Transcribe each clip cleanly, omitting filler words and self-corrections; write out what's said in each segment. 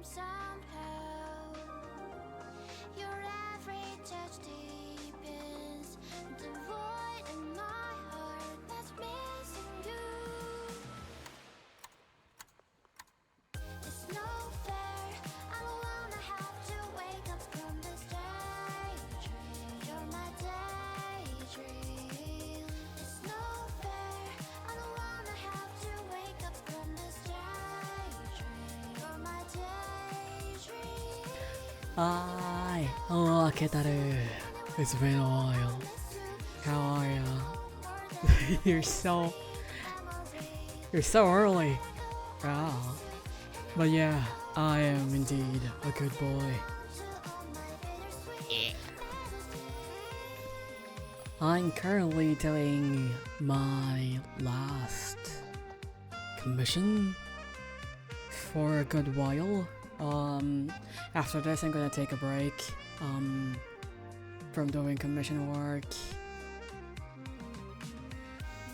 somehow. Your every touch deepens the void in my heart that's missing you. It's no fair, I don't wanna have to wake up from this daydream. You're my daydream. It's no fair, I don't wanna have to wake up from this daydream. You're my daydream. Hi, hello, Ketaru. It's been a while. How are ya? You're so early. Wow. But yeah, I am indeed a good boy. I'm currently doing my last commission for a good while. After this, I'm gonna take a break from doing commission work,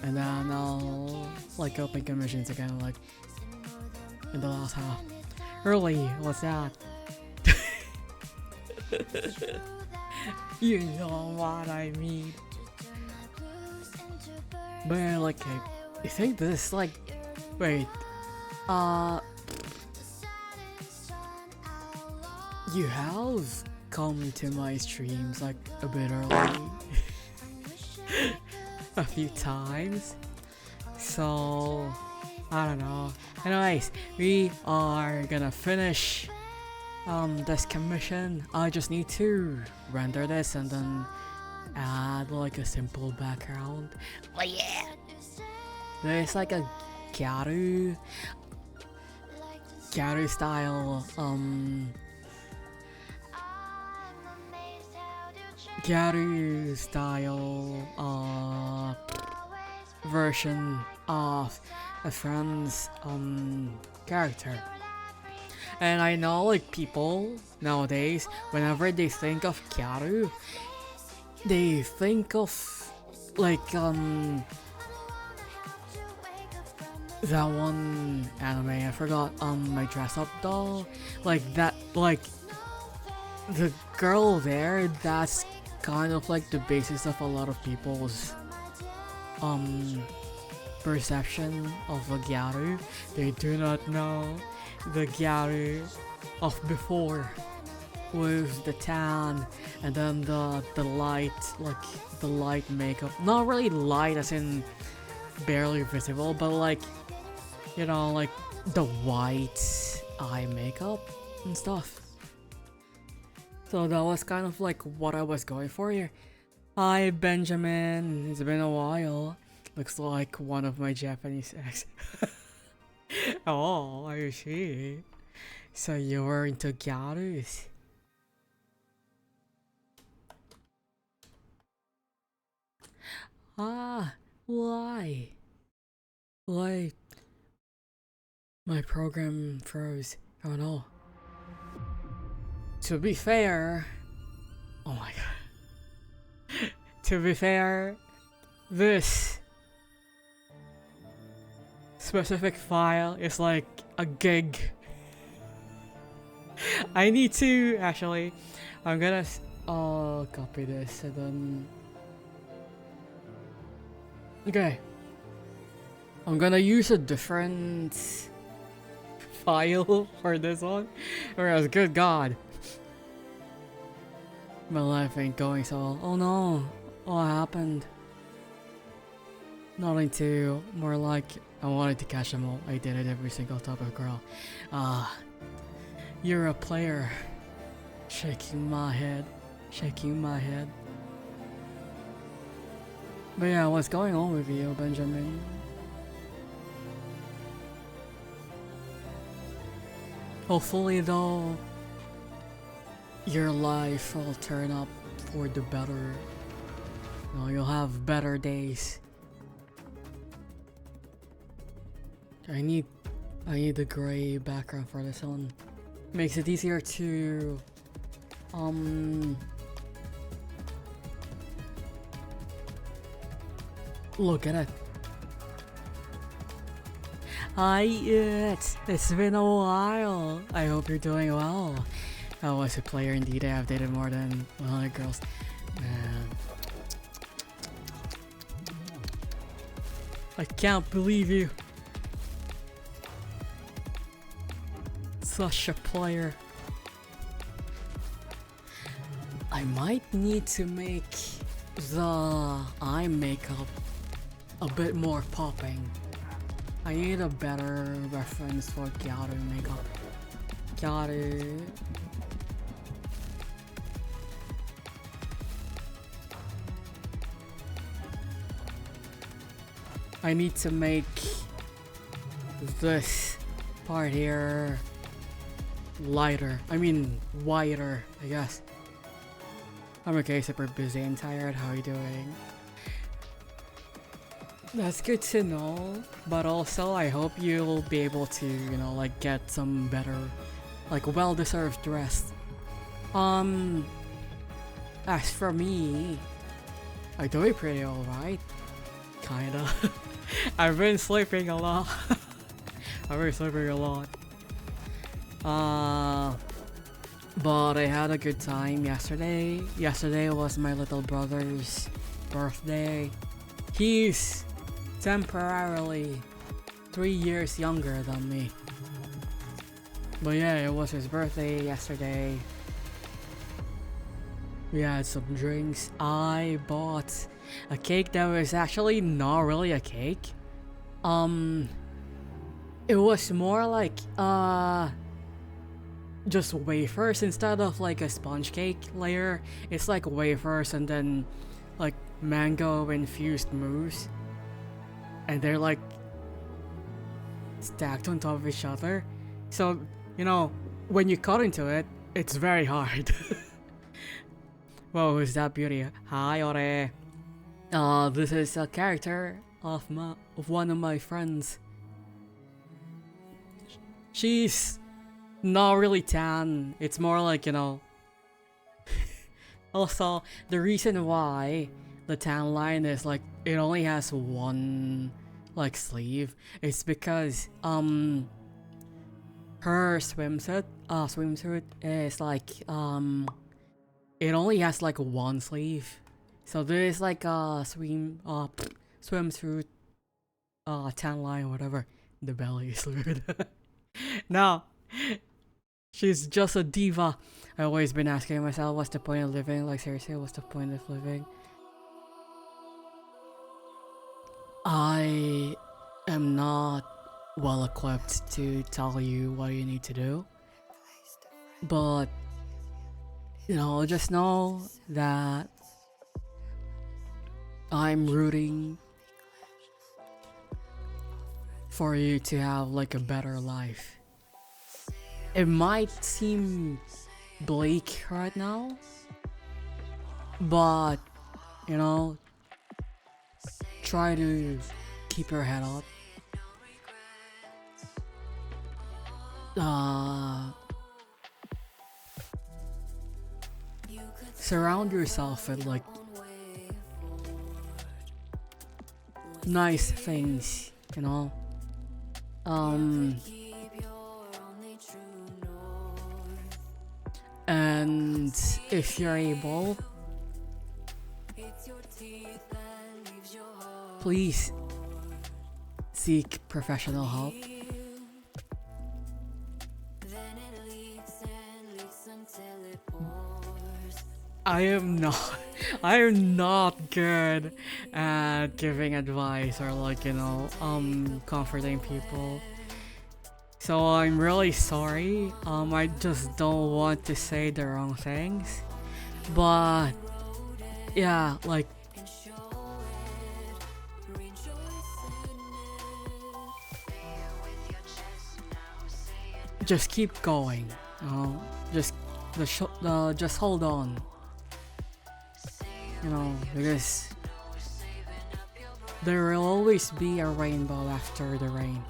and then I'll like open commissions again, like in the last half. Early, what's that? You know what I mean. But like, I think this like, wait, you have come to my streams like a bit early a few times, so I don't know. Anyways, we are gonna finish this commission. I just need to render this and then add like a simple background. Oh yeah! There's like a Gyaru style version of a friend's character. And I know like people nowadays, whenever they think of Gyaru, they think of like that one anime, I forgot, my dress up doll, like that, like the girl there, that's kind of like the basis of a lot of people's perception of a Gyaru. They do not know the Gyaru of before, with the tan and then the light, like the light makeup, not really light as in barely visible, but like, you know, like the white eye makeup and stuff. So that was kind of like what I was going for here. Hi Benjamin, it's been a while. Looks like one of my Japanese ex. Oh, I see. So you're into Gyarus. Ah, why? Why? My program froze. Oh no. To be fair, oh my god. To be fair, this specific file is like a gig. I need to actually, I'm gonna copy this and then, okay, I'm gonna use a different file for this one, whereas good god, my life ain't going so well. Oh no, what happened? Nothing too, more like I wanted to catch them all. I did it every single type of girl. You're a player. Shaking my head. But yeah, what's going on with you, Benjamin? Hopefully though, your life will turn up for the better. You know, you'll have better days. I need the gray background for this one. Makes it easier to look at it. Hi, it's been a while. I hope you're doing well. I was a player indeed. I have dated more than 100 girls. Man, I can't believe you. Such a player. I might need to make the eye makeup a bit more popping. I need a better reference for Gyaru makeup. Gyaru. I need to make this part here lighter. I mean wider, I guess. I'm okay, super busy and tired. How are you doing? That's good to know, but also I hope you'll be able to, you know, like get some better, like well-deserved rest. As for me, I'm doing pretty alright. Kinda. I've been sleeping a lot. I've been sleeping a lot. But I had a good time yesterday. Yesterday was my little brother's birthday. He's temporarily 3 years younger than me. But yeah, it was his birthday yesterday. We had some drinks. I bought a cake that was actually not really a cake. It was more like just wafers instead of like a sponge cake layer. It's like wafers and then like mango infused mousse, and they're like stacked on top of each other. So, you know, when you cut into it, it's very hard. Whoa, who's that beauty? Hi, Ore. This is a character of one of my friends. She's not really tan. It's more like, you know. Also, the reason why the tan line is like it only has one like sleeve is because her swimsuit is like it only has like one sleeve. So there is like a swimsuit tan line or whatever. The belly is weird. No, she's just a diva. I've always been asking myself, what's the point of living? Like seriously, what's the point of living? I am not well equipped to tell you what you need to do. But, you know, just know that I'm rooting for you to have like a better life. It might seem bleak right now, but you know, try to keep your head up. Surround yourself with like nice things, you know. And if you're able, please seek professional help. I am not good at giving advice or like, you know, comforting people. So I'm really sorry. I just don't want to say the wrong things. But yeah, like just keep going. You know, just hold on. You know, because there will always be a rainbow after the rain.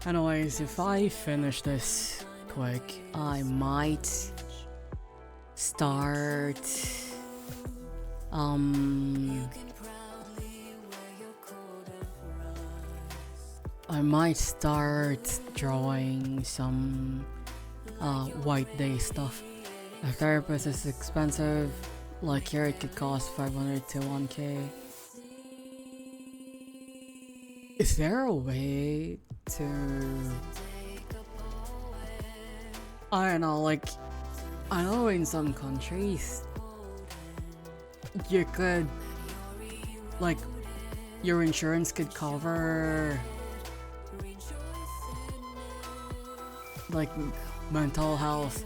Anyways, if I finish this quick, I might start drawing some white day stuff. A therapist is expensive, like here it could cost 500 to 1k. Is there a way to, I don't know, like, I know in some countries you could, like, your insurance could cover like mental health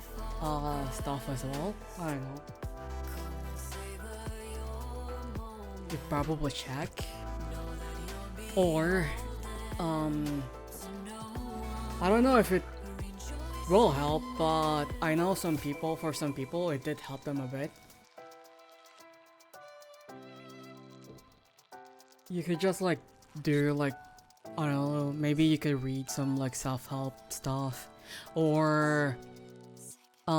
stuff as well. I don't know. You probably check. Or I don't know if it will help, but I know for some people it did help them a bit. You could just like do like, I don't know, maybe you could read some like self-help stuff, or I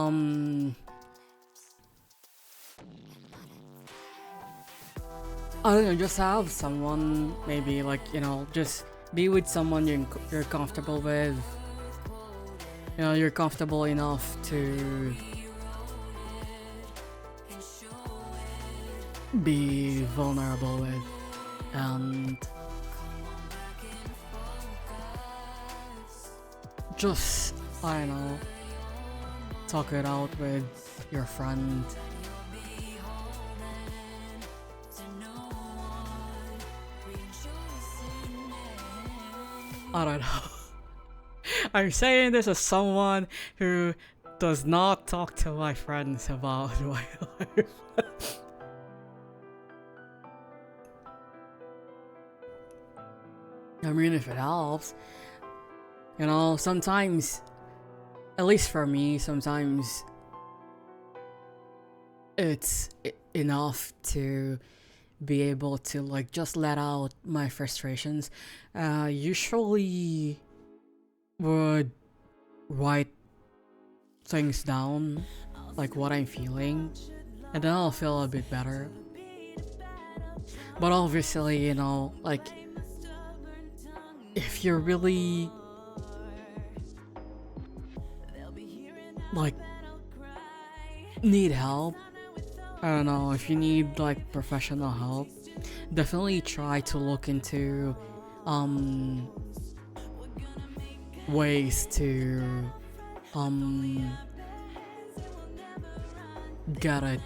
don't know, just have someone, maybe like, you know, just be with someone you're comfortable with. You know, you're comfortable enough to be vulnerable with, and just, I don't know, talk it out with your friend. I don't know. I'm saying this as someone who does not talk to my friends about my life. I mean, if it helps, you know, sometimes, at least for me, sometimes it's enough to be able to like just let out my frustrations. Usually would write things down, like what I'm feeling, and then I'll feel a bit better. But obviously, you know, like, if you're really like need help, I don't know, if you need like professional help, definitely try to look into ways to get it.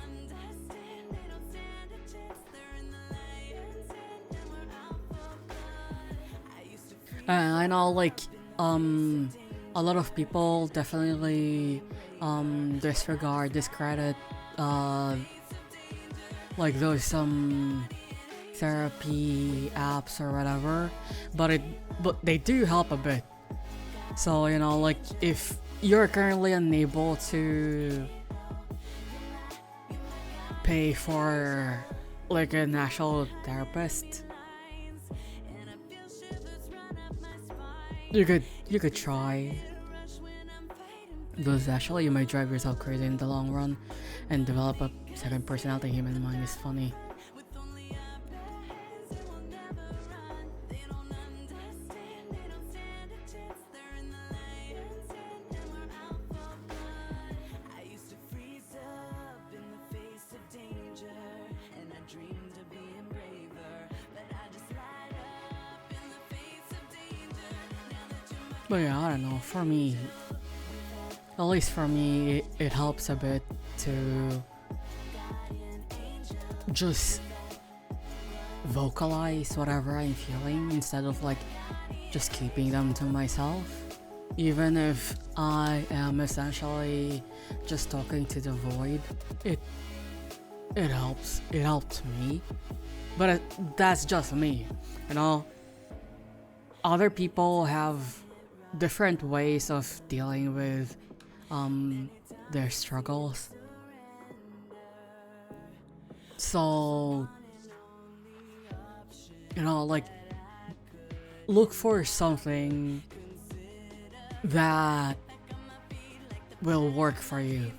I know, like, a lot of people definitely discredit like those therapy apps or whatever, but they do help a bit. So, you know, like, if you're currently unable to pay for like an actual therapist, you could try. Because actually you might drive yourself crazy in the long run and develop a second personality. Human mind is funny. But yeah, I don't know, for me, at least for me, it helps a bit to just vocalize whatever I'm feeling instead of like just keeping them to myself. Even if I am essentially just talking to the void, it helps. It helps me. But that's just me, you know? Other people have different ways of dealing with their struggles. So, you know, like, look for something that will work for you.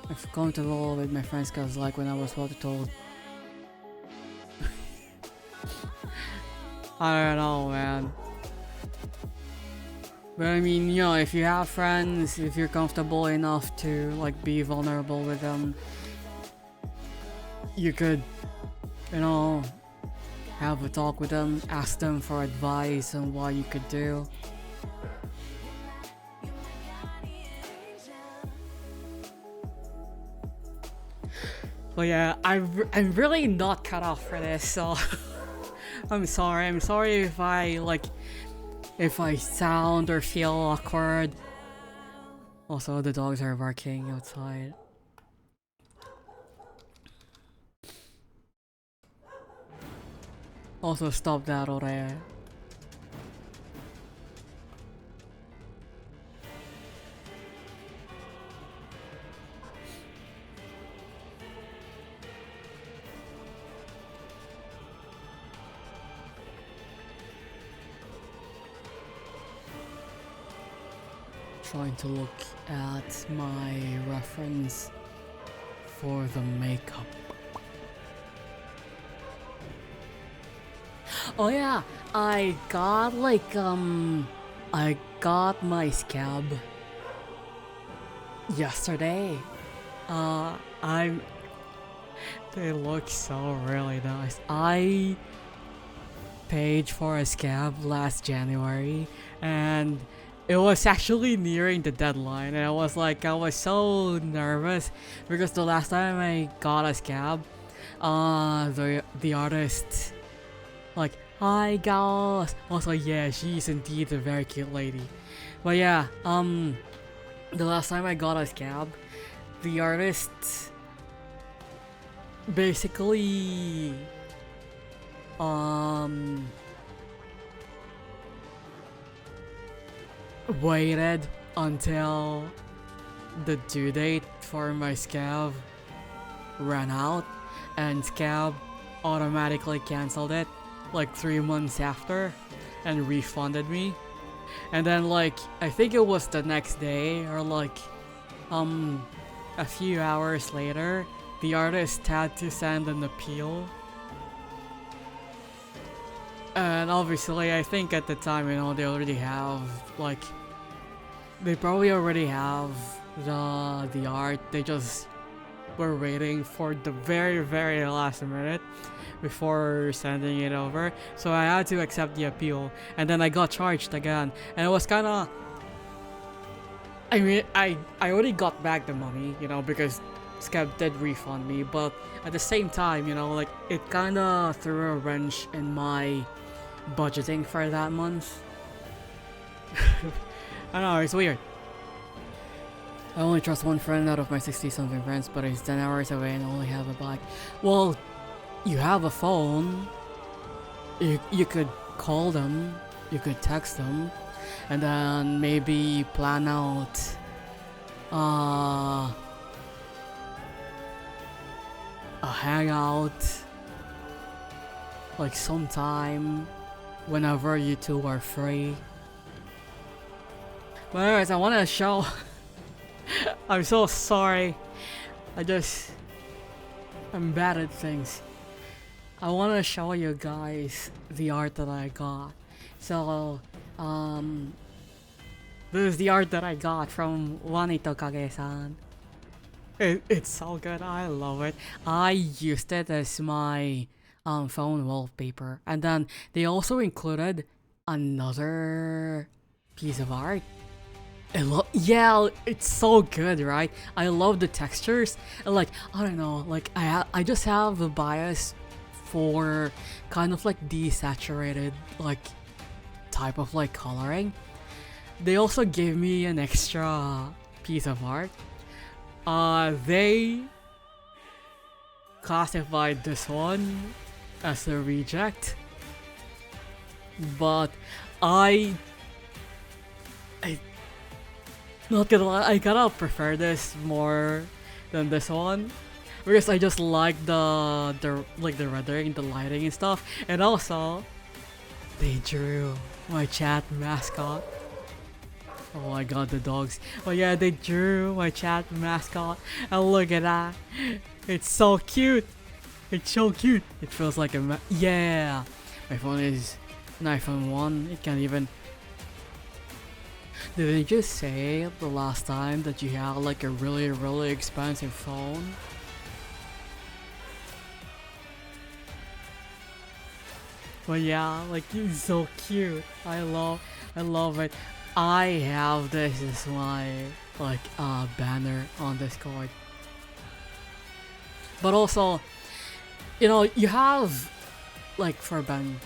I'm comfortable with my friends because like when I was told, I don't know, man. But I mean, you know, if you have friends, if you're comfortable enough to like be vulnerable with them, you could, you know, have a talk with them, ask them for advice on what you could do. But yeah, I'm really not cut off for this, so I'm sorry. I'm sorry if I sound or feel awkward. Also, the dogs are barking outside. Also, stop that, Ore. Trying to look at my reference for the makeup. Oh yeah, I got my scab yesterday. They look so really nice. I paid for a scab last January and it was actually nearing the deadline, and I was so nervous because the last time I got a scab, the artist, like, hi gals. Also, yeah, she's indeed a very cute lady. But yeah, the last time I got a scab, the artist basically, waited until the due date for my scab ran out, and scab automatically cancelled it like 3 months after and refunded me. And then like I think it was the next day or like a few hours later, the artist had to send an appeal. And obviously I think at the time, you know, they already have like, they probably already have the art. They just were waiting for the very last minute before sending it over. So I had to accept the appeal, and then I got charged again. And it was kinda, I mean, I already got back the money, you know, because Scab did refund me, but at the same time, you know, like, it kinda threw a wrench in my budgeting for that month. I don't know, it's weird. I only trust one friend out of my 60-something friends, but he's 10 hours away and I only have a bike. Well, you have a phone. You could call them, you could text them, and then maybe plan out a hangout, like sometime whenever you two are free. But anyways, I want to show. I'm so sorry. I'm bad at things. I want to show you guys the art that I got. So, this is the art that I got from Wanito Kage-san. It's so good. I love it. I used it as my phone wallpaper, and then they also included another piece of art. Yeah, it's so good, right? I love the textures, and like, I don't know, like I just have a bias for kind of like desaturated like type of like coloring. They also gave me an extra piece of art. They classified this one as a reject, but I not gonna lie, I kinda prefer this more than this one because I just like the rendering, the lighting and stuff, and also they drew my chat mascot. Oh my god, the dogs. Oh yeah, they drew my chat mascot. And look at that. It's so cute. It's so cute. It feels like a yeah. My phone is an iPhone 1. It can't even... Did they just say the last time that you had like a really, really expensive phone? But yeah, like it's so cute. I love it. I have this as my like banner on Discord. But also, you know, you have like for Ben,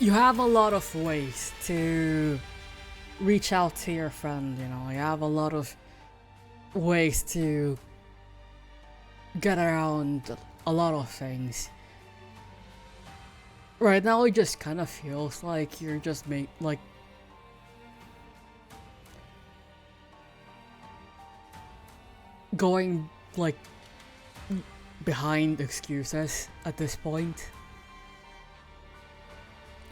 you have a lot of ways to reach out to your friend. You know, you have a lot of ways to get around a lot of things. Right now, it just kind of feels like you're just going like behind excuses at this point.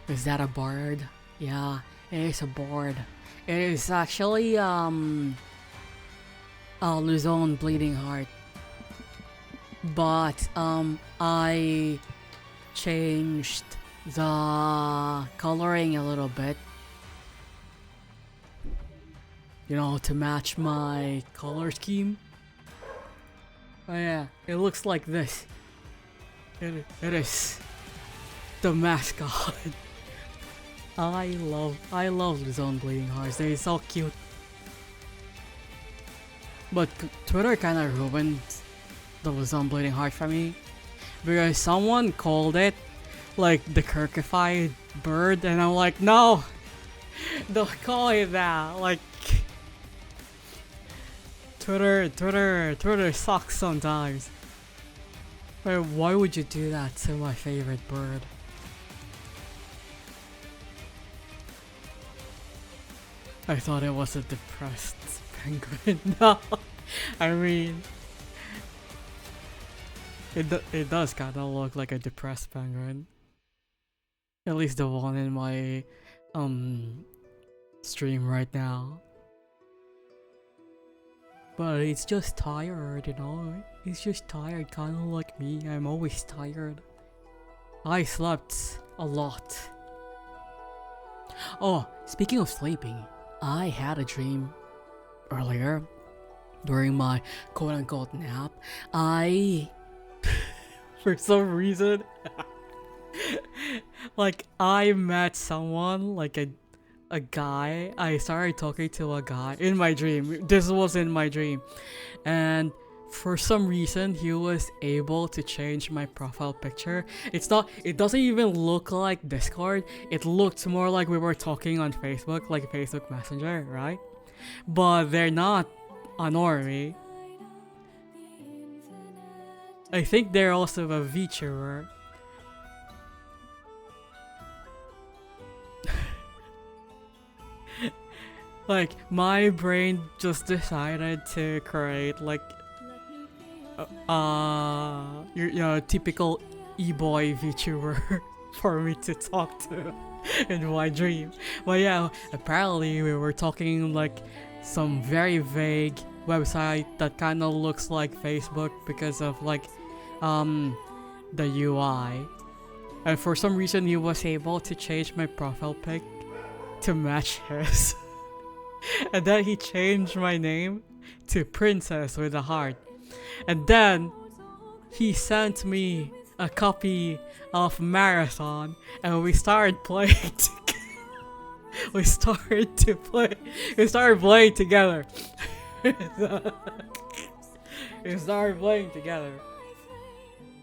Is that a bird? Yeah, it is a bird. It is actually Luzon Bleeding Heart. But I changed the coloring a little bit, you know, to match my color scheme. Oh yeah, it looks like this. It is the mascot. I love the Zone Bleeding Hearts. They're so cute. But Twitter kind of ruined the Luzon Bleeding Heart for me, because someone called it like the Kirkified bird, and I'm like, no, don't call it that. Like, Twitter sucks sometimes. Like, why would you do that to my favorite bird? I thought it was a depressed penguin. No, I mean, it does kind of look like a depressed penguin. At least the one in my stream right now. But it's just tired, you know? It's just tired, kind of like me. I'm always tired. I slept a lot. Oh, speaking of sleeping, I had a dream earlier during my quote-unquote nap. I, for some reason, like I met someone, like a guy. I started talking to a guy in my dream. This was in my dream, and for some reason he was able to change my profile picture. It doesn't even look like Discord. It looked more like we were talking on Facebook, like Facebook Messenger, right? But they're not a normie. I think they're also a VTuber. Like, my brain just decided to create like you know, typical e-boy VTuber for me to talk to in my dream. But yeah, apparently we were talking like some very vague website that kind of looks like Facebook because of like the UI. And for some reason he was able to change my profile pic to match his. And then he changed my name to Princess with a heart. And then he sent me a copy of Marathon, and we started playing we started playing together. We started playing together.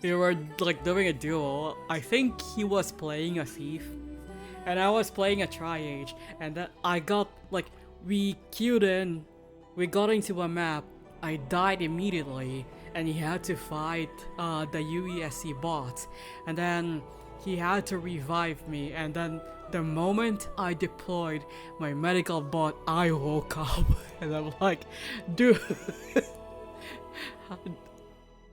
We were like doing a duo. I think he was playing a thief and I was playing a tri-age, and then I got like, we queued in, we got into a map, I died immediately, and he had to fight the UESC bot, and then he had to revive me, and then the moment I deployed my medical bot, I woke up, and I'm like, dude.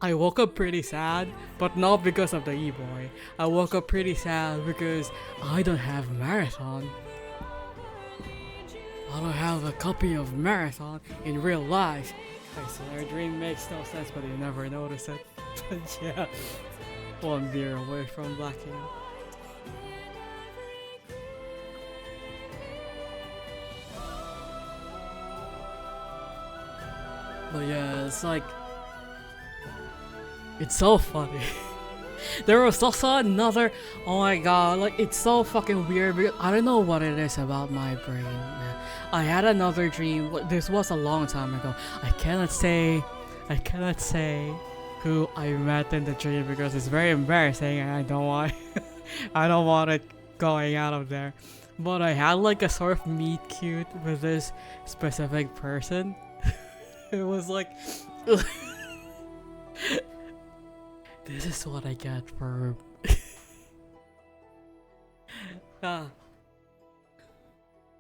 I woke up pretty sad, but not because of the e-boy. I woke up pretty sad because I don't have Marathon. I don't have a copy of Marathon in real life. I said our dream makes no sense, but you never notice it. But yeah, one beer away from blacking out. But yeah, it's like, it's so funny. There was also another, oh my god, like it's so fucking weird because I don't know what it is about my brain. I had another dream. This was a long time ago. I cannot say who I met in the dream because it's very embarrassing and I don't want I don't want it going out of there. But I had like a sort of meet cute with this specific person. It was like this is what I get for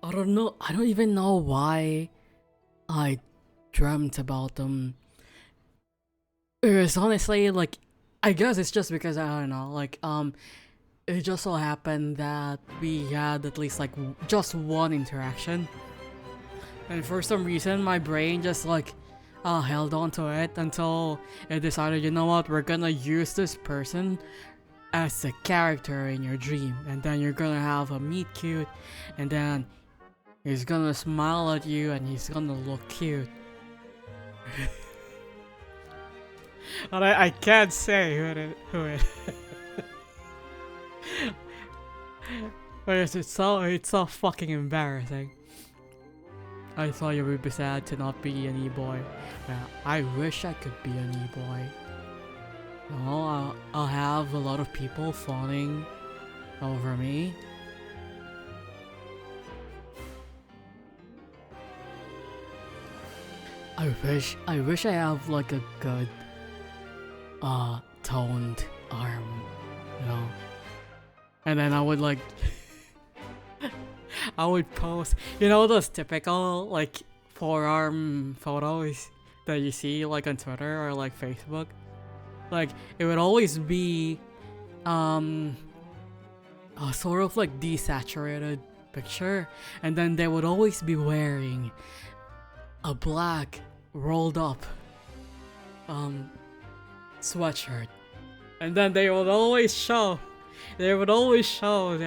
I don't know. I don't even know why I dreamt about them. It's honestly like, I guess it's just because I don't know. Like it just so happened that we had at least like just one interaction, and for some reason my brain just like held on to it until it decided, you know what, we're gonna use this person as a character in your dream, and then you're gonna have a meet cute, and then he's gonna smile at you and he's gonna look cute. But I can't say who it but it's so fucking embarrassing. I thought you would be sad to not be an e-boy. I wish I could be an e-boy. Well, I'll have a lot of people fawning over me. I wish I have like a good toned arm, you know. And then I would like I would post, you know, those typical like forearm photos that you see like on Twitter or like Facebook. Like it would always be a sort of like desaturated picture, and then they would always be wearing a black rolled up sweatshirt, and then they would always show their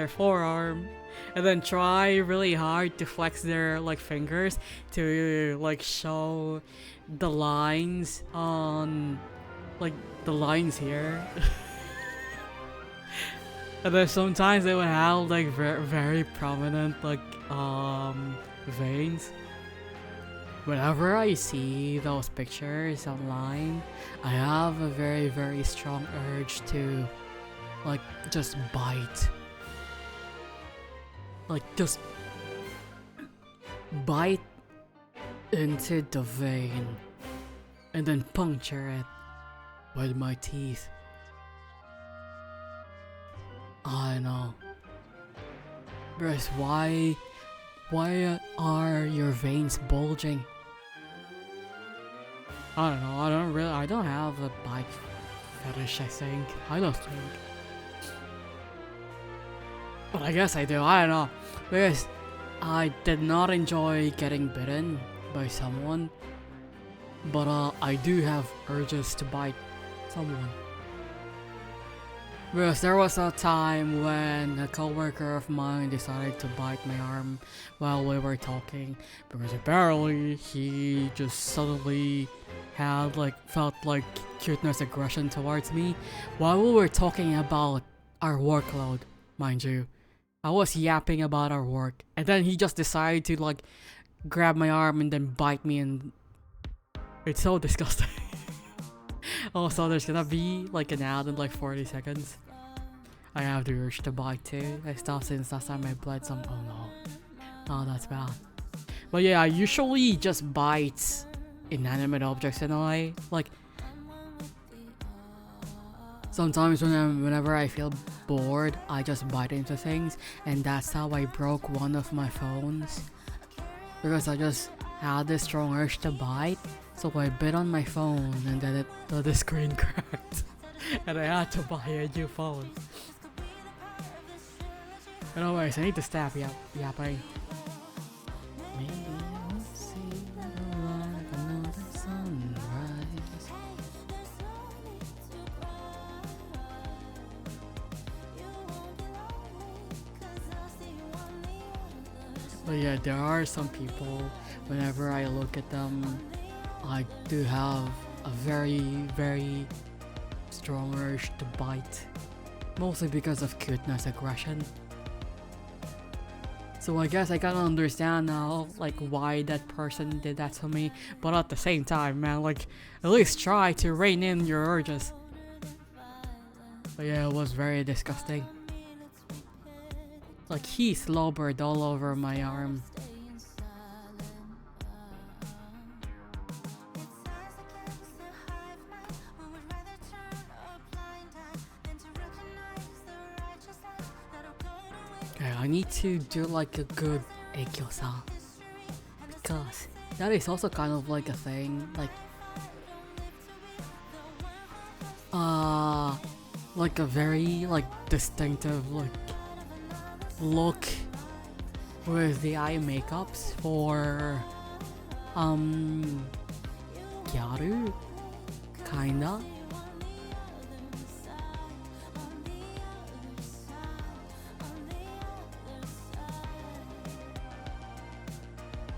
forearm and then try really hard to flex their like fingers to like show the lines on like the lines here. And then sometimes they would have like very prominent like veins. Whenever I see those pictures online, I have a very strong urge to like just bite. Like just bite into the vein and then puncture it with my teeth. I know. Bruce, why are your veins bulging? I don't know, I don't have a bite fetish, I think. I don't think. But I guess I do, I don't know. Because I did not enjoy getting bitten by someone. But I do have urges to bite someone. Because there was a time when a coworker of mine decided to bite my arm while we were talking, because apparently he just suddenly had like felt like cuteness aggression towards me while we were talking about our workload, mind you. I was yapping about our work, and then he just decided to like grab my arm and then bite me, and it's so disgusting. Also, there's gonna be like an ad in like 40 seconds. I have the urge to bite too. I stopped since last time I bled some. Oh no. Oh, that's bad. But yeah, I usually just bite inanimate objects in a way. Like, sometimes whenever I feel bored, I just bite into things. And that's how I broke one of my phones. Because I just had this strong urge to bite. So I bit on my phone and then the screen cracked. And I had to buy a new phone. Anyways, I need to stop yapping. Man. But yeah, there are some people, whenever I look at them, I do have a very, very strong urge to bite. Mostly because of cuteness aggression. So I guess I kinda understand now, like, why that person did that to me. But at the same time, man, like, at least try to rein in your urges. But yeah, it was very disgusting. Like, he slobbered all over my arm. Okay, I need to do like a good Ekyo-san. Because that is also kind of like a thing, like a very like distinctive like look with the eye makeups for Gyaru, kinda.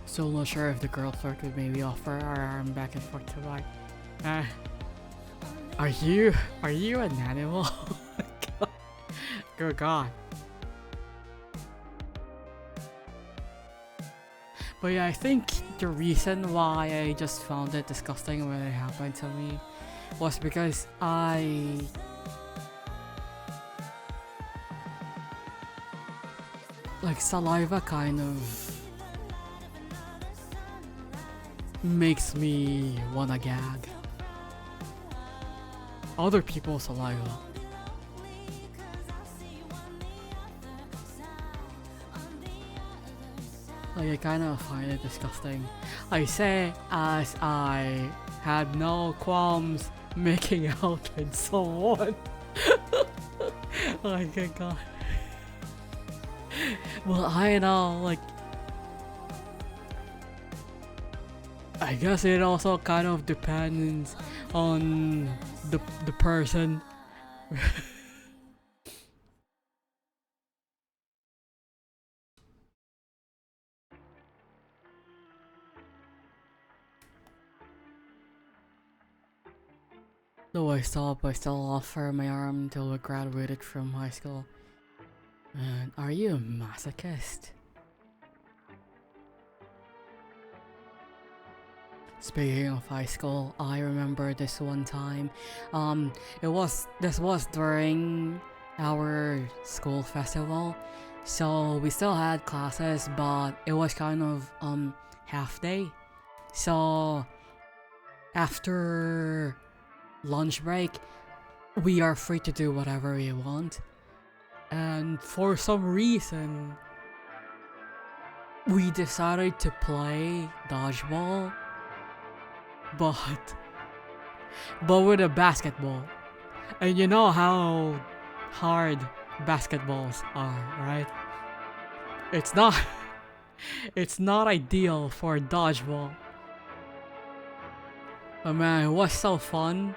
Still not sure if the girl flirt would maybe offer our arm back and forth to like, are you an animal? Good God. But yeah, I think the reason why I just found it disgusting when it happened to me was because like saliva kind of makes me wanna gag. Other people's saliva. Like, I kind of find it disgusting. I say as I had no qualms making out with someone. Oh my God. Well, I know, like, I guess it also kind of depends on the person. Though I still offer my arm until we graduated from high school. And are you a masochist? Speaking of high school, I remember this one time. This was during our school festival, so we still had classes, but it was kind of half day. So after lunch break, we are free to do whatever we want. And for some reason, we decided to play dodgeball, but with a basketball. And you know how hard basketballs are, right? It's not it's not ideal for dodgeball. But man, it was so fun.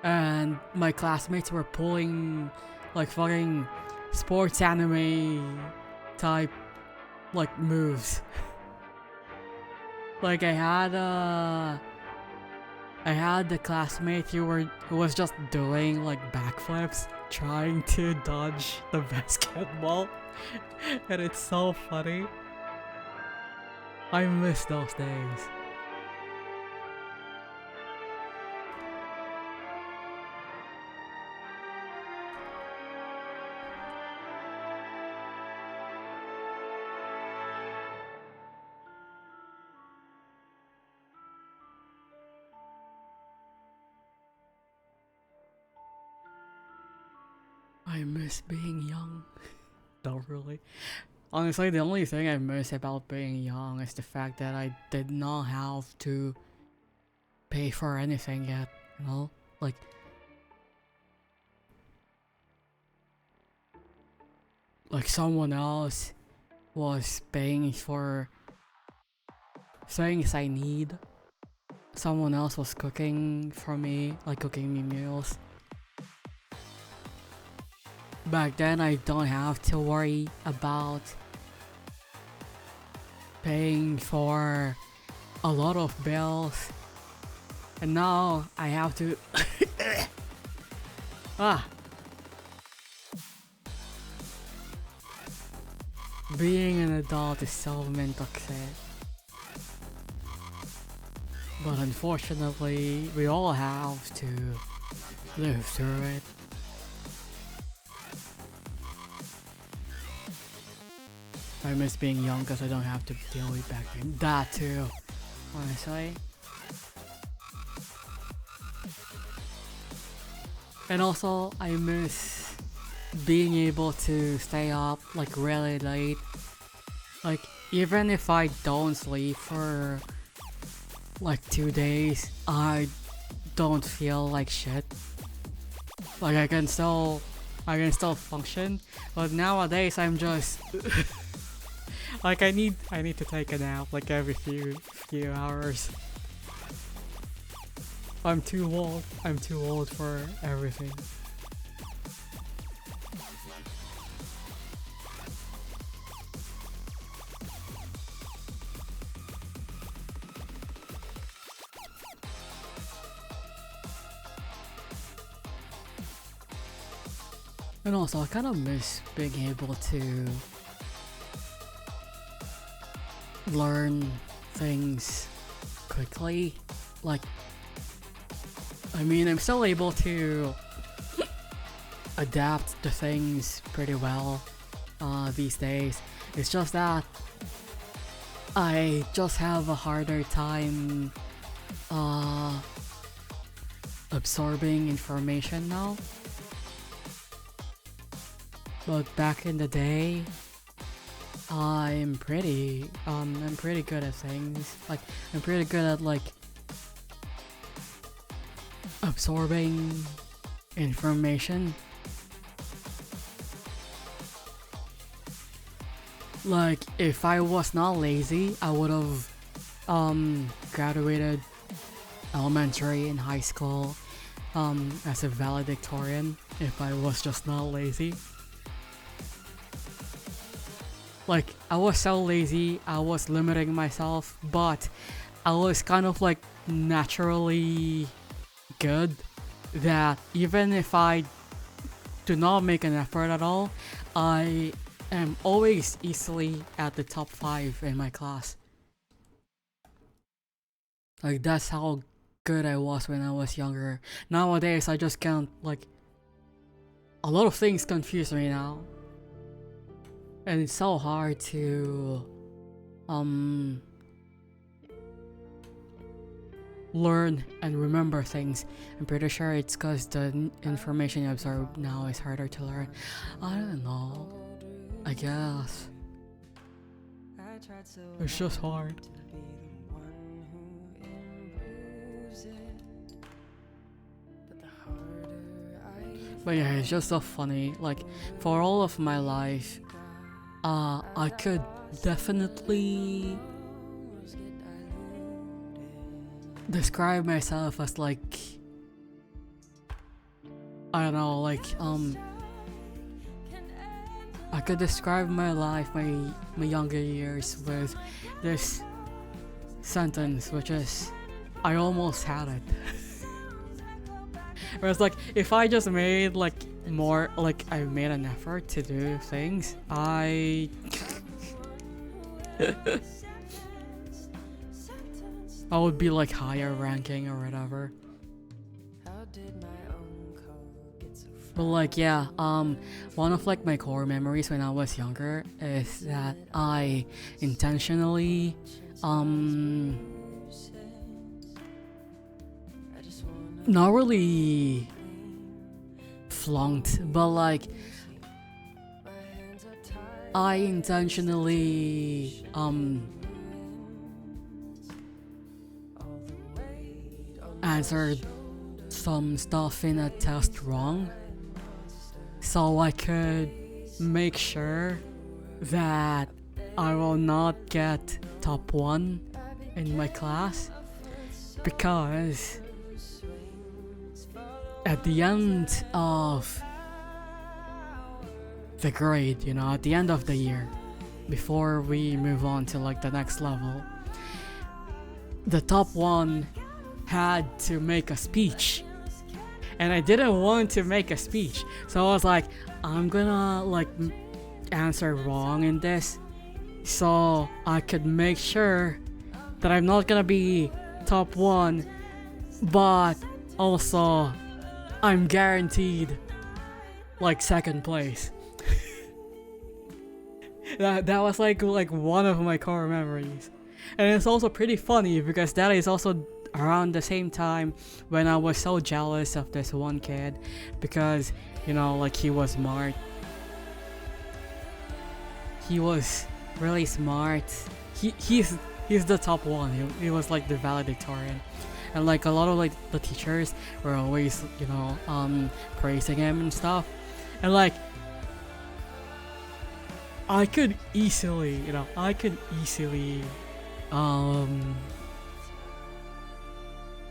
And my classmates were pulling like fucking sports anime type like moves. Like I had the classmate who was just doing like backflips trying to dodge the basketball. And it's so funny. I miss those days. I miss being young. Not really. Honestly, the only thing I miss about being young is the fact that I did not have to pay for anything yet, you know? Like someone else was paying for things I need. Someone else was cooking for me, like cooking me meals. Back then, I don't have to worry about paying for a lot of bills, and now I have to being an adult is so toxic. But unfortunately, we all have to live through it. I miss being young because I don't have to deal with back then. That too, honestly. And also, I miss being able to stay up like really late. Like, even if I don't sleep for like 2 days, I don't feel like shit. Like I can still function. But nowadays I'm just like I need to take a nap like every few hours. I'm too old for everything. And also, I kind of miss being able to learn things quickly. Like, I mean, I'm still able to adapt to things pretty well these days. It's just that I just have a harder time absorbing information now. But back in the day, I'm pretty good at things. Like, I'm pretty good at like absorbing information. Like, if I was not lazy, I would have graduated elementary and high school as a valedictorian if I was just not lazy. Like, I was so lazy, I was limiting myself, but I was kind of like naturally good that even if I do not make an effort at all, I am always easily at the top 5 in my class. Like, that's how good I was when I was younger. Nowadays, I just can't, like, a lot of things confuse me now. And it's so hard to learn and remember things. I'm pretty sure it's because the information you absorb now is harder to learn. I don't know. I guess. It's just hard. But yeah, it's just so funny. Like, for all of my life, I could definitely describe myself as like, I don't know, like I could describe my life, my younger years with this sentence, which is, I almost had it. Whereas like, if I just made like more, like I made an effort to do things, I would be like higher ranking or whatever. But like, yeah, one of like my core memories when I was younger is that I intentionally not really flunked, but like I intentionally answered some stuff in a test wrong so I could make sure that I will not get top 1 in my class, because at the end of the grade, you know, at the end of the year, before we move on to like the next level, the top one had to make a speech. And I didn't want to make a speech. So I was like, I'm gonna like answer wrong in this so I could make sure that I'm not gonna be top one, but also I'm guaranteed like second place. that was like one of my core memories. And it's also pretty funny because that is also around the same time when I was so jealous of this one kid because, you know, like he was smart. He was really smart. He's the top one. He was like the valedictorian. And like a lot of like the teachers were always, you know, praising him and stuff. And like I could easily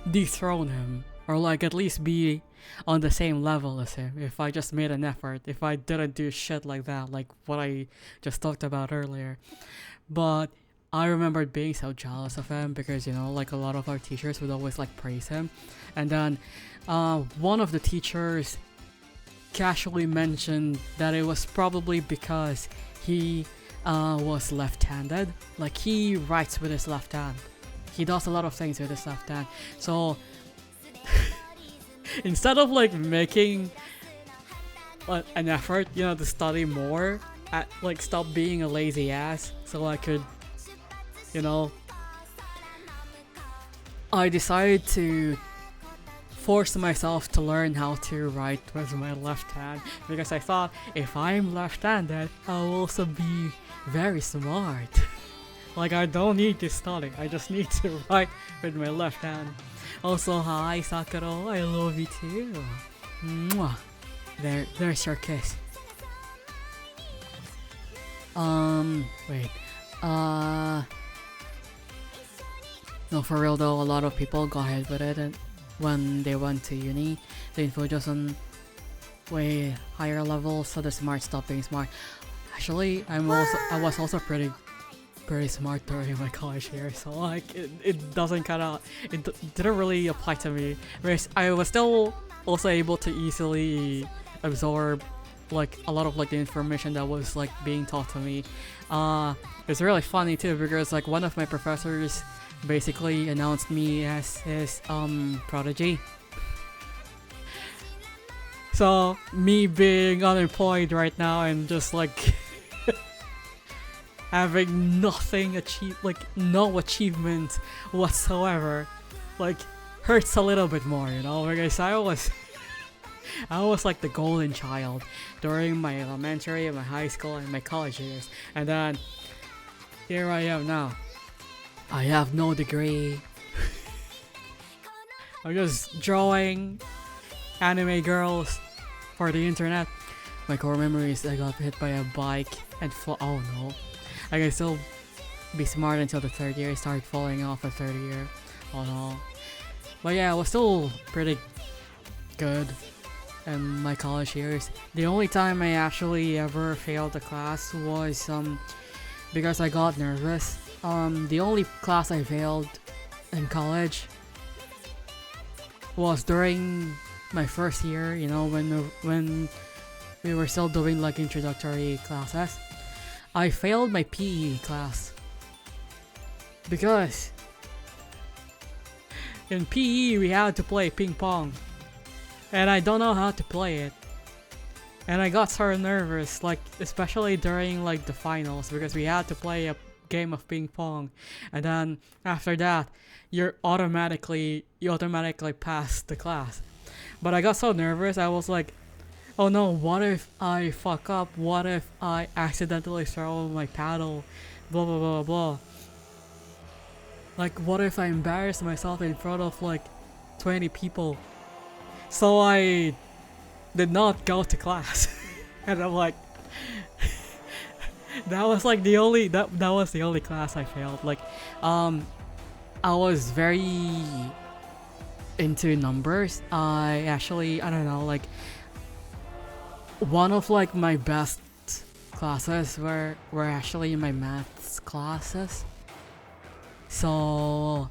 dethrone him, or like at least be on the same level as him if I just made an effort, if I didn't do shit like that, like what I just talked about earlier. But I remembered being so jealous of him because, you know, like a lot of our teachers would always like praise him. And then one of the teachers casually mentioned that it was probably because he was left-handed. Like he writes with his left hand. He does a lot of things with his left hand. So instead of like making an effort, you know, to study more, like stop being a lazy ass so I could, you know, I decided to force myself to learn how to write with my left hand because I thought if I'm left-handed, I'll also be very smart. Like I don't need to study, I just need to write with my left hand. Also, hi Sakura, I love you too. Mwah. There's your kiss. Wait. No, for real though, a lot of people go ahead with it and when they went to uni. The info just on way higher levels, so the smart stop being smart. Actually, I was also pretty smart during my college years, so like it doesn't it didn't really apply to me. Whereas I was still also able to easily absorb like a lot of like the information that was like being taught to me. It's really funny too because like one of my professors basically announced me as his prodigy. So me being unemployed right now and just like having nothing achieved, like no achievement whatsoever, like hurts a little bit more, you know, because I was like the golden child during my elementary, my high school, and my college years, and then here I am now. I have no degree. I'm just drawing anime girls for the internet. My core memory is I got hit by a bike and oh no. I can still be smart until the third year. I started falling off the third year. Oh no. But yeah, I was still pretty good in my college years. The only time I actually ever failed a class was because I got nervous. The only class I failed in college was during my first year, you know, when we were still doing like introductory classes. I failed my PE class because in PE we had to play ping pong and I don't know how to play it. And I got so nervous, like especially during like the finals, because we had to play a game of ping pong, and then after that you automatically pass the class. But I got so nervous, I was like, oh no, what if I fuck up? What if I accidentally throw my paddle? Blah blah blah blah. Like what if I embarrass myself in front of like 20 people? So I did not go to class. And I'm like that was like the only that was the only class I failed. Like I was very into numbers. I don't know, like one of like my best classes were actually my maths classes. So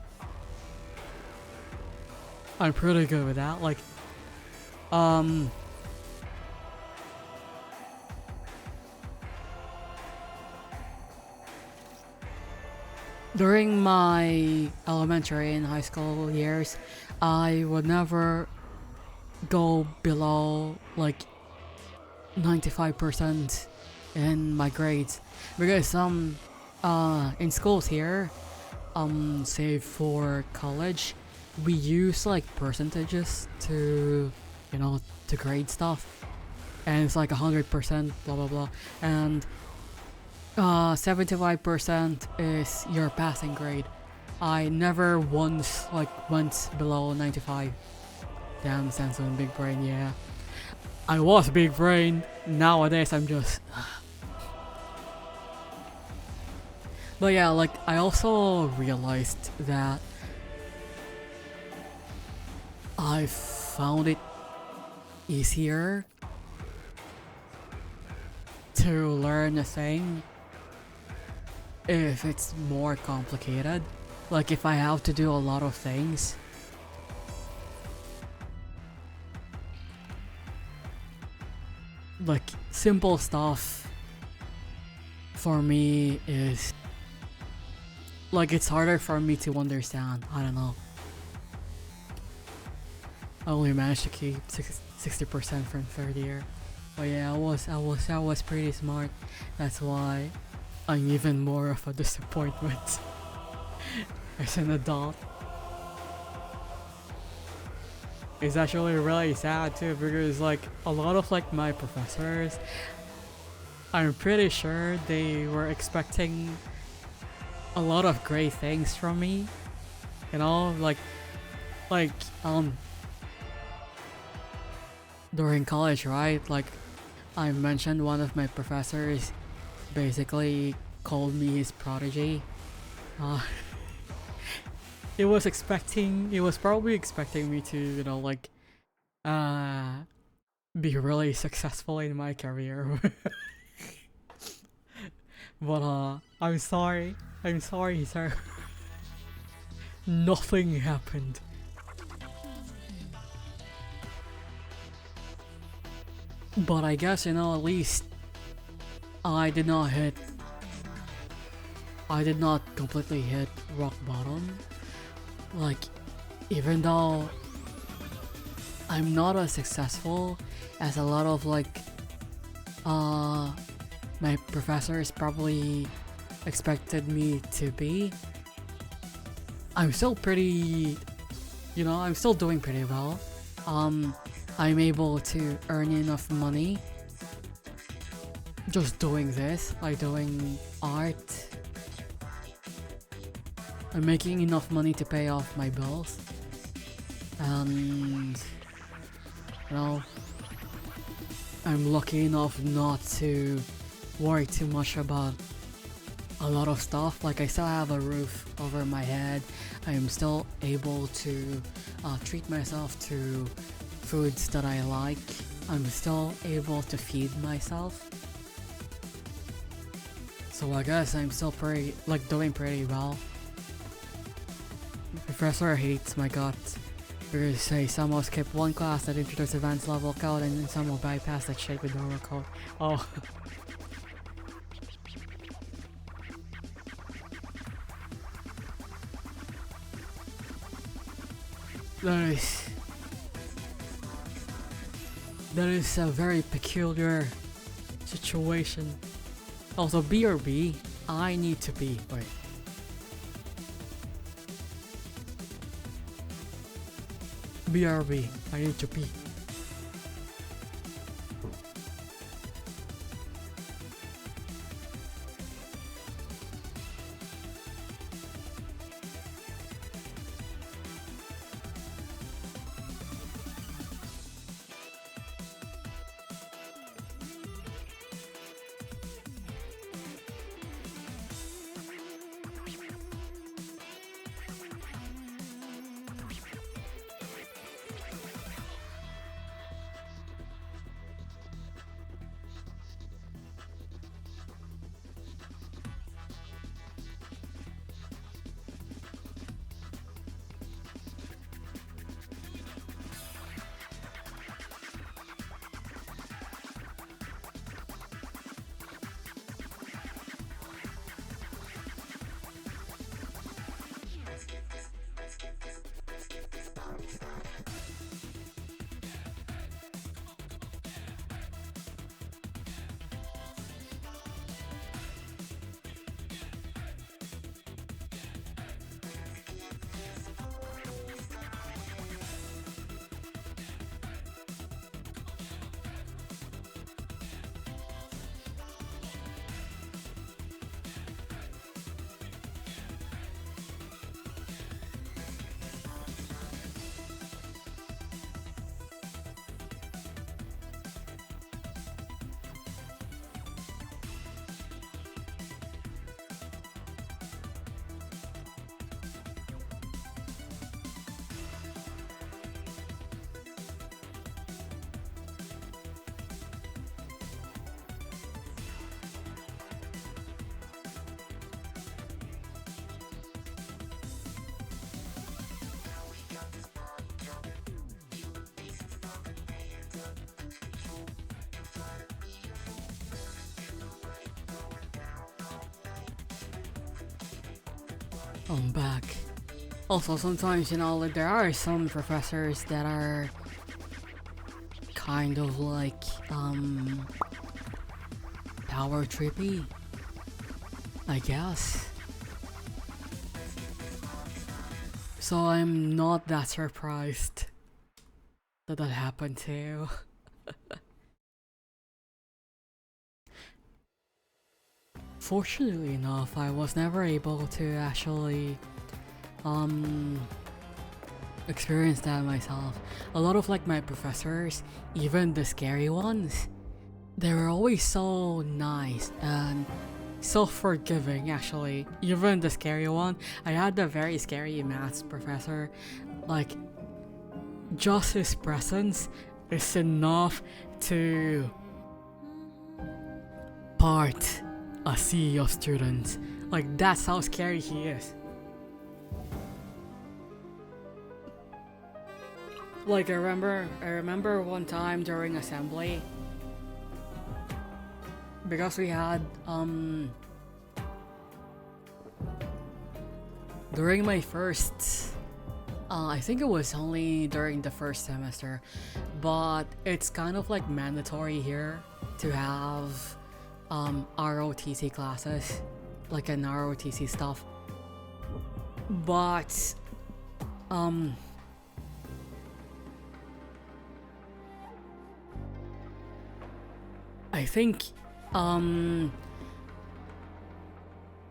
I'm pretty good with that. Like, during my elementary and high school years, I would never go below like 95% in my grades, because in schools here, save for college, we use like percentages to, you know, to grade stuff, and it's like 100% blah blah blah, and 75% is your passing grade. I never once like went below 95. Damn, Samsung big brain, yeah. I was big brain. Nowadays I'm just but yeah, like I also realized that I found it easier to learn a thing if it's more complicated. Like if I have to do a lot of things. Like simple stuff for me is like it's harder for me to understand. I don't know. I only managed to keep 60% from third year. But yeah, I was pretty smart. That's why I'm even more of a disappointment as an adult. It's actually really sad too, because like a lot of like my professors, I'm pretty sure they were expecting a lot of great things from me. You know, like during college, right? Like I mentioned, one of my professors basically called me his prodigy. It was probably expecting me to, you know, like be really successful in my career. But I'm sorry, sir. Nothing happened. But I guess, you know, at least I did not completely hit rock bottom. Like, even though I'm not as successful as a lot of like my professors probably expected me to be, I'm still pretty, you know, I'm still doing pretty well. I'm able to earn enough money just doing this, like doing art. I'm making enough money to pay off my bills, and you know, I'm lucky enough not to worry too much about a lot of stuff. Like I still have a roof over my head. I am still able to treat myself to foods that I like. I'm still able to feed myself. So I guess I'm still doing pretty well. Professor hates my guts because they somehow skip one class that introduced advanced level code and somehow bypass that shit with normal code. Oh. That is a very peculiar situation. Also, BRB, I need to be. Wait. BRB, I need to pee. I'm back. Also, sometimes, you know, like, there are some professors that are kind of like, power trippy, I guess. So I'm not that surprised that that happened too. Fortunately enough, I was never able to actually experience that myself. A lot of like my professors, even the scary ones, they were always so nice and so forgiving actually. Even the scary one, I had a very scary maths professor. Like, just his presence is enough to part a sea of students. Like, that's how scary he is. Like, I remember one time during assembly, because we had during my first I think it was only during the first semester, but it's kind of like mandatory here to have ROTC classes, like an ROTC stuff. But I think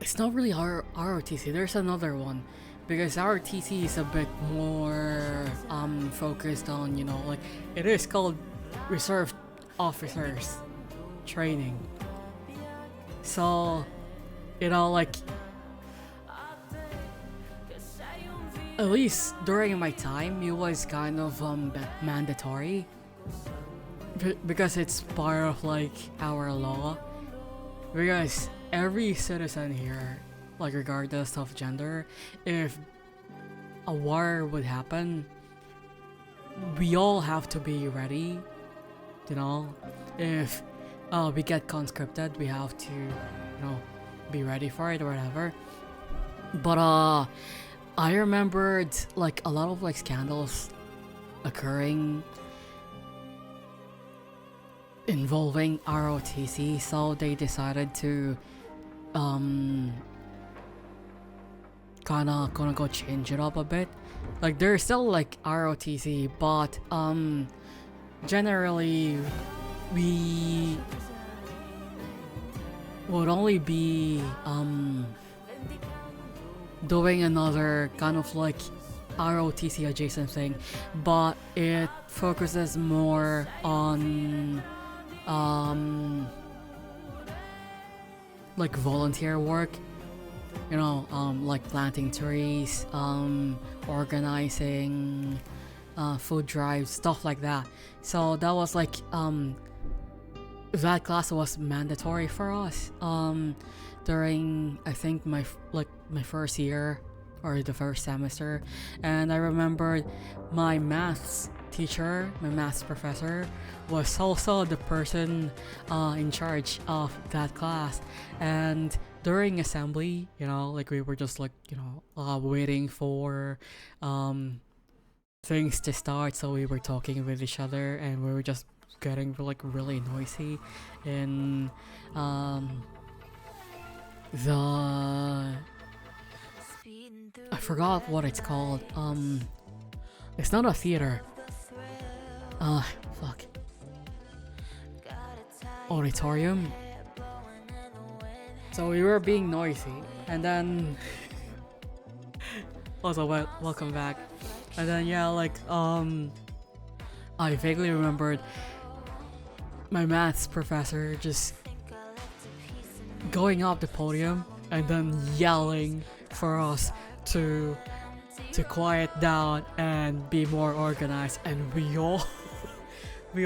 it's not really ROTC. There's another one, because ROTC is a bit more focused on, you know, like, it is called Reserve Officers Training. So, you know, like, at least during my time, it was kind of mandatory, because it's part of like our law. Because every citizen here, like, regardless of gender, if a war would happen, we all have to be ready. You know, if we get conscripted, we have to, you know, be ready for it or whatever. But I remembered like a lot of like scandals occurring involving ROTC, so they decided to kinda gonna go change it up a bit. Like, there's still like ROTC, but generally we would only be doing another kind of like ROTC adjacent thing, but it focuses more on like volunteer work, you know, like planting trees, organizing food drives, stuff like that. So that was like that class was mandatory for us during, I think, my first year or the first semester. And I remember my maths teacher, my maths professor, was also the person in charge of that class. And during assembly, you know, like, we were just like, you know, waiting for things to start, so we were talking with each other, and we were just getting like really noisy in the, I forgot what it's called. It's not a theater. Fuck. Auditorium. So we were being noisy, and then also, welcome back. And then, yeah, like, I vaguely remembered my maths professor just going up the podium and then yelling for us to quiet down and be more organized, and we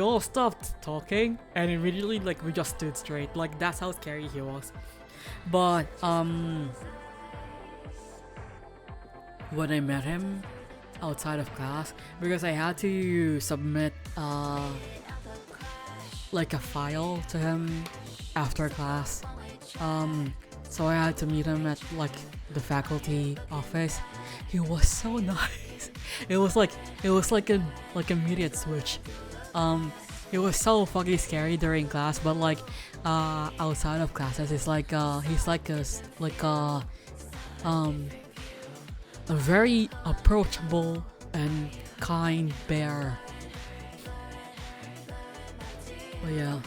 all stopped talking, and immediately, like, we just stood straight. Like, that's how scary he was. But when I met him outside of class, because I had to submit like a file to him after class, so I had to meet him at like the faculty office. He was so nice. It was like immediate switch. It was so fucking scary during class, but like outside of classes, it's like he's like a very approachable and kind bear. But yeah,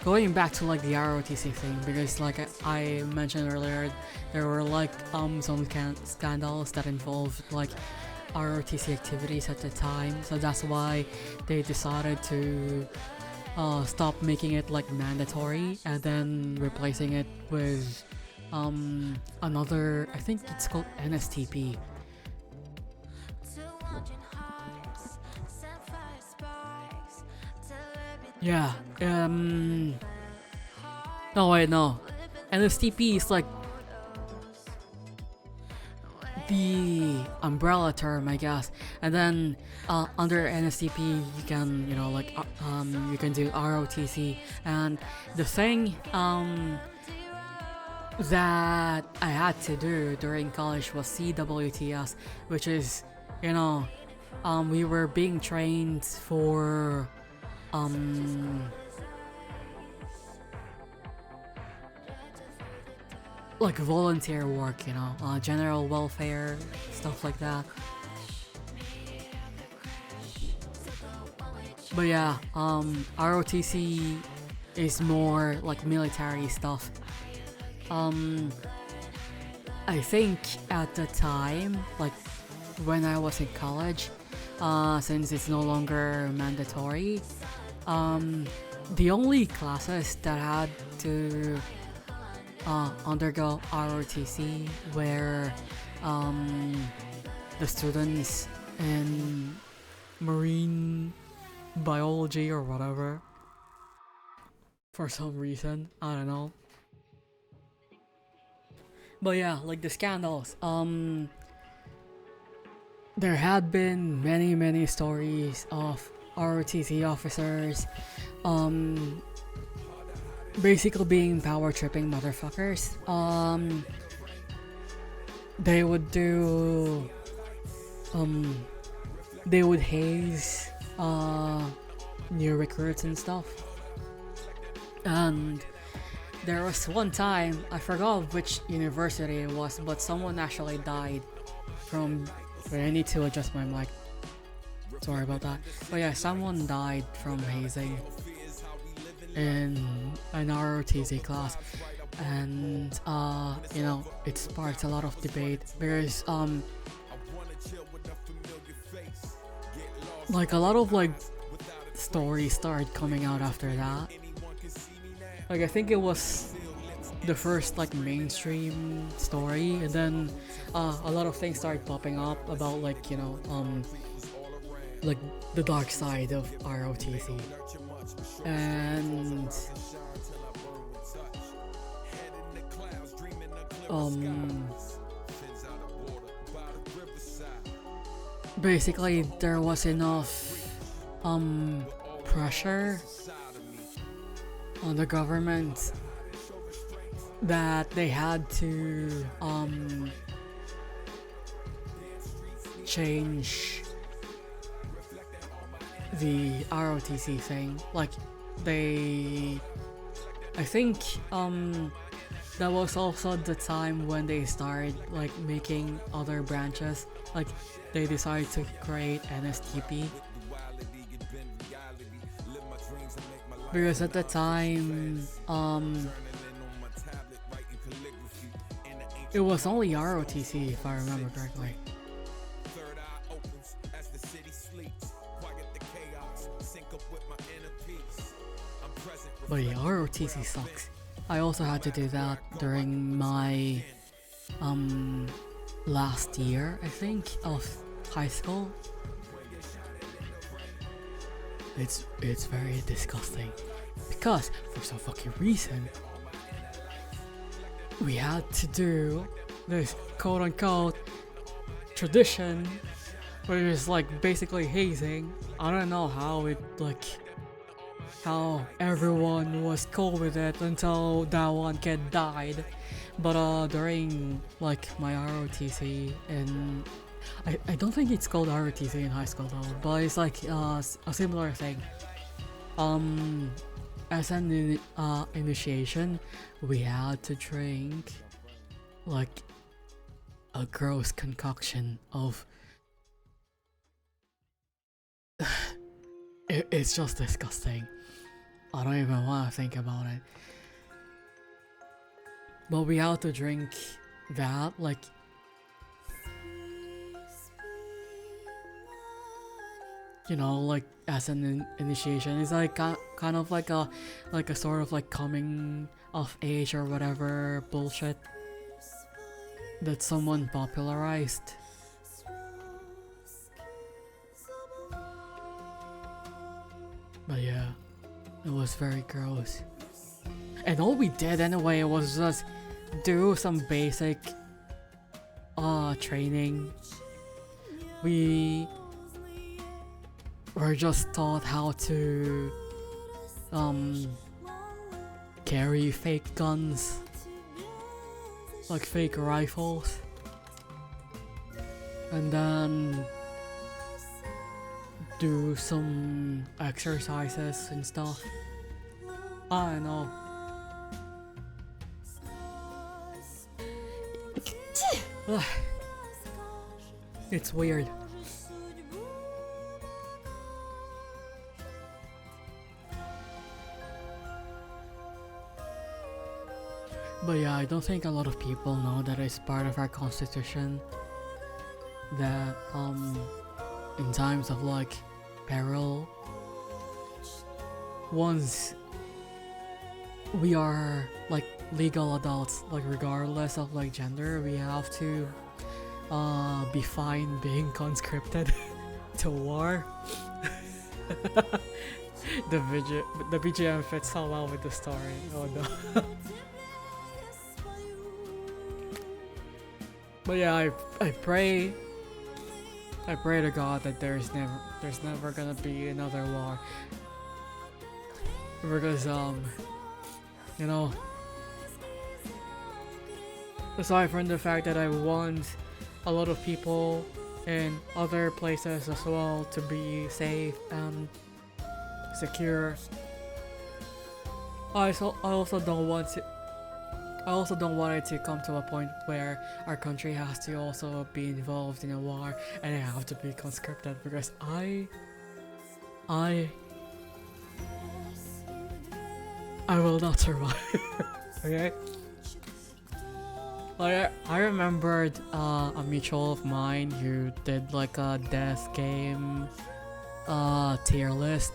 going back to like the ROTC thing, because like I mentioned earlier, there were like some scandals that involved like ROTC activities at the time, so that's why they decided to stop making it like mandatory and then replacing it with another, I think it's called NSTP. Yeah, no wait, no. NSTP is like the umbrella term, I guess. And then under NSTP, you can, you know, like you can do ROTC. And the thing that I had to do during college was CWTS, which is, you know, we were being trained for like volunteer work, you know, general welfare, stuff like that. But yeah, ROTC is more like military stuff. I think at the time, like when I was in college, since it's no longer mandatory, the only classes that had to undergo ROTC were the students in marine biology or whatever. For some reason, I don't know. But yeah, like the scandals. There had been many stories of ROTC officers basically being power tripping motherfuckers. They would do they would haze new recruits and stuff. And there was one time, I forgot which university it was, but someone actually died from. Wait, I need to adjust my mic. Sorry about that. But yeah, someone died from hazing in an ROTC class, and you know, it sparked a lot of debate because like a lot of like stories started coming out after that. Like I think it was the first like mainstream story, and then a lot of things started popping up about like, you know, like the dark side of ROTC. And basically there was enough pressure on the government that they had to change the ROTC thing. Like I think that was also the time when they started like making other branches. Like they decided to create NSTP because at the time it was only ROTC, if I remember correctly. But yeah, ROTC sucks. I also had to do that during my last year, I think, of high school. It's very disgusting because for some fucking reason we had to do this quote unquote tradition, which is like basically hazing. I don't know how how everyone was cool with it until that one kid died. But during like my ROTC in I don't think it's called ROTC in high school though, but it's like a similar thing. As an initiation, we had to drink like a gross concoction of it's just disgusting. I don't even want to think about it. But we had to drink that like like as an initiation. It's like kind of like a sort of like coming of age or whatever bullshit that someone popularized. But yeah, it was very gross. And all we did anyway was just do some basic training. We were just taught how to carry fake guns, like fake rifles, and then do some exercises and stuff. I don't know. It's weird. But yeah, I don't think a lot of people know that it's part of our constitution that in times of like peril, once we are like legal adults, like regardless of like gender, we have to be fine being conscripted to war. The BGM fits so well with the story. Oh no. But yeah, I pray to God that there's never gonna be another war. Because aside from the fact that I want a lot of people in other places as well to be safe and secure, I also don't want it to come to a point where our country has to also be involved in a war and I have to be conscripted because I will not survive. Okay? Like I remembered a mutual of mine who did like a death game tier list.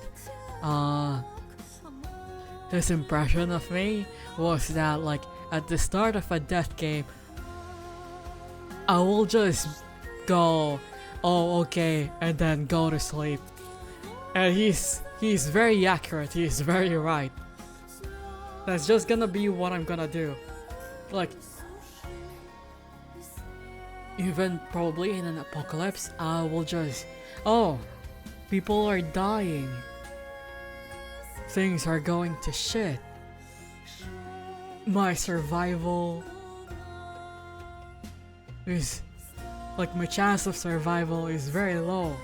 His impression of me was that like at the start of a death game, I will just go, oh okay, and then go to sleep. And he's very accurate. He's very right. That's just gonna be what I'm gonna do. Like, even probably in an apocalypse, I will just, oh, people are dying. Things are going to shit. My survival is, like, my chance of survival is very low.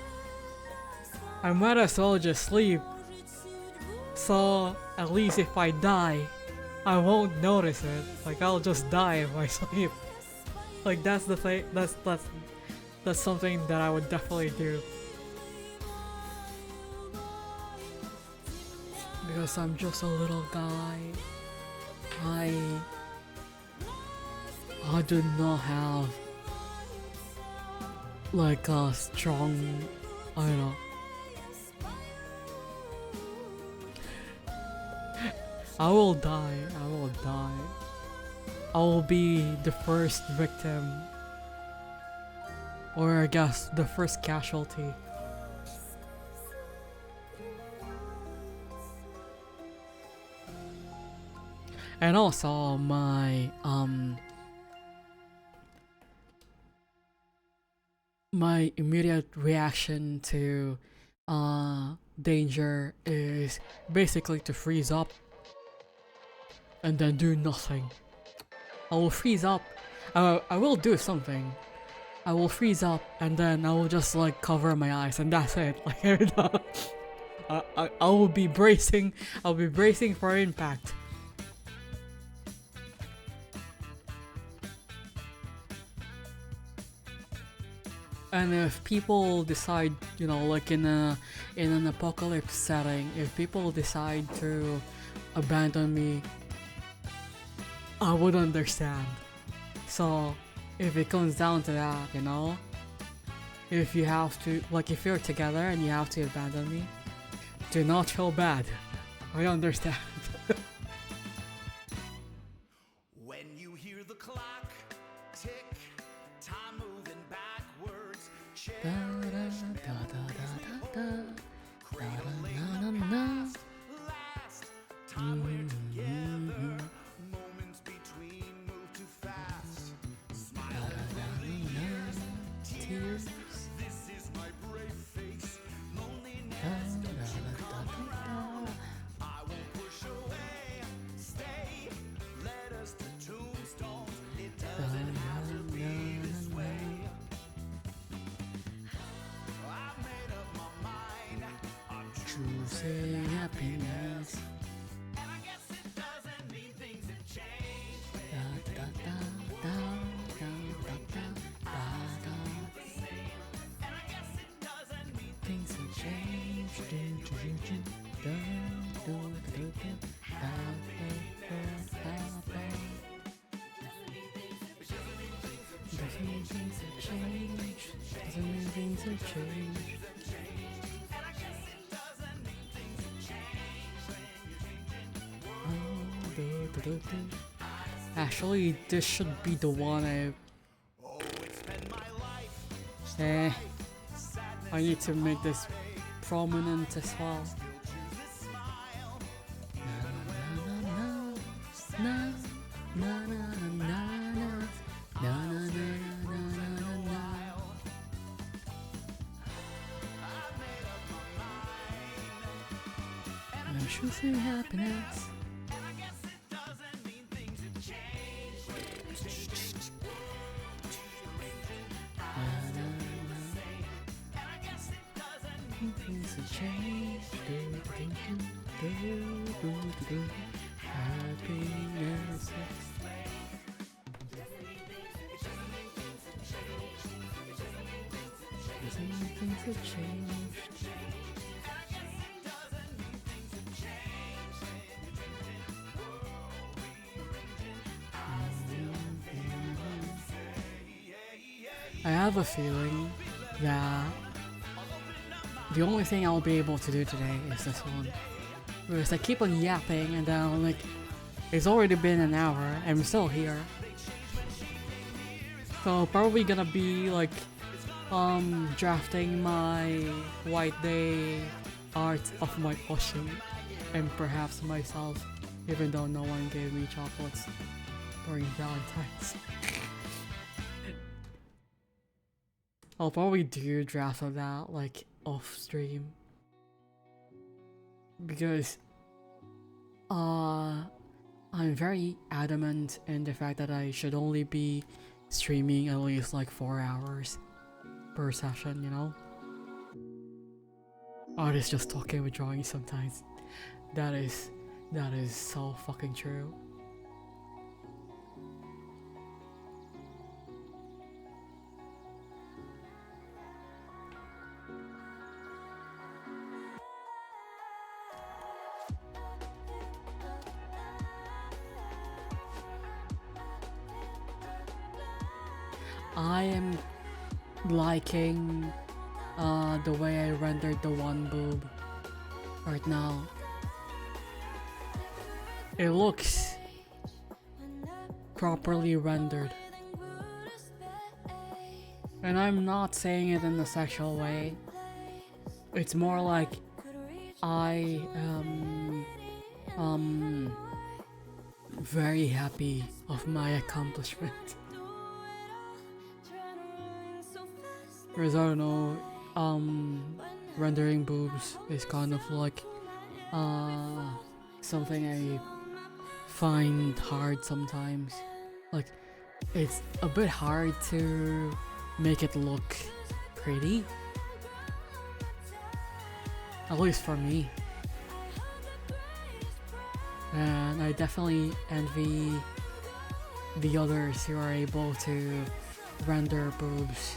I might as well just sleep. So, at least if I die, I won't notice it. Like, I'll just die if I sleep. Like, that's the thing, that's something that I would definitely do. Because I'm just a little guy. I do not have like a strong, I don't know. I will die. I will be the first victim, or I guess the first casualty. And also my my immediate reaction to danger is basically to freeze up and then do nothing. I will freeze up. I will do something. I will freeze up and then I will just like cover my eyes and that's it. Like I will be bracing. I'll be bracing for impact. And if people decide, you know, like in an apocalypse setting, if people decide to abandon me, I would understand. So if it comes down to that, you know, if you have to, like, if you're together and you have to abandon me, do not feel bad. I understand. When you hear the clock tick, time moving backwards, cherish last time we're together. Moments between move too fast. Smile tears. This is my brave face. Loneliness, don't you come around. I won't push away. Stay. Let us the tombstones. It doesn't have to be this way. I made up my mind. I'm Choosing happiness. and I guess it doesn't mean things have changed. Da, da, da, da, da, da, da, da. And I guess it doesn't mean Things have changed. Do, do, do, do, do, do, do, do. Da, da, da, da, da. Doesn't mean things have changed. Doesn't mean things have changed. Oh, do, do, do, do. Actually, this should be the one I need to make this prominent as well. Na, na, na, na, na, na, na, na, na, na, na, na, na, na. I'm choosing happiness. Things have changed. Do, do, do, do, do, do. Happiness. Doesn't mean things have changed. I have a feeling that the only thing I'll be able to do today is this one. Because I keep on yapping and then I'm like, it's already been an hour, I'm still here. So probably gonna be like, drafting my White Day art of my Oshi and perhaps myself, even though no one gave me chocolates during Valentine's. I'll probably do a draft of that, like, off stream. Because, I'm very adamant in the fact that I should only be streaming at least like 4 hours per session, you know? Artists just talking with drawing sometimes. That is so fucking true. I am liking the way I rendered the one boob right now. It looks properly rendered. And I'm not saying it in a sexual way. It's more like I am very happy of my accomplishment. Whereas I don't know, rendering boobs is kind of like something I find hard sometimes. Like, it's a bit hard to make it look pretty. At least for me. And I definitely envy the others who are able to render boobs,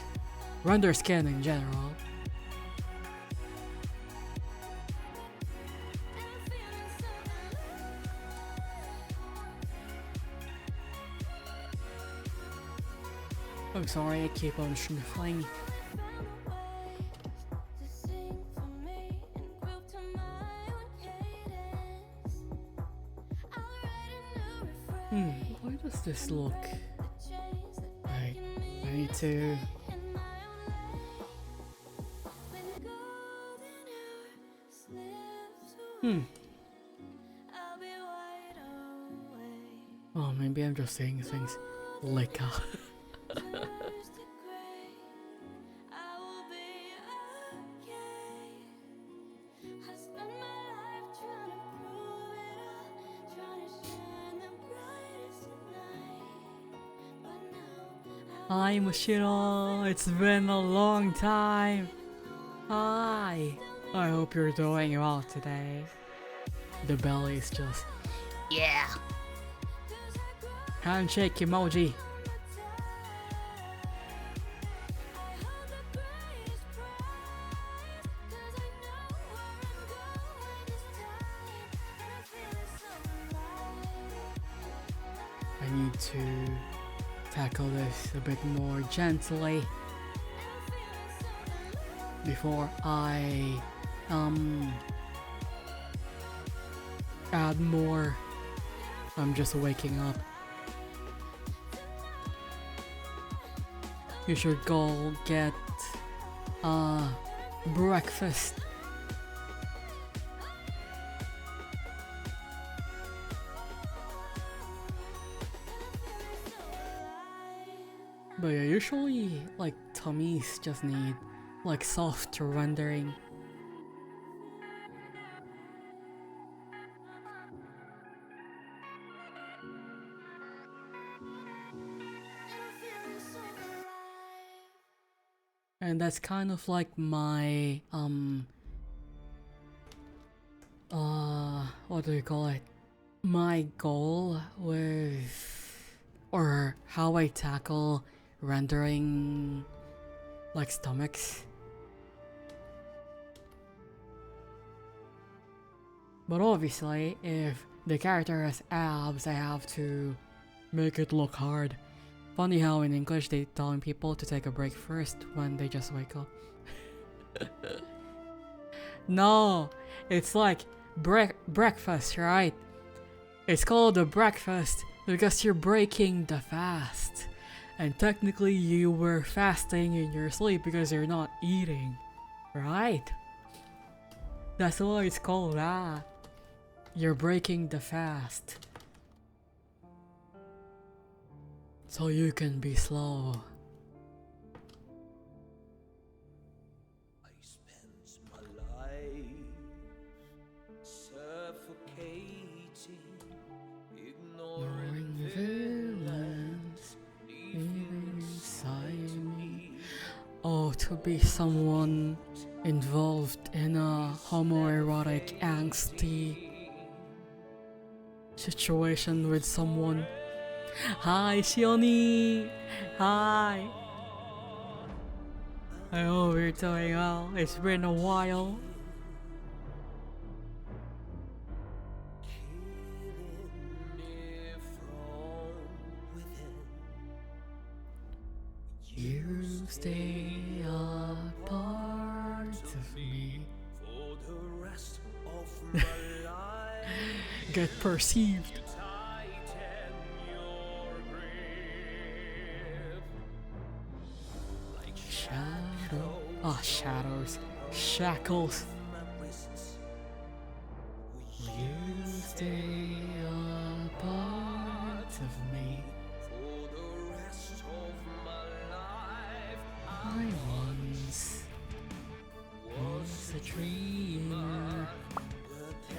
render skin in general. I'm sorry, I keep on sniffling. Why does this look? I need to. Oh, maybe I'm just saying things like Hi Mushiro, it's been a long time. Hi. I hope you're doing well today. The belly is just yeah. Handshake emoji. I need to tackle this a bit more gently before I add more. I'm just waking up. You should go get breakfast. But yeah, usually like tummies just need like soft rendering. And that's kind of like my what do you call it? My goal with, or how I tackle rendering like stomachs. But obviously, if the character has abs, I have to make it look hard. Funny how in English they telling people to take a break first when they just wake up. No, it's like breakfast, right? It's called a breakfast because you're breaking the fast. And technically you were fasting in your sleep because you're not eating, right? That's why it's called that. You're breaking the fast. So you can be slow. I spent my life suffocating, ignoring villains living inside me. Oh, to be someone involved in a homoerotic angsty situation with someone. Hi Shioni! Hi! I hope you're doing well. It's been a while. You stay a part of me. For the rest of my life, Get perceived. tighten your grip. Like Shadow. Ah, shadows. Shackles. my wrists, You stay a part of me. for the rest of my life. I once was a dreamer.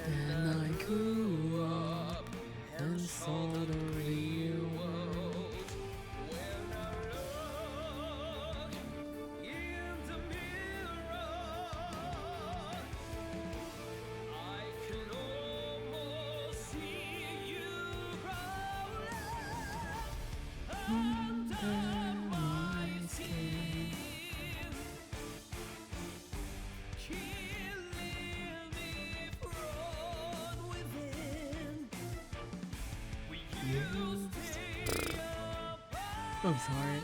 Then I grew up and saw the real world. used. I'm sorry.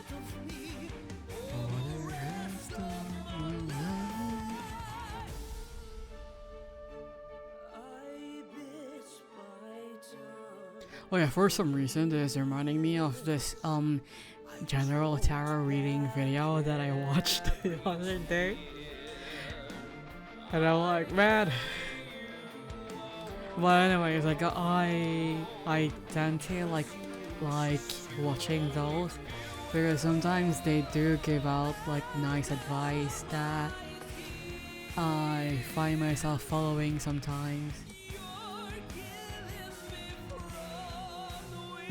For the rest of my life. Oh yeah, for some reason this is reminding me of this general tarot reading video that I watched the other day. And I'm like, man. But anyways, like I tend to like watching those because sometimes they do give out like nice advice that I find myself following sometimes.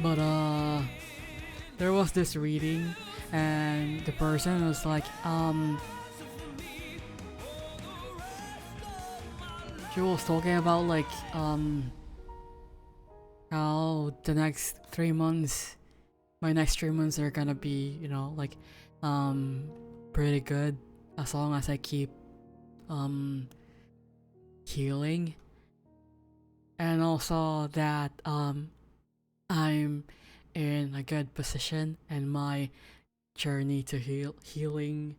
But there was this reading and the person was like she was talking about like how the next 3 months, my next 3 months are gonna be, you know, like pretty good as long as I keep healing, and also that I'm in a good position and my journey to healing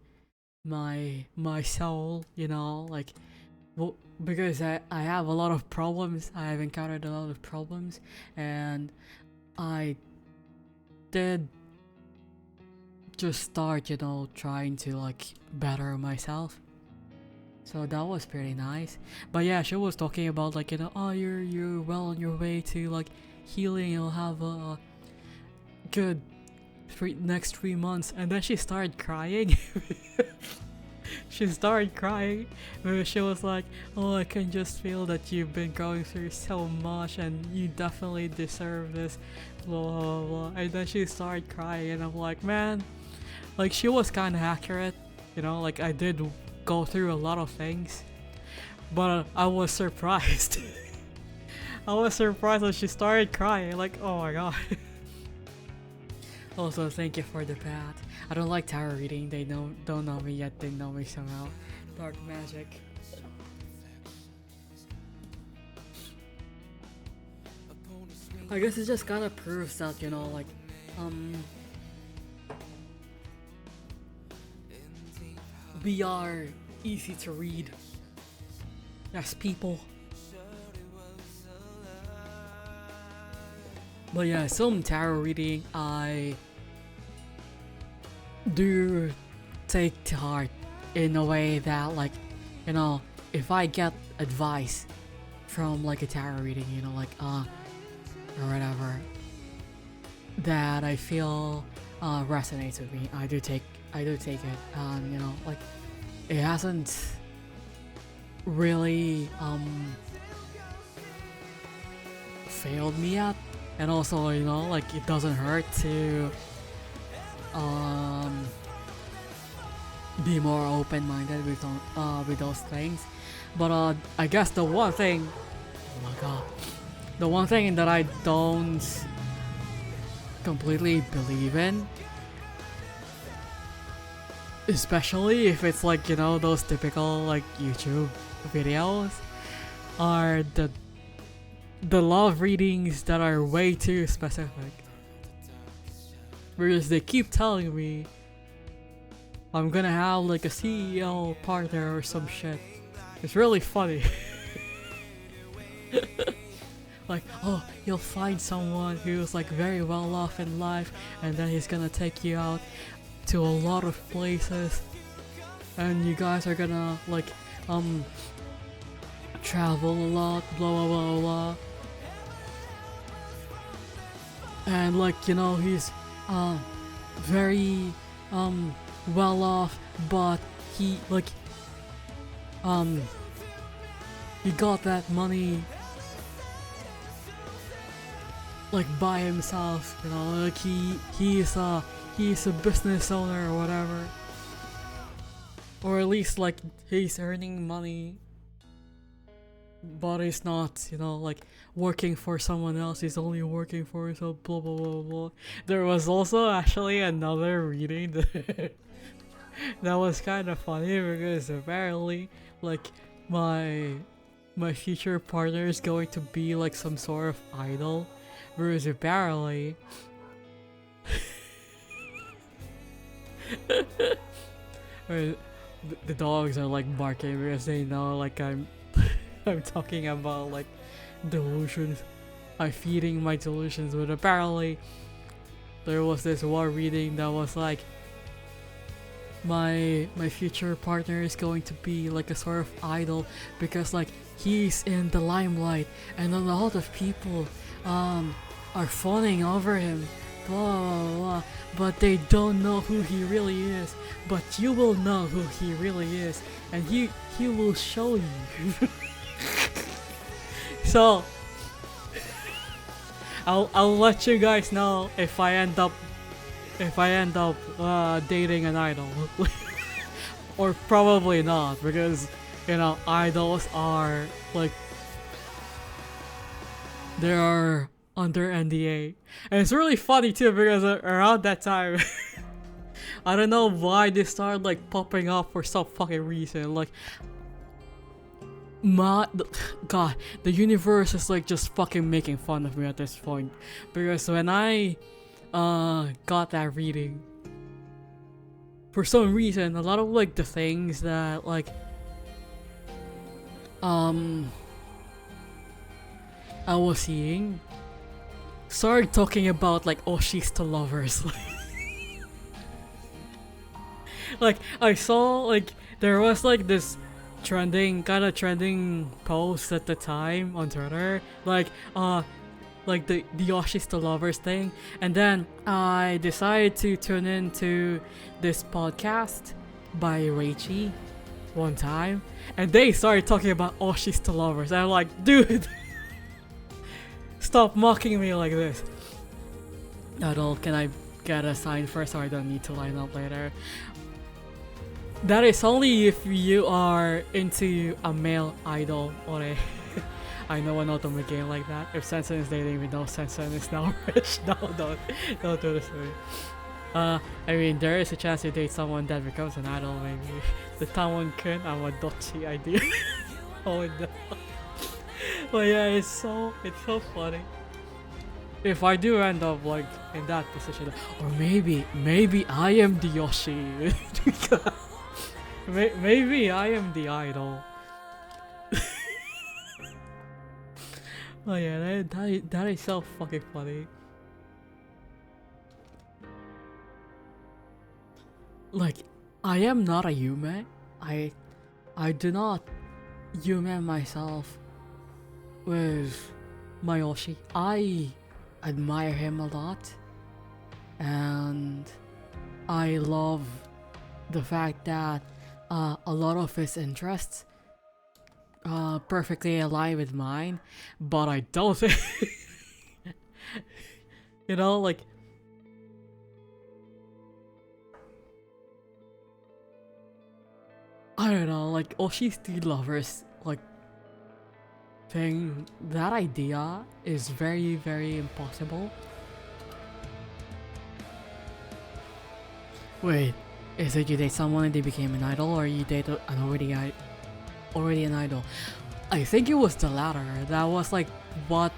my soul, you know, like because I have a lot of problems. I have encountered a lot of problems and I did just start, you know, trying to like better myself. So that was pretty nice. But yeah, she was talking about like, you know, oh, you're well on your way to like healing. You'll have a good next 3 months, and then she started crying. She started crying because she was like, oh, I can just feel that you've been going through so much and you definitely deserve this, blah blah blah. And then she started crying and I'm like, man, like she was kind of accurate, you know, like I did go through a lot of things, but I was surprised. I was surprised when she started crying, like, oh my god. Also, thank you for the pat. I don't like tarot reading. They don't know me yet. They know me somehow. Dark magic. I guess it just kind of proves that, you know, like, we are easy to read as people. But yeah, some tarot reading I do take to heart in a way that, like, you know, if I get advice from like a tarot reading, you know, like or whatever that I feel resonates with me, I do take it. You know, like it hasn't really failed me yet. And also, you know, like it doesn't hurt to be more open-minded with those things. But I guess the one thing, oh my god, the one thing that I don't completely believe in, especially if it's like, you know, those typical like YouTube videos, are the love readings that are way too specific. Because they keep telling me I'm gonna have like a CEO partner or some shit. It's really funny. Like, oh, you'll find someone who's like very well off in life and then he's gonna take you out to a lot of places and you guys are gonna like travel a lot, blah blah blah blah. And like, you know, he's very well off, but he like he got that money like by himself, you know, like he's a business owner or whatever, or at least like he's earning money, but he's not, you know, like working for someone else. He's only working for himself, blah blah blah blah. There was also actually another reading that that was kind of funny because apparently like my future partner is going to be like some sort of idol Whereas apparently the dogs are like barking because they know like I'm I'm talking about like delusions. I'm feeding my delusions, but apparently there was this one reading that was like my future partner is going to be like a sort of idol because like he's in the limelight and a lot of people are fawning over him, blah blah blah, but they don't know who he really is. But you will know who he really is, and he will show you. So I'll let you guys know if I end up dating an idol. Or probably not, because you know idols are like they are under NDA, and it's really funny too because around that time I don't know why they started like popping up for some fucking reason. Like God, the universe is like just fucking making fun of me at this point, because when I got that reading, for some reason a lot of like the things that like I was seeing started talking about like Oshis to lovers. Like I saw like there was like this trending post at the time on Twitter, like the Oshis to lovers thing, and then I decided to tune into this podcast by Reichi one time, and they started talking about Oshis to lovers, and I'm like, dude, stop mocking me like this. Adol, can I get a sign first, so I don't need to line up later? That is only if you are into a male idol, ore. I know an otome game like that. If Sensen is dating, we know Sensen is now rich. No, don't do this to me. I mean, there is a chance you date someone that becomes an idol, maybe. The Tamon-kun, I'm a dochi idea. Oh no. But yeah, it's so funny. If I do end up like in that position, or maybe I am the Yoshi. Maybe I am the idol. Oh yeah, that is so fucking funny. Like, I am not a Yume. I do not Yume myself with Mayoshi. I admire him a lot, and I love the fact that a lot of his interests perfectly align with mine, but I don't think you know, like I don't know, like Oshis lovers like thing, that idea is very, very impossible. Wait, is it you date someone and they became an idol, or you date an already an idol? I think it was the latter. That was like what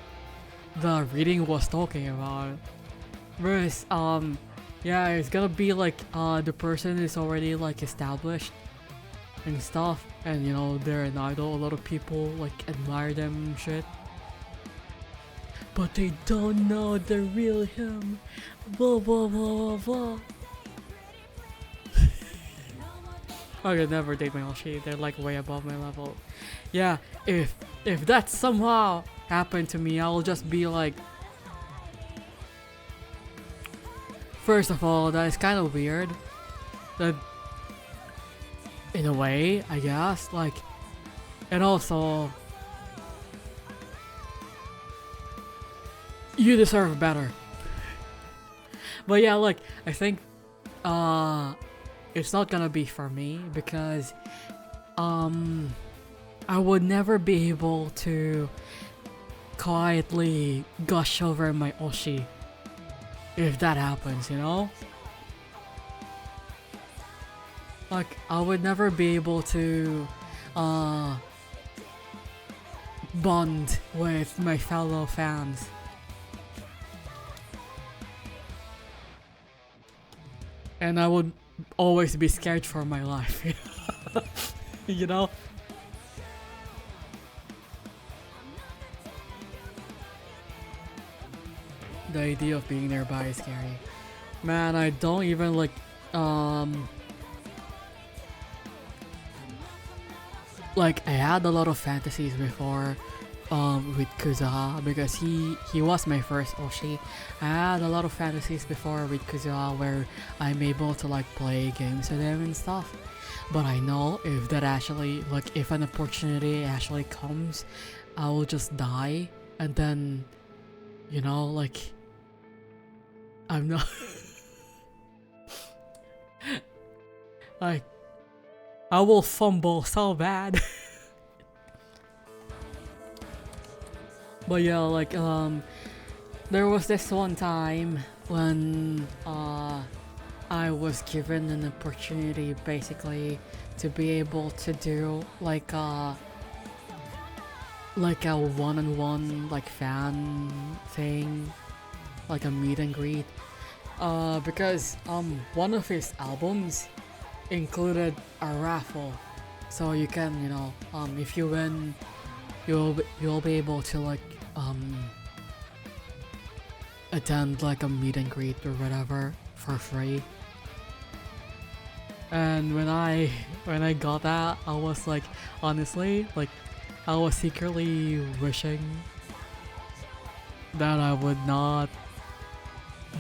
the reading was talking about. Whereas yeah, it's gonna be like the person is already like established and stuff, and you know they're an idol. A lot of people like admire them and shit, but they don't know the real him. Blah blah blah blah. I could never date my Oshi. They're like way above my level. Yeah, if that somehow happened to me, I'll just be like, first of all, that is kind of weird. That, in a way, I guess, like, and also, you deserve better. But yeah, like, I think, it's not gonna be for me because, I would never be able to quietly gush over my Oshi if that happens, you know? Like, I would never be able to bond with my fellow fans and I would always be scared for my life. You know? The idea of being nearby is scary. Man, I don't even like I had a lot of fantasies before with Kuzuha because he was my first Oshi. I had a lot of fantasies before with Kuzuha where I'm able to like play games with him and stuff. But I know if that actually like if an opportunity actually comes, I will just die and then you know like I'm not like I will fumble so bad. But yeah, like there was this one time when I was given an opportunity basically to be able to do like a one-on-one like fan thing, like a meet and greet. Because one of his albums included a raffle, so you can if you win, you'll be able to like attend like a meet and greet or whatever for free. And when I got that, I was like, honestly, like I was secretly wishing that I would not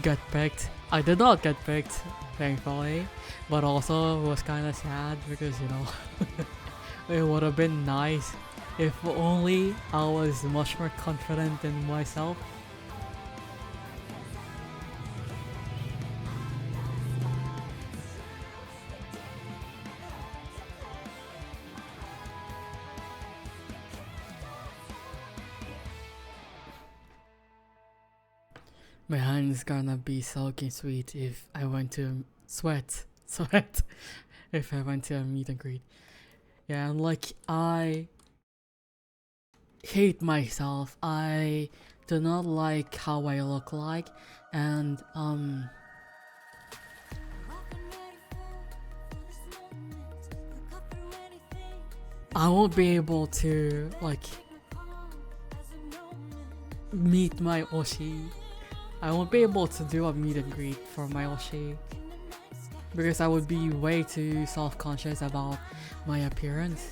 get picked. I did not get picked, thankfully, but also it was kind of sad because it would have been nice if only I was much more confident in myself. My hand's gonna be soaking sweet if I went to sweat if I went to a meet and greet. Yeah, and like I hate myself. I do not like how I look like, and I won't be able to like meet my Oshi. I won't be able to do a meet and greet for my Oshi because I would be way too self-conscious about my appearance.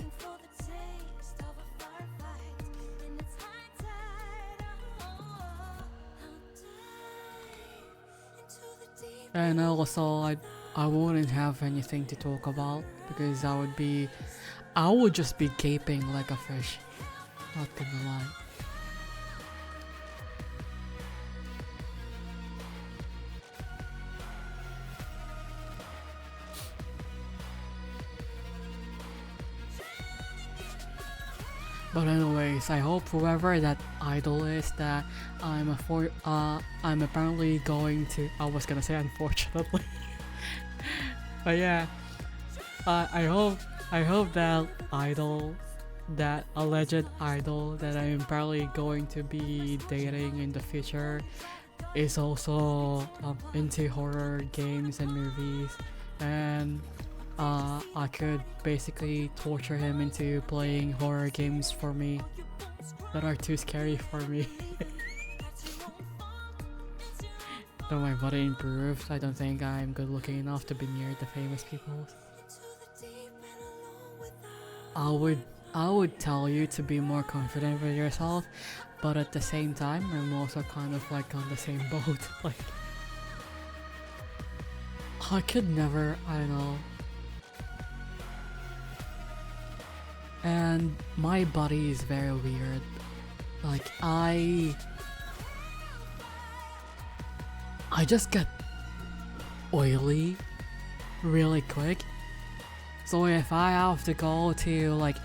And also I wouldn't have anything to talk about because I would just be gaping like a fish. Not gonna lie. But anyways, I hope whoever that idol is that I'm apparently going to. I was gonna say unfortunately, but yeah, I hope that idol, that alleged idol that I'm probably going to be dating in the future, is also into horror games and movies, and I could basically torture him into playing horror games for me that are too scary for me. Though my body improves, I don't think I'm good looking enough to be near the famous people. I would tell you to be more confident with yourself, but at the same time, I'm also kind of like on the same boat. Like, I could never, I don't know. And my body is very weird. Like I just get oily really quick. So if I have to go to like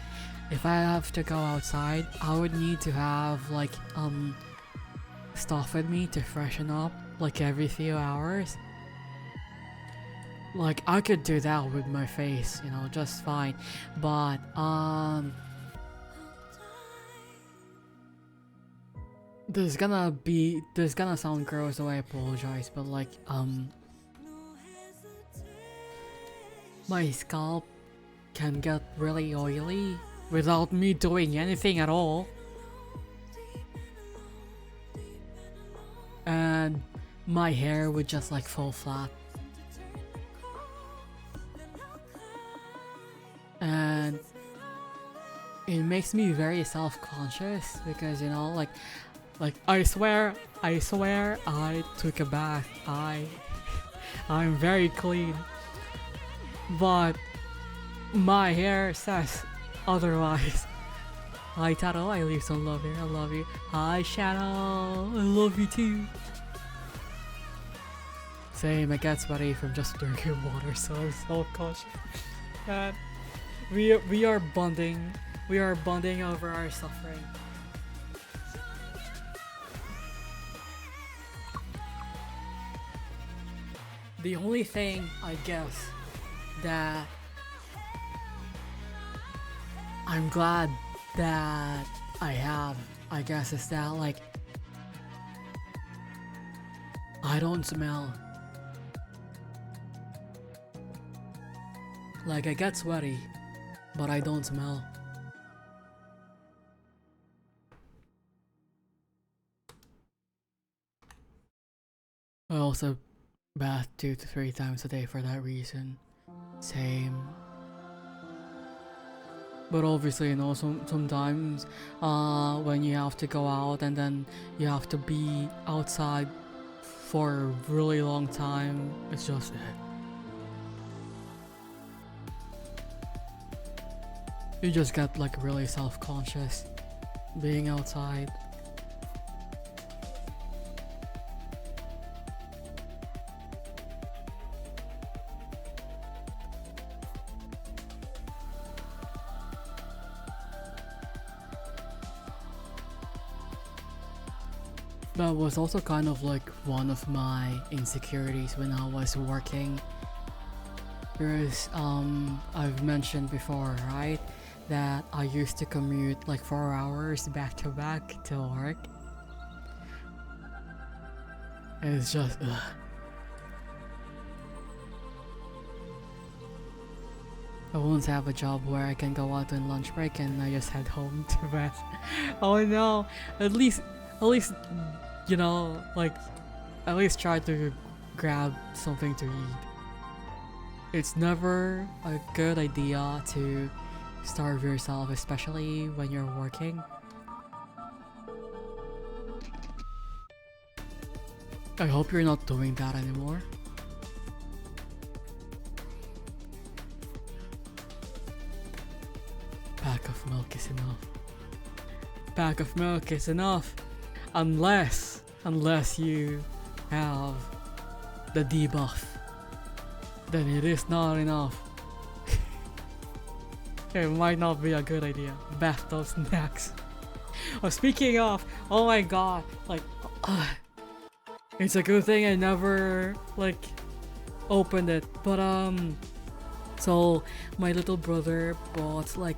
if I have to go outside, I would need to have like stuff with me to freshen up like every few hours. Like I could do that with my face, just fine. But this is gonna sound gross, so I apologize, but like my scalp can get really oily without me doing anything at all. And my hair would just like fall flat. And it makes me very self-conscious because, you know, like I swear I took a bath. I'm very clean. But my hair says otherwise. Hi Taro, I leave some love here, I love you. Hi Shadow, I love you too. Same, I get sweaty from just drinking water, so I'm self-conscious. Man, we are bonding over our suffering. The only thing I guess that I'm glad that I have, I guess, is that like I don't smell. Like I get sweaty, but I don't smell. I also bath 2 to 3 times a day for that reason. Same. But obviously, you know, sometimes when you have to go out and then you have to be outside for a really long time, it's just you just get like really self-conscious being outside. That was also kind of like one of my insecurities when I was working. Because I've mentioned before, right, that I used to commute like 4 hours back to back to work. And it's just I won't have a job where I can go out on lunch break and I just head home to bed. Oh no, at least you know, like at least try to grab something to eat. It's never a good idea to starve yourself, especially when you're working. I hope you're not doing that anymore. Pack of milk is enough. Pack of milk is enough. Unless you have the debuff, then it is not enough. It might not be a good idea. Bathtub snacks. Oh, speaking of, oh my god, like, it's a good thing I never like opened it. But so my little brother bought like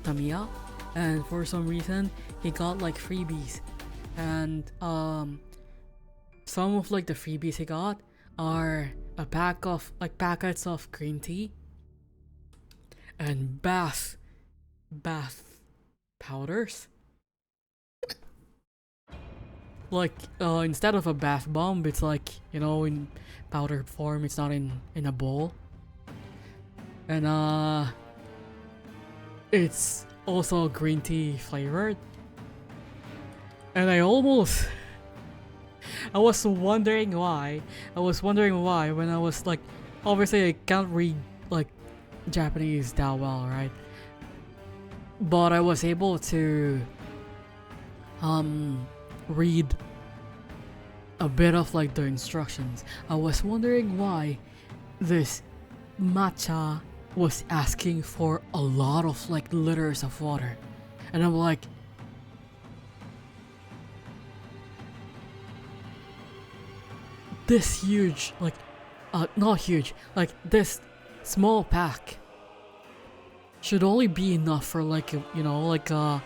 Tamiya, and for some reason he got like freebies. And some of like the freebies he got are a pack of like packets of green tea and bath powders. Like instead of a bath bomb, it's like, you know, in powder form. It's not in a bowl. And it's also green tea flavored. And I was wondering why when I was like, obviously I can't read like Japanese that well, right? But I was able to read a bit of like the instructions. I was wondering why this matcha was asking for a lot of like liters of water. And I'm like, this huge, like, not huge, like this small pack should only be enough for like a, you know, like a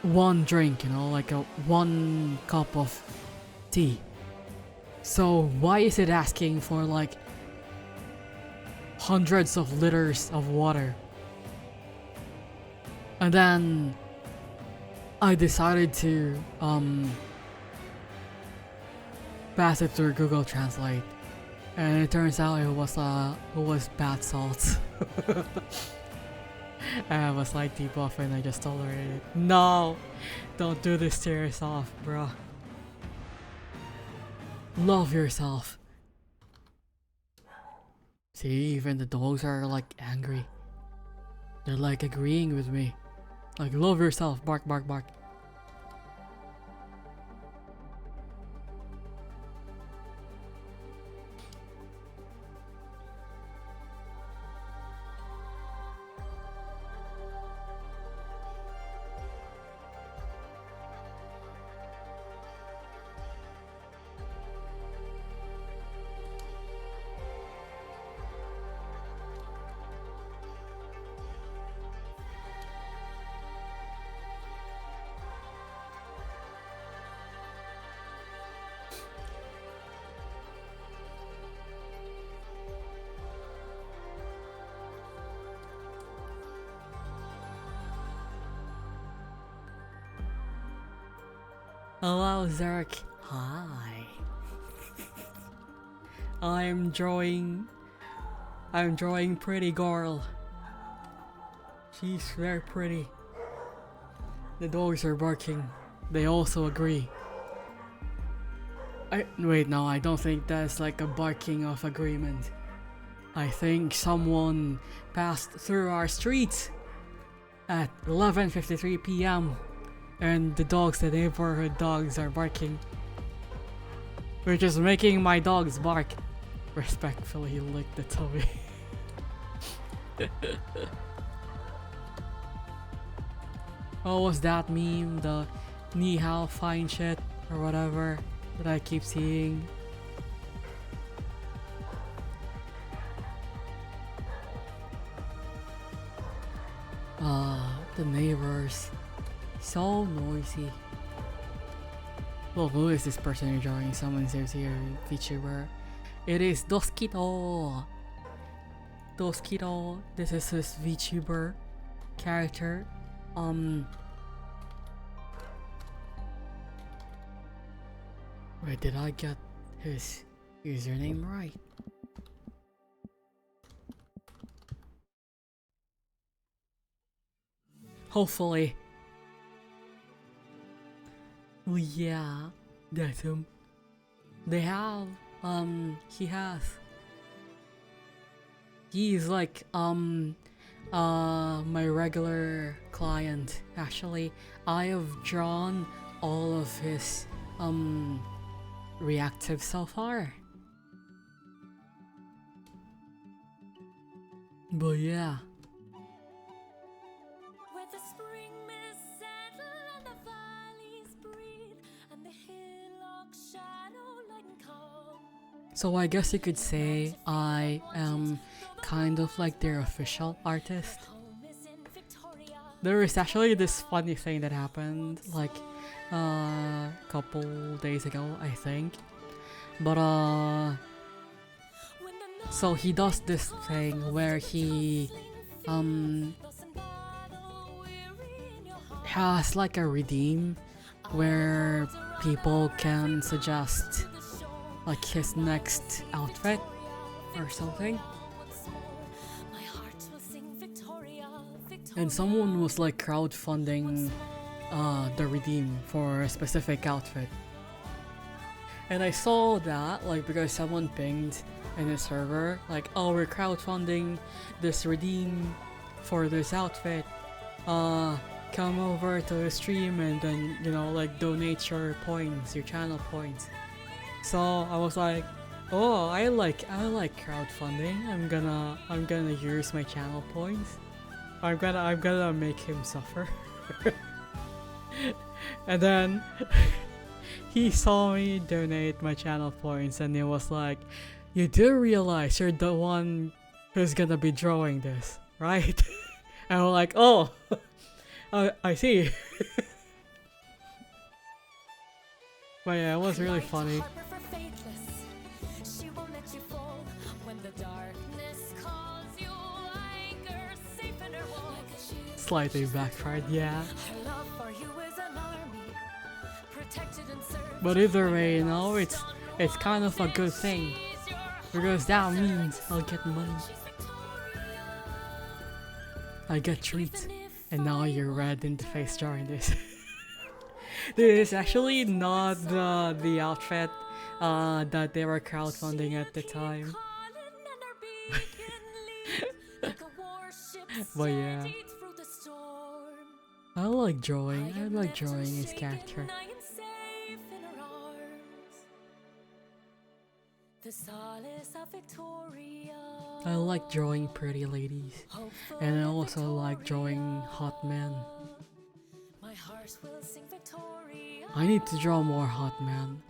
one drink, you know, like a 1 cup of tea. So why is it asking for like hundreds of liters of water. And then I decided to pass it through Google Translate, and it turns out it was bath salts. I was like debuff and I just tolerated it. No! Don't do this to yourself, bro. Love yourself. See, even the dogs are like angry. They're like agreeing with me. Like, love yourself, bark, bark, bark. Hello, Zerk. Hi. I'm drawing pretty girl. She's very pretty. The dogs are barking. They also agree. Wait, no, I don't think that's like a barking of agreement. I think someone passed through our street at 11:53 p.m. and the neighborhood dogs are barking, which is making my dogs bark. Respectfully lick the tummy. What was that meme? The ni hao fine shit or whatever that I keep seeing. The neighbors. So noisy. Well, who is this person you're drawing? Someone says here, VTuber. It is Doskito. Doskito. This is his VTuber character. Wait, did I get his username right? Hopefully. Oh yeah, that's him. They have, he's like, my regular client. Actually, I have drawn all of his, reactives so far. But yeah. So I guess you could say I am kind of like their official artist. There is actually this funny thing that happened like a couple days ago, I think. But so he does this thing where he has like a redeem where people can suggest like his next outfit or something. And someone was like crowdfunding the redeem for a specific outfit. And I saw that like because someone pinged in the server like, oh, we're crowdfunding this redeem for this outfit. Come over to the stream and then, you know, like donate your points, your channel points. So I was like, oh, I like crowdfunding. I'm gonna use my channel points. I'm gonna make him suffer. And then he saw me donate my channel points and he was like, you do realize you're the one who's gonna be drawing this, right? And I'm like, oh, I see. But yeah, it was really funny. slightly backfired, yeah. Our love for you is an army, protected and served. But either way, you know, it's kind of a good thing because that means I'll get money, I get treats, and now you're red in the face during this. This is actually not the outfit that they were crowdfunding at the time. But yeah, I like drawing. I like drawing his character. I like drawing pretty ladies, and I also like drawing hot men. I need to draw more hot men.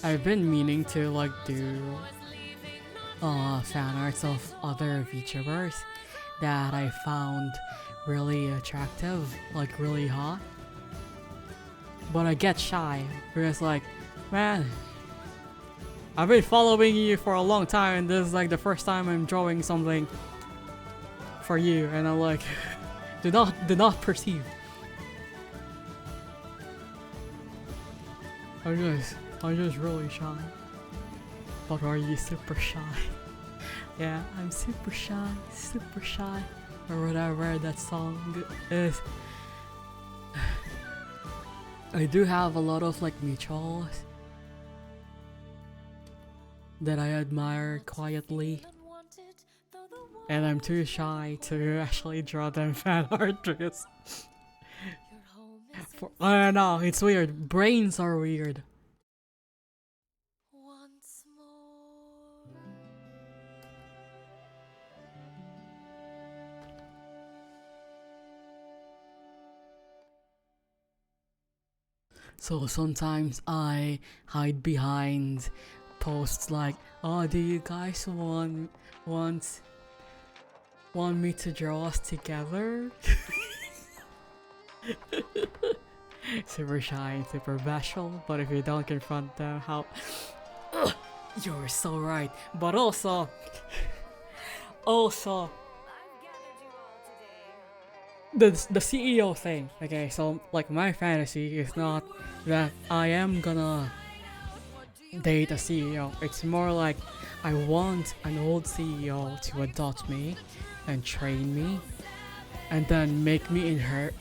I've been meaning to like do fan arts of other VTubers that I found really attractive, like really hot. But I get shy because like, man, I've been following you for a long time and this is like the first time I'm drawing something for you, and I'm like, do not perceive. I'm just really shy. But are you super shy? Yeah, I'm super shy, or whatever that song is. I do have a lot of like mutuals that I admire quietly, and I'm too shy to actually draw them fan art because I don't know, it's weird. Brains are weird. So sometimes I hide behind posts like, "Oh, do you guys want me to draw us together?" Super shy and super bashful, but if you don't confront them, how you're so right. But also the CEO thing. Okay, so like my fantasy is not that I am gonna date a CEO. It's more like I want an old CEO to adopt me and train me and then make me inherit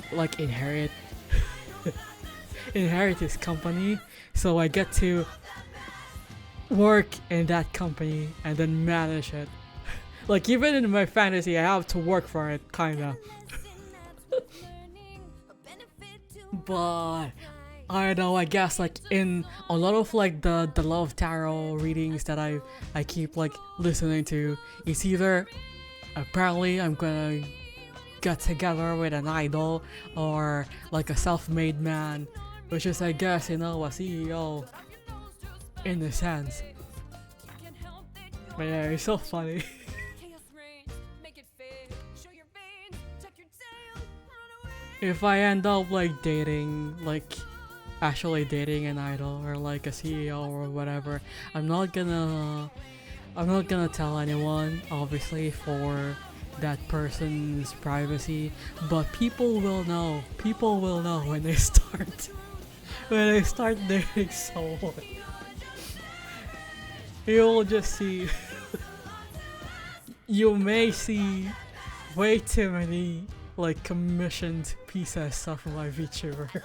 inherit his company, so I get to work in that company and then manage it. Like even in my fantasy I have to work for it, kinda. But I don't know, I guess like in a lot of like the love tarot readings that I keep like listening to, it's either apparently I'm gonna get together with an idol or like a self-made man, which is I guess, you know, a CEO in a sense. But yeah, it's so funny. If I end up like dating, like actually dating an idol or like a CEO or whatever, I'm not gonna tell anyone, obviously, for that person's privacy, but people will know when they start dating someone. You'll just see you may see way too many like commissioned pieces of my VTuber.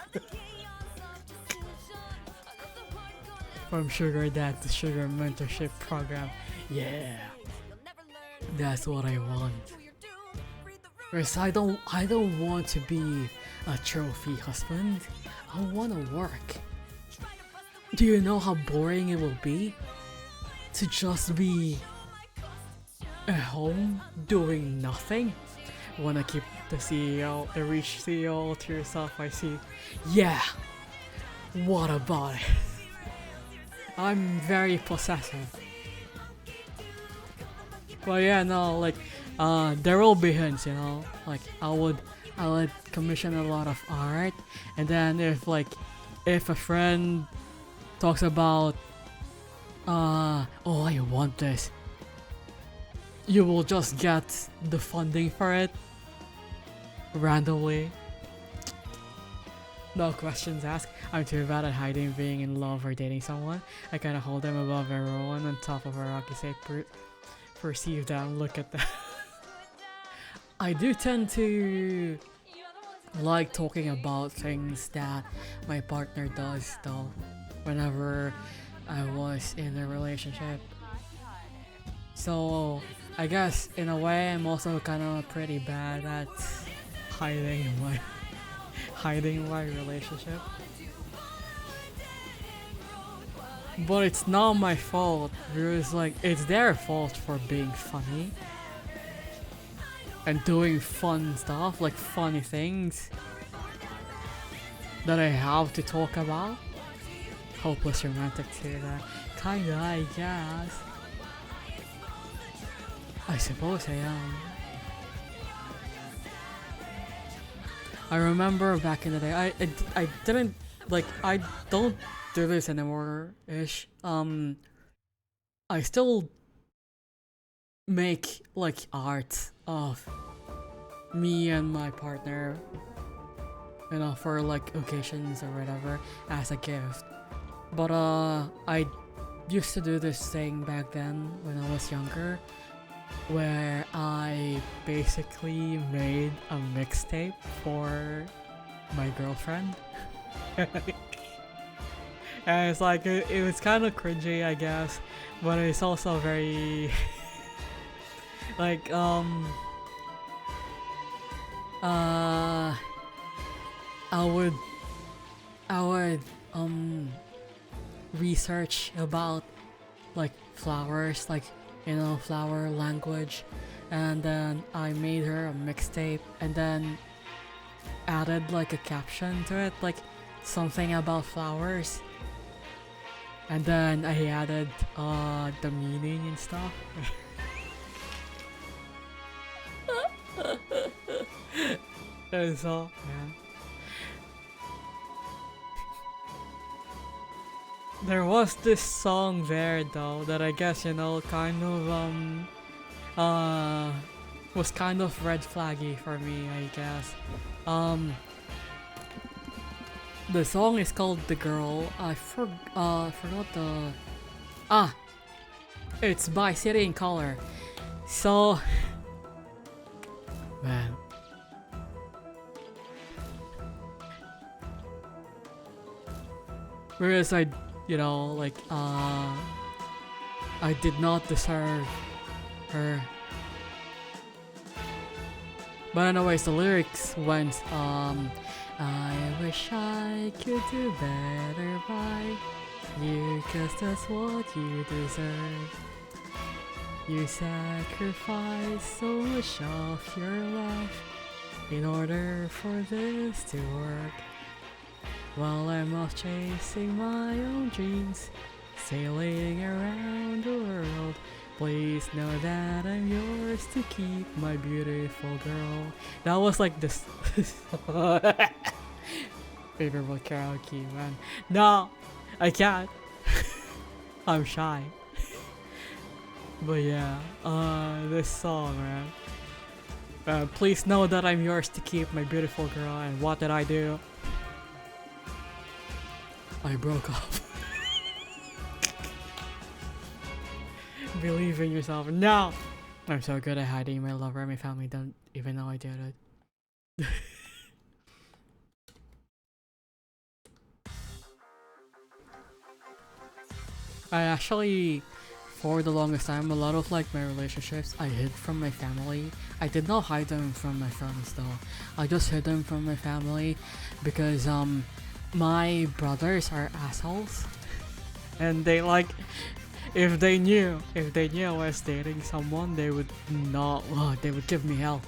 From Sugar Dad to Sugar Mentorship Program. Yeah, that's what I want. Because I don't want to be a trophy husband. I want to work. Do you know how boring it will be to just be at home doing nothing? Wanna keep the CEO, the rich CEO to yourself, I see. Yeah, what about it? I'm very possessive. But yeah, no, like, there will be hints, you know. Like, I would commission a lot of art, and then if a friend talks about, oh, I want this, you will just get the funding for it randomly. No questions asked. I'm too bad at hiding being in love or dating someone. I kinda hold them above everyone on top of a rocky state. Perceive them, look at that. I do tend to like talking about things that my partner does though, whenever I was in a relationship. So I guess in a way I'm also kind of pretty bad at hiding my relationship. But it's not my fault. Because like it's their fault for being funny and doing fun stuff, like funny things that I have to talk about. Hopeless romantic to that. Kinda, I guess. I suppose I am. I remember back in the day, I didn't, like, I don't do this anymore-ish. I still make, like, art of me and my partner, you know, for, like, occasions or whatever, as a gift. But, I used to do this thing back then when I was younger, where I basically made a mixtape for my girlfriend. And it's like, it was kind of cringy, I guess, but it's also very like I would research about like flowers, like, you know, flower language, and then I made her a mixtape and then added like a caption to it, like something about flowers, and then I added the meaning and stuff. And so yeah, there was this song there though that I guess, you know, kind of was kind of red flaggy for me, I guess. The song is called The Girl. I forgot the it's by City in Color. So man, whereas I, you know, like I did not deserve her. But anyways, the lyrics went I wish I could do better by you, 'cause that's what you deserve. You sacrifice so much of your life in order for this to work. While I'm off chasing my own dreams, sailing around the world, please know that I'm yours to keep, my beautiful girl. That was like this favorite karaoke, man. No, I can't. I'm shy. But yeah, this song, man. Please know that I'm yours to keep, my beautiful girl. And what did I do? I broke up. Believe in yourself. No! I'm so good at hiding my lover and my family don't even know I did it. I actually, for the longest time, a lot of like my relationships I hid from my family. I did not hide them from my friends though. I just hid them from my family because my brothers are assholes. And they like, if they knew I was dating someone, they would not, they would give me hell.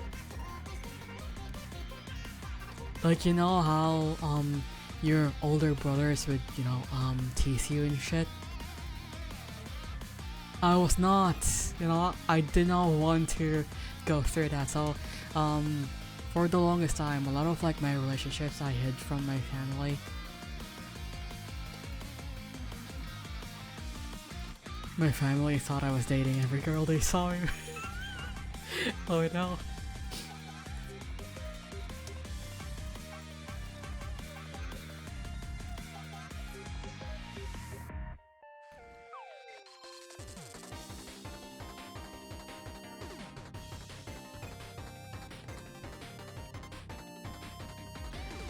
Like, you know how your older brothers would, you know, tease you and shit? I was not, you know, I did not want to go through that. So for the longest time, a lot of like my relationships I hid from my family. My family thought I was dating every girl they saw me. Oh no.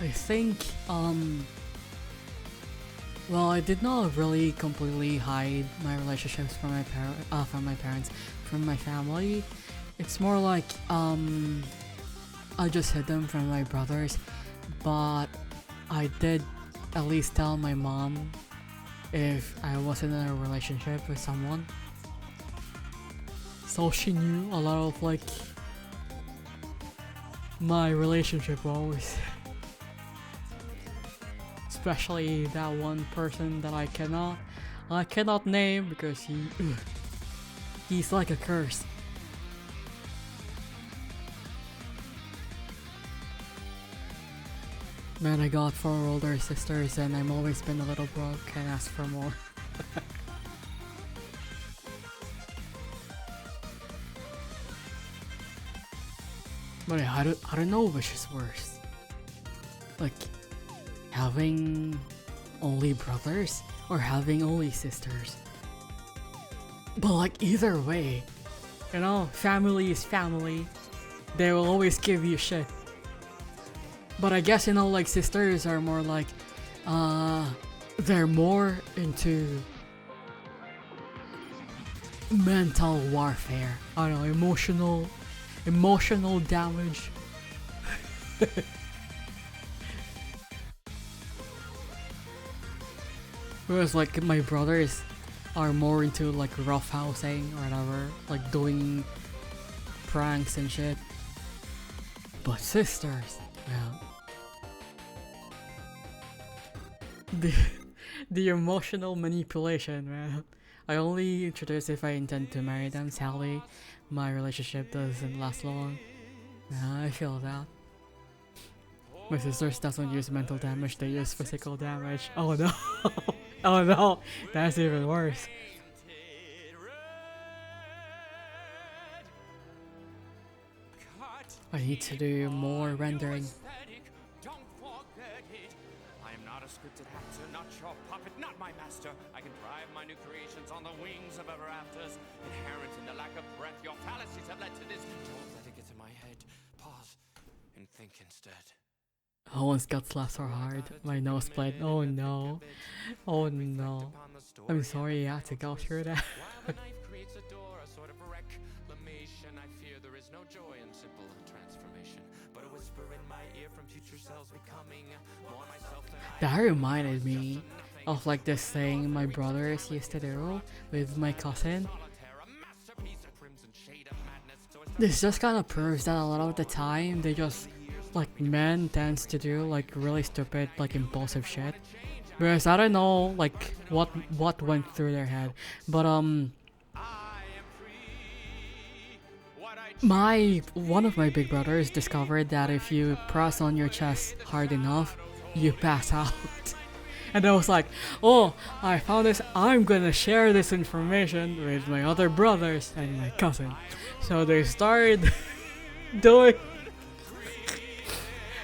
I think, well, I did not really completely hide my relationships from my parents, from my family. It's more like, I just hid them from my brothers, but I did at least tell my mom if I was in a relationship with someone. So she knew a lot of like my relationship woes. Especially that one person that I cannot name because he's like a curse. Man, I got 4 older sisters and I've always been a little broke and asked for more. But I don't know which is worse. Like, having only brothers or having only sisters. But like either way, you know, family is family. They will always give you shit. But I guess, you know, like sisters are more like, they're more into mental warfare. I don't know, emotional damage. Whereas like my brothers are more into like roughhousing or whatever, like doing pranks and shit. But sisters, yeah. The emotional manipulation, man. I only introduce if I intend to marry them. Sadly, my relationship doesn't last long. Yeah, I feel that. My sisters doesn't use mental damage, they use physical damage. Oh no. Oh no, that's even worse. I need to do more rendering. Don't forget it. I am not a scripted actor, not your puppet, not my master. I can drive my new creations on the wings of ever afters. Inherent in the lack of breath, your fallacies have led to this. Don't let it get to my head. Pause and think instead. Owen's got slapped so hard. My nose bled. Oh no. Oh no. I'm sorry you had to go through that. While the knife creates a door, a sort of reclamation, I fear there is no joy in simple transformation, but a whisper in my ear from future selves becoming more myself than I That reminded me of like this thing my brothers used to do with my cousin. solitaire, a masterpiece, a crimson shade of madness. So it's This just kind of proves that a lot of the time they just, like, men tends to do like really stupid, like impulsive shit. Whereas I don't know like what went through their head, but I am free. What I one of my big brothers discovered that if you press on your chest hard enough, you pass out. And I was like, oh, I found this, I'm gonna share this information with my other brothers and my cousin. So they started doing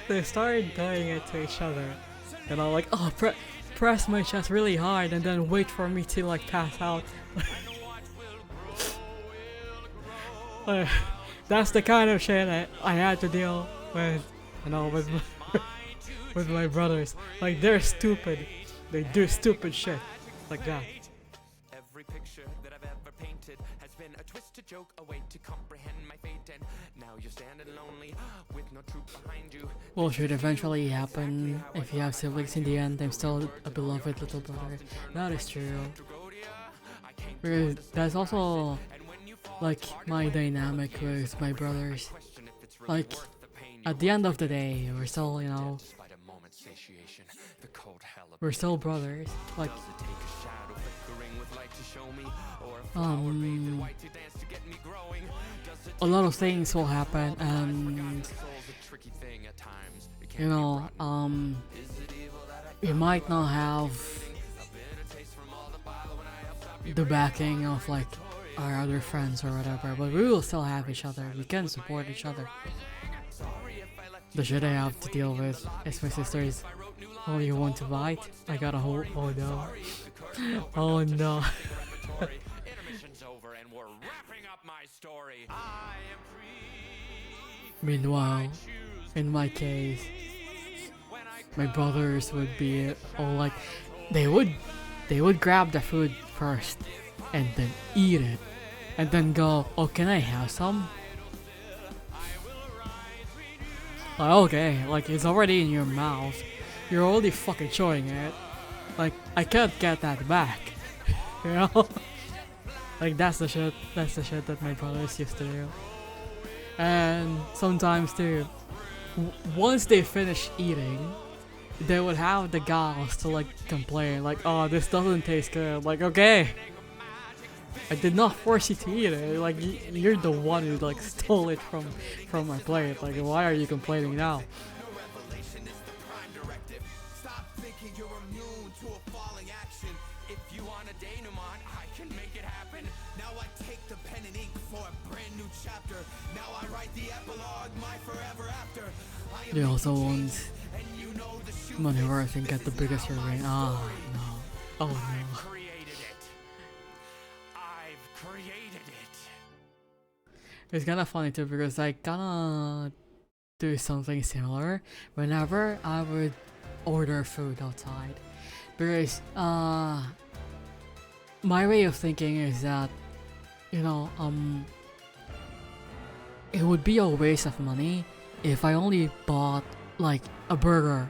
it to each other. And I'm like, oh, press my chest really hard and then wait for me to like pass out. That's the kind of shit I had to deal with, you know, with my brothers. Like, they're stupid. They do stupid shit like that. Every picture that I've ever painted has been a twisted joke, a way to comprehend my fate. And now you're standing lonely with no truth behind you. Well, should eventually happen if you have siblings in the end. I'm still a beloved little brother. That is true. Because that's also like my dynamic with my brothers. Like, at the end of the day, we're still, you know, Despite a moment's satiation, the cold hell of we're still brothers. Like, does it take a shadow flickering with light to show me, or a flower bathed in white to dance to get me growing? Does it a lot of things will happen, and soul's a tricky thing at times? It you can't know, is it evil that I we might not have a bitter taste from all the bile when I helped out the backing of like our other friends or whatever, but we will still have each other. We can support each other. The shit I have to deal with is my sister's. Oh, you want to bite? I got a whole. Oh no. Oh no. Intermission's over and we're wrapping up my story. I am free. Meanwhile, in my case, my brothers would be all like, they would grab the food first and then eat it and then go, oh, can I have some? Like, okay, like it's already in your mouth, you're already fucking chewing it, like I can't get that back. You know? Like that's the shit that my brothers used to do. And sometimes too, once they finish eating, they would have the gals to like complain, like, oh, this doesn't taste good. Like, okay, I did not force you to eat it. Like, you're the one who like stole it from my plate. Like, why are you complaining now? Stop thinking you're immune to a falling action. If you want a denouement, I can make it happen. Now I take the pen and ink for a brand new chapter. Now I write the epilogue, my forever after. I am They also want and you know the shoe whenever I think get the biggest ring. Ah, no. Oh no. created it. I've created it. It's kind of funny too because I kinda do something similar whenever I would order food outside. Because my way of thinking is that, you know, it would be a waste of money if I only bought like a burger.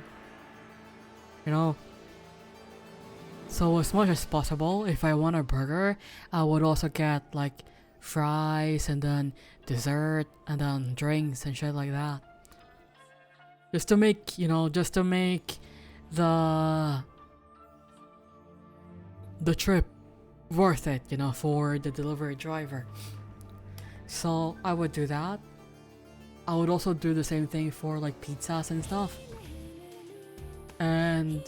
You know? So as much as possible, if I want a burger, I would also get like fries and then dessert and then drinks and shit like that. Just to make, you know, just to make the trip worth it, you know, for the delivery driver. So I would do that. I would also do the same thing for like pizzas and stuff. And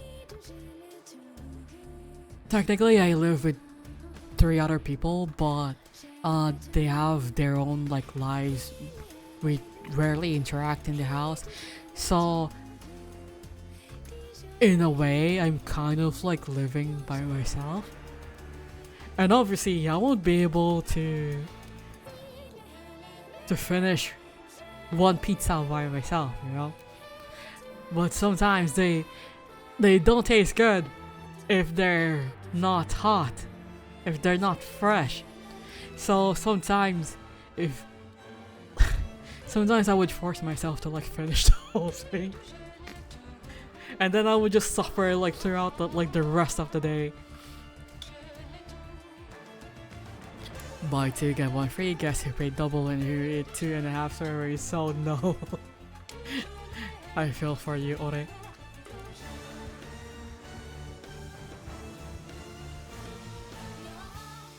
technically I live with 3 other people, but they have their own like lives. We rarely interact in the house. So in a way, I'm kind of like living by myself. And obviously I won't be able to finish one pizza by myself, you know? But sometimes they don't taste good if they're not hot, if they're not fresh. So sometimes sometimes I would force myself to like finish the whole thing. And then I would just suffer like throughout the rest of the day. Buy 2 get 1 free, guess who paid double and who ate 2.5 strawberries, so no. I feel for you, Ore.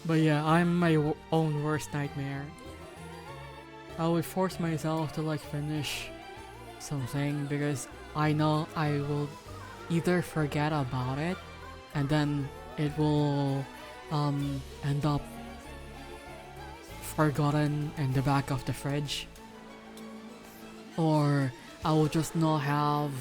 But yeah, I'm my own worst nightmare. I would force myself to like finish something because I know I will either forget about it and then it will end up forgotten in the back of the fridge, or I will just not have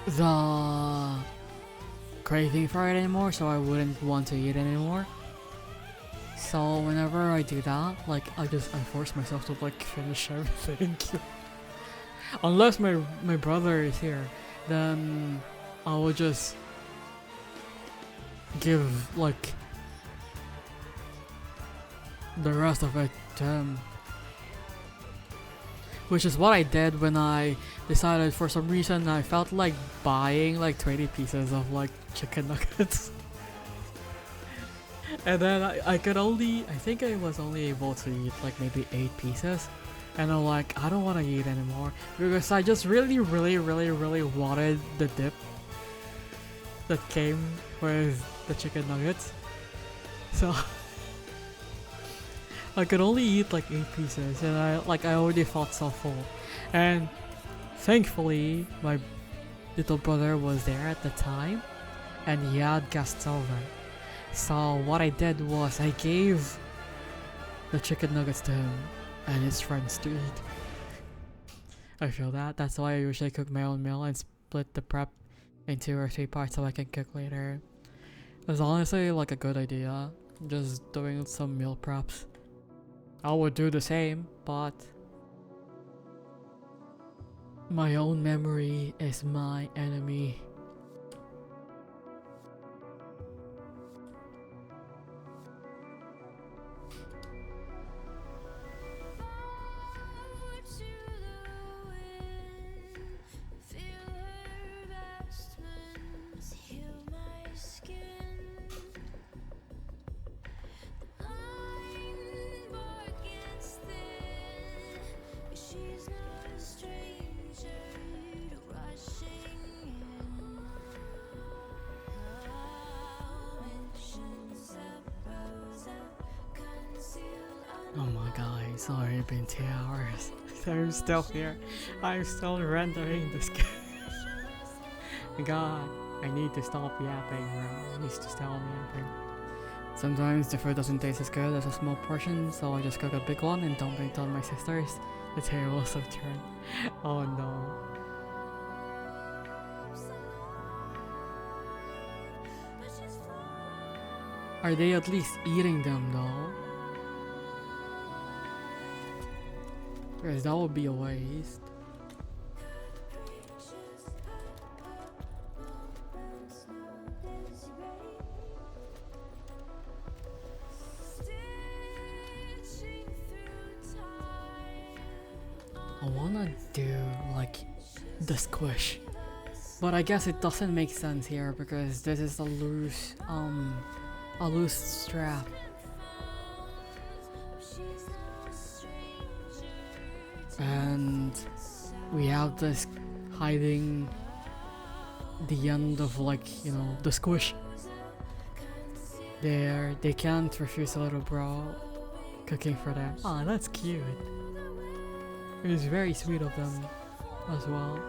the craving for it anymore, so I wouldn't want to eat anymore. So whenever I do that, like I force myself to like finish everything. Unless my brother is here, then I will just give like the rest of it to him. Which is what I did when I decided for some reason I felt like buying like 20 pieces of like chicken nuggets. And then I think I was only able to eat like maybe 8 pieces. And I'm like, I don't want to eat anymore because I just really wanted the dip that came with the chicken nuggets. So I could only eat like 8 pieces and I already felt so full. And Thankfully, my little brother was there at the time, and he had guests over. So what I did was I gave the chicken nuggets to him and his friends to eat. I feel that. That's why I usually cook my own meal and split the prep in 2 or 3 parts so I can cook later. It's honestly like a good idea, just doing some meal preps. I would do the same, but my own memory is my enemy. To the wind, feel her vestments heal my skin. The blind bark gets thin, but she's not a stranger to rushing in. Mentions of Rosa concealed. Oh my god, it's already been 2 hours. I'm still here. I'm still rendering this game. God, I need to stop yapping, bro. I need to stop yapping. Sometimes the food doesn't taste as good as a small portion, so I just cook a big one and dump it on my sisters. The tables have turned. Oh no. Are they at least eating them though? Because that would be a waste. I wanna do like the squish, but I guess it doesn't make sense here because this is a loose strap. And we have this hiding the end of, like, you know, the squish. They can't refuse a little bro cooking for them. Ah, that's cute. It is very sweet of them as well.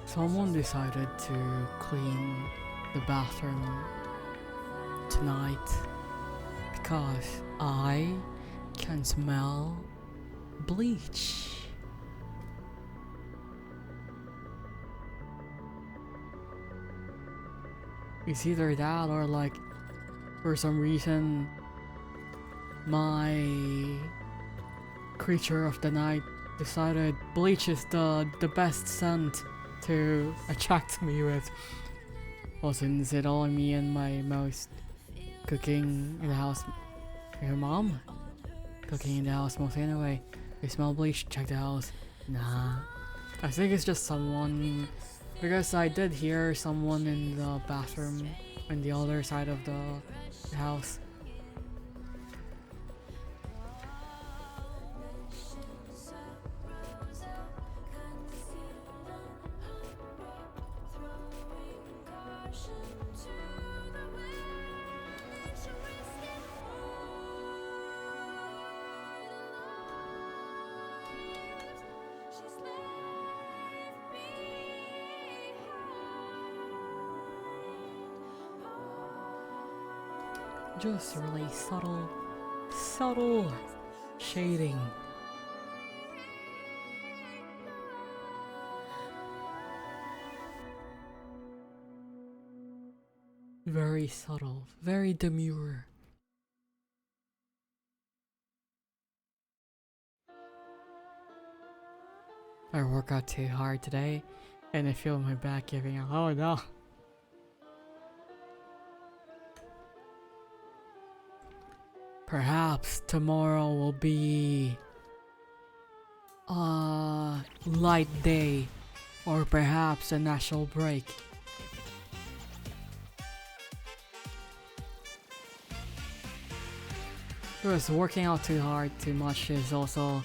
Someone decided to clean the bathroom tonight because I can smell bleach. It's either that or, like, for some reason my creature of the night decided bleach is the best scent to attract me with. Wasn't it all me and my mouse cooking in the house? Your mom cooking in the house mostly anyway. You smell bleach? Check the house. Nah. I think it's just someone, because I did hear someone in the bathroom on the other side of the house. Just really subtle shading. Very subtle, very demure. I work out too hard today and I feel my back giving out. Oh no. Perhaps tomorrow will be a light day, or perhaps a national break. Because working out too hard, too much is also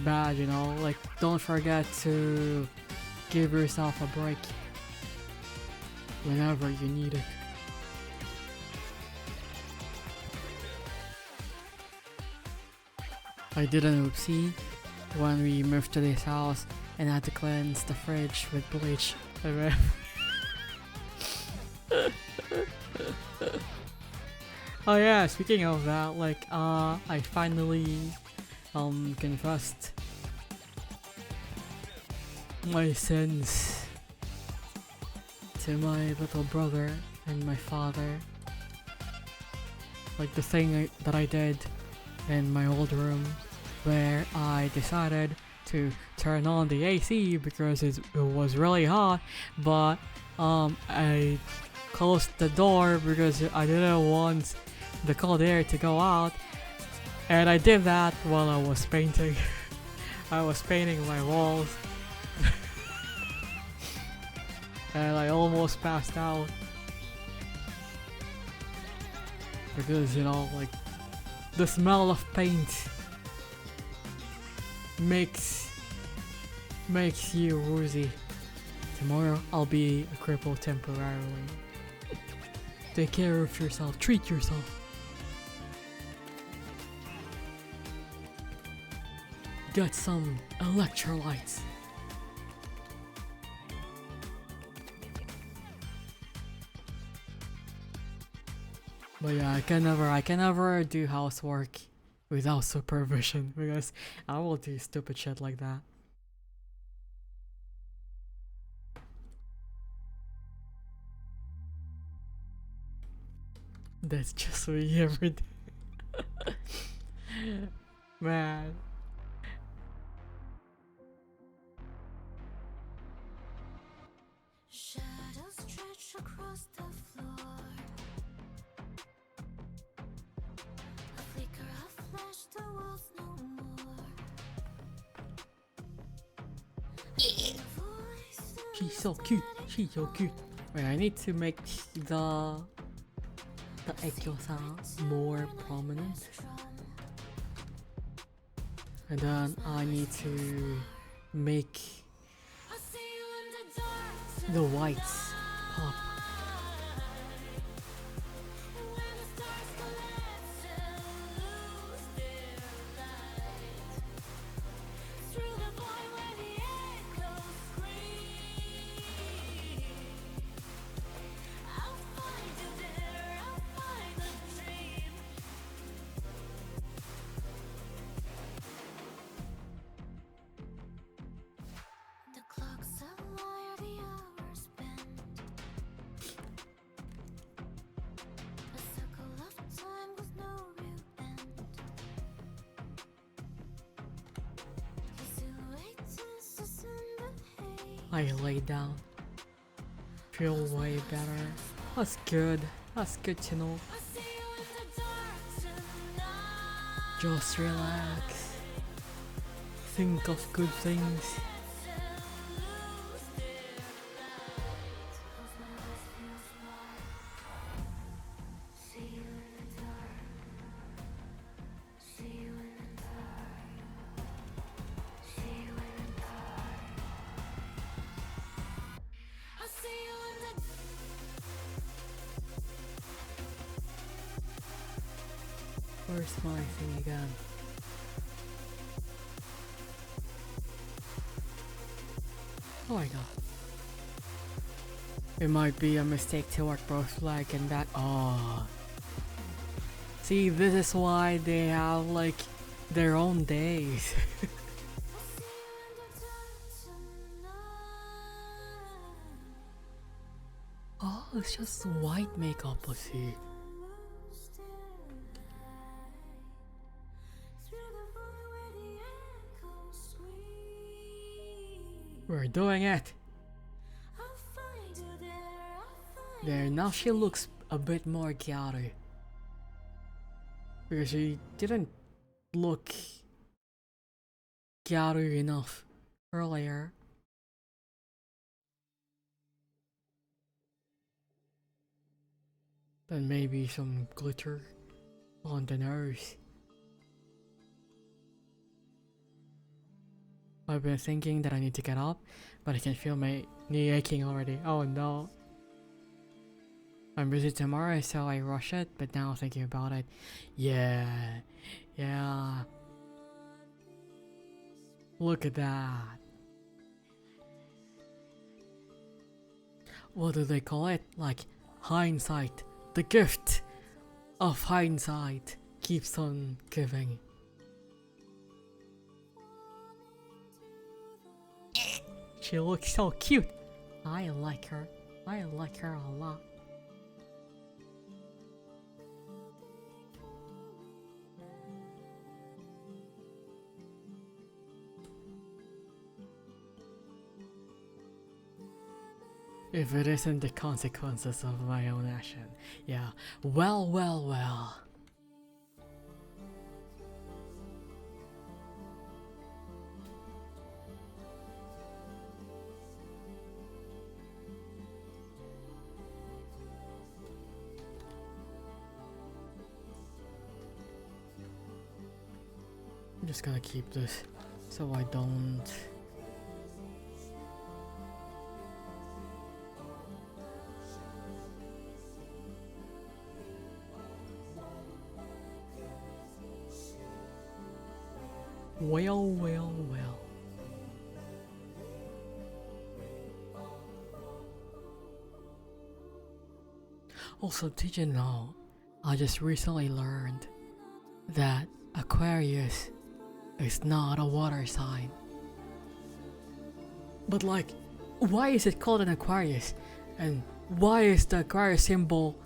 bad, you know? Like, don't forget to give yourself a break whenever you need it. I did an oopsie when we moved to this house and had to cleanse the fridge with bleach. Oh yeah, speaking of that, like, I finally confessed my sins to my little brother and my father. Like the thing that I did in my old room, where I decided to turn on the AC because it was really hot, but I closed the door because I didn't want the cold air to go out, and I did that while I was painting. I was painting my walls and I almost passed out because, you know, like, the smell of paint makes you woozy. Tomorrow I'll be a cripple temporarily. Take care of yourself, treat yourself. Get some electrolytes. But yeah, I can never do housework without supervision because I will do stupid shit like that. That's just me every day. Man. Shadows stretch across the floor. A flicker, a flash, the walls no more. She's so cute. She's so cute. Wait, I need to make the echo sound more prominent. And then I need to make the whites pop. I lay down. Feel way better. That's good. That's good to know. Just relax. Think of good things. Where's my thing again? Oh my god. It might be a mistake to work both leg and back. Oh. See, this is why they have like their own days. Oh, it's just white makeup, I see. We're doing it. There, now she looks a bit more gyaru. Because she didn't look gyaru enough earlier. Then maybe some glitter on the nose. I've been thinking that I need to get up, but I can feel my knee aching already. Oh no. I'm busy tomorrow, so I rush it, but now thinking about it, yeah. Look at that. What do they call it? Like, hindsight. The gift of hindsight keeps on giving. She looks so cute. I like her. I like her a lot. If it isn't the consequences of my own action. Yeah. Well. I'm just gonna keep this so I don't. Well. Also, did you know? I just recently learned that Aquarius is not a water sign. But like, why is it called an Aquarius? And why is the Aquarius symbol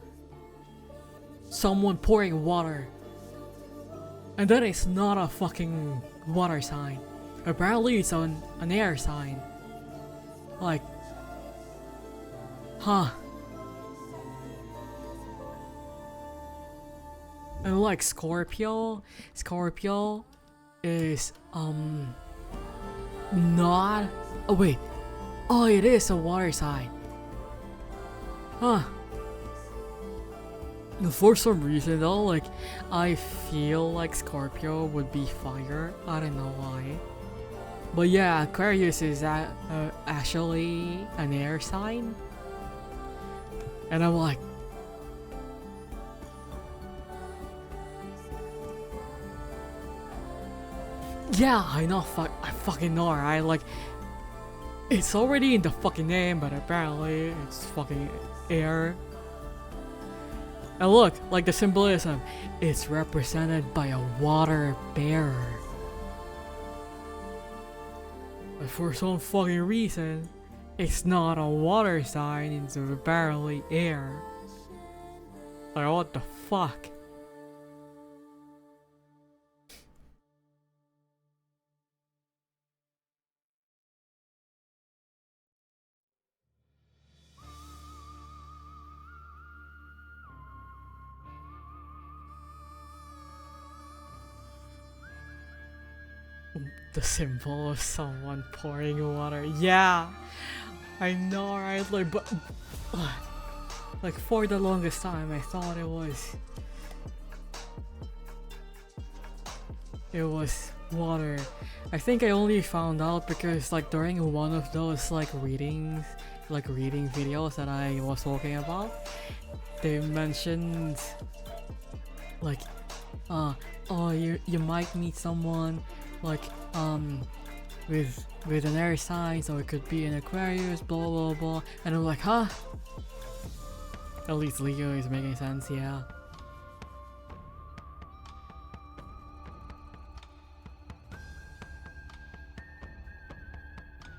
someone pouring water? And then it's not a fucking water sign. Apparently it's an air sign. Like, huh. And like Scorpio is not. Oh wait, oh it is a water sign. Huh. For some reason though, like I feel like Scorpio would be fire. I don't know why. But yeah, Aquarius is actually an air sign. And I'm like, yeah, I know, I fucking know, right? Like, it's already in the fucking name, but apparently it's fucking air. And look, like the symbolism, it's represented by a water bearer. But for some fucking reason, it's not a water sign, it's apparently air. Like, what the fuck? The symbol of someone pouring water. Yeah, I know, right? Like, but like for the longest time, I thought it was water. I think I only found out because like during one of those like reading videos that I was talking about, they mentioned like, oh, you might meet someone like with an air sign, so it could be an Aquarius, blah blah blah, and I'm like, huh? At least Leo is making sense, yeah.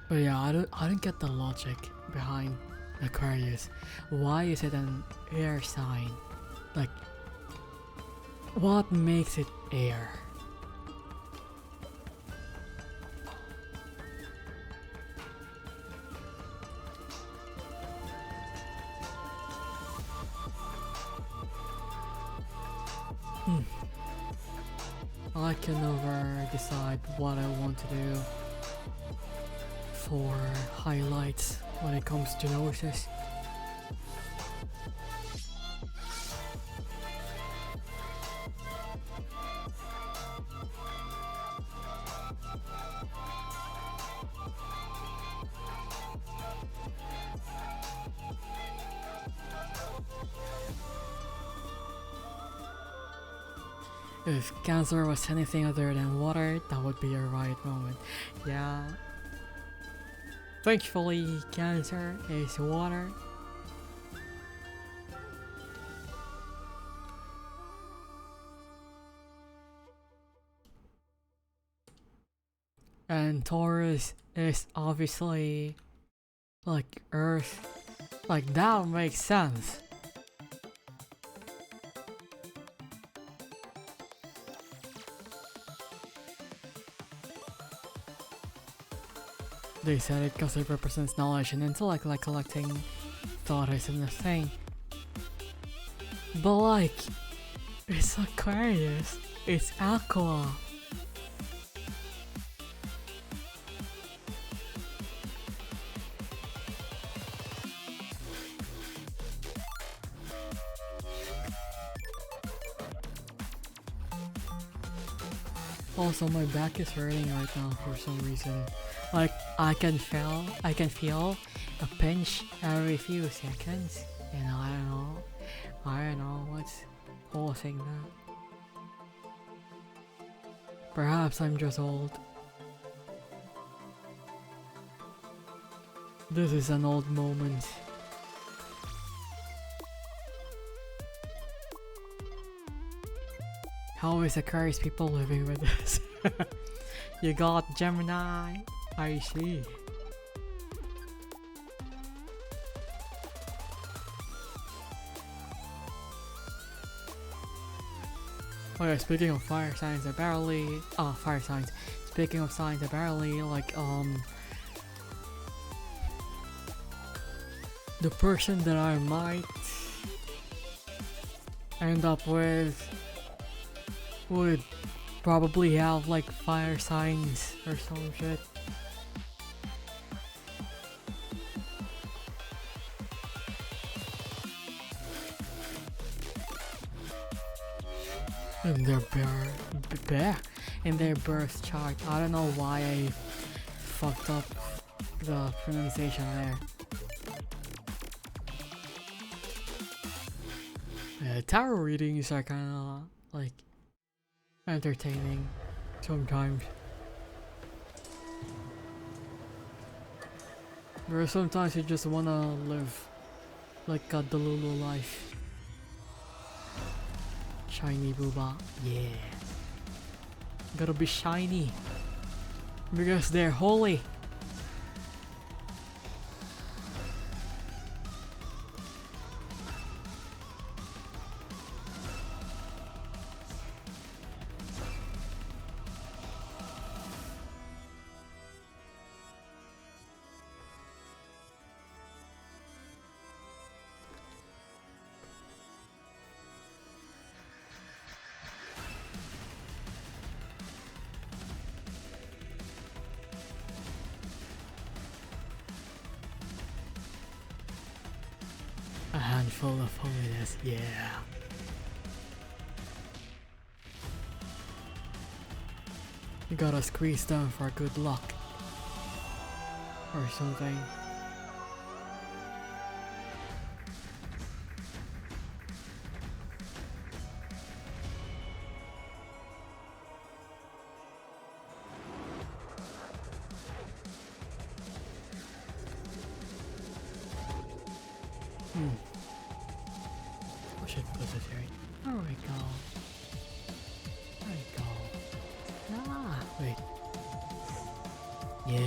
But yeah, I don't get the logic behind Aquarius. Why is it an air sign? Like, what makes it air? I can never decide what I want to do for highlights when it comes to noses. If cancer was anything other than water, that would be a right moment. Yeah. Thankfully, cancer is water. And Taurus is obviously like Earth. Like that makes sense. They said it because it represents knowledge and intellect, like collecting thought isn't a thing. But like, it's Aquarius, it's Aqua. Also, my back is hurting right now for some reason. Like, I can feel a pinch every few seconds, and I don't know what's causing that. Perhaps I'm just old. This is an old moment. How is Aquarius people living with this? You got Gemini. I see. Oh yeah, speaking of fire signs, apparently, fire signs. Speaking of signs, apparently, like, the person that I might end up with would probably have like fire signs or some shit. In their birth chart. I don't know why I fucked up the pronunciation there. Tarot readings are kinda like entertaining sometimes. But sometimes you just wanna live like a Delulu life. Shiny booba, yeah. Gotta be shiny because they're holy. A handful of holiness, yeah. You gotta squeeze them for good luck. Or something. I should put this here. There we go. There we go. Ah, wait. Yeah.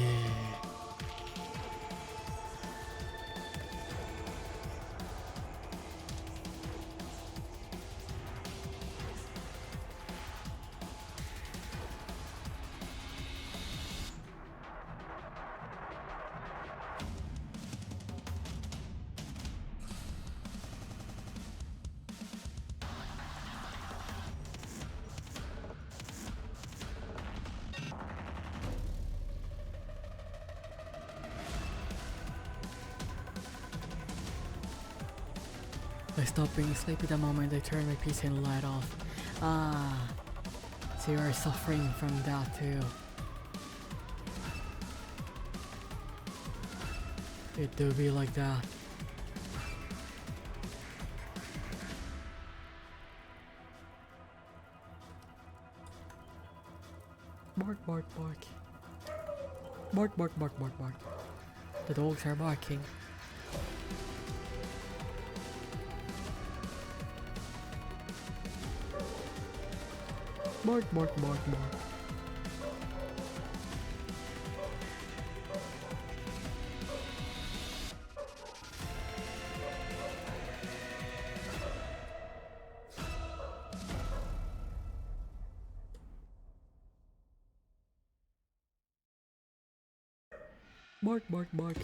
I stopped being sleepy the moment I turned my PC and light off. Ah, so you are suffering from that too. It do be like that. bark, bark, bark. Bark, bark, bark, bark, bark. The dogs are barking. Bark, bark, bark, bark. Bark, bark, bark.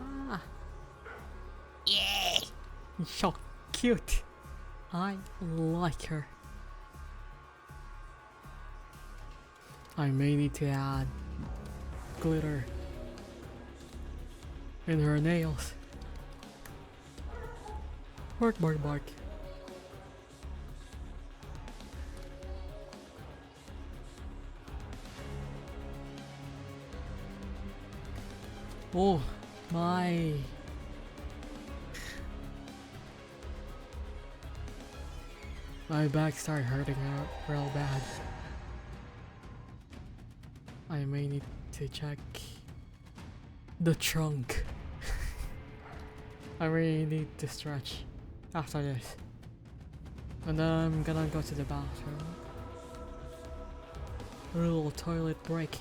Ah. Yeah. So cute. I like her. I may need to add glitter in her nails. Bark, bark, bark. Oh my. My back started hurting real bad. I may need to check the trunk. I really need to stretch after this. And then I'm gonna go to the bathroom. A little toilet break.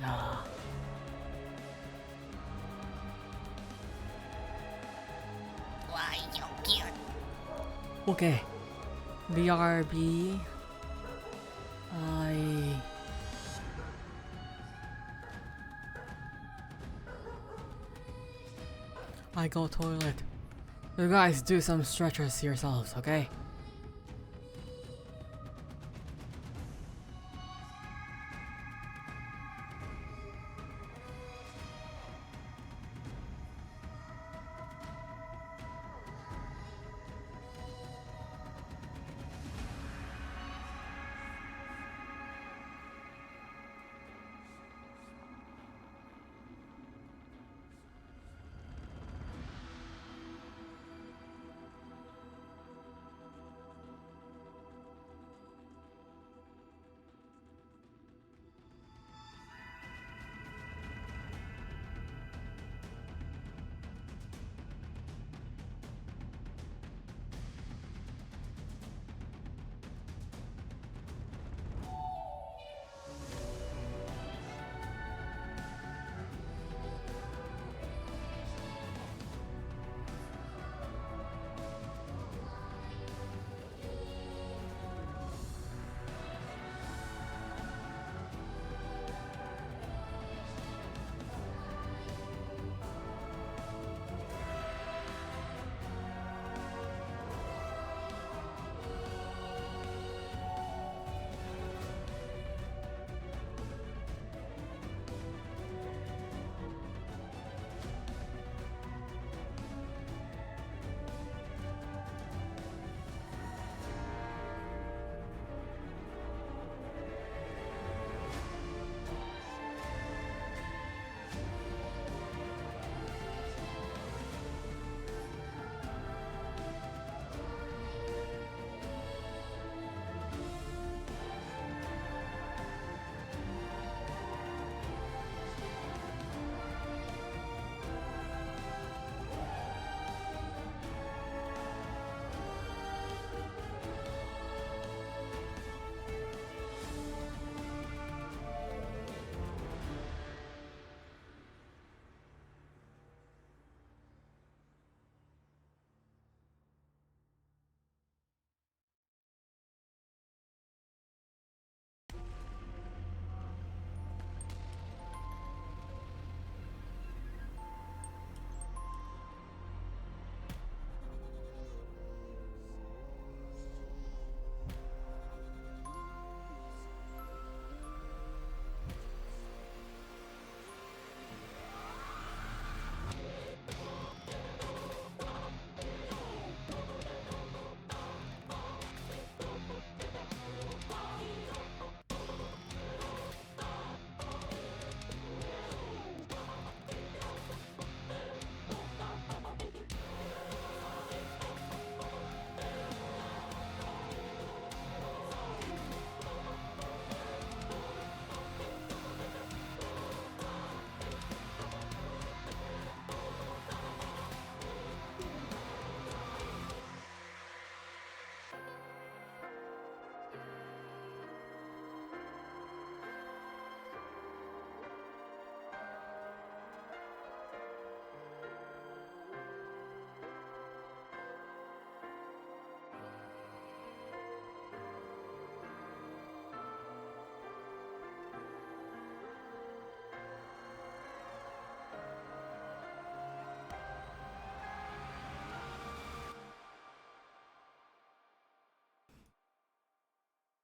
Ah. Why so cute? Okay. BRB. I go toilet. You guys do some stretches yourselves, okay?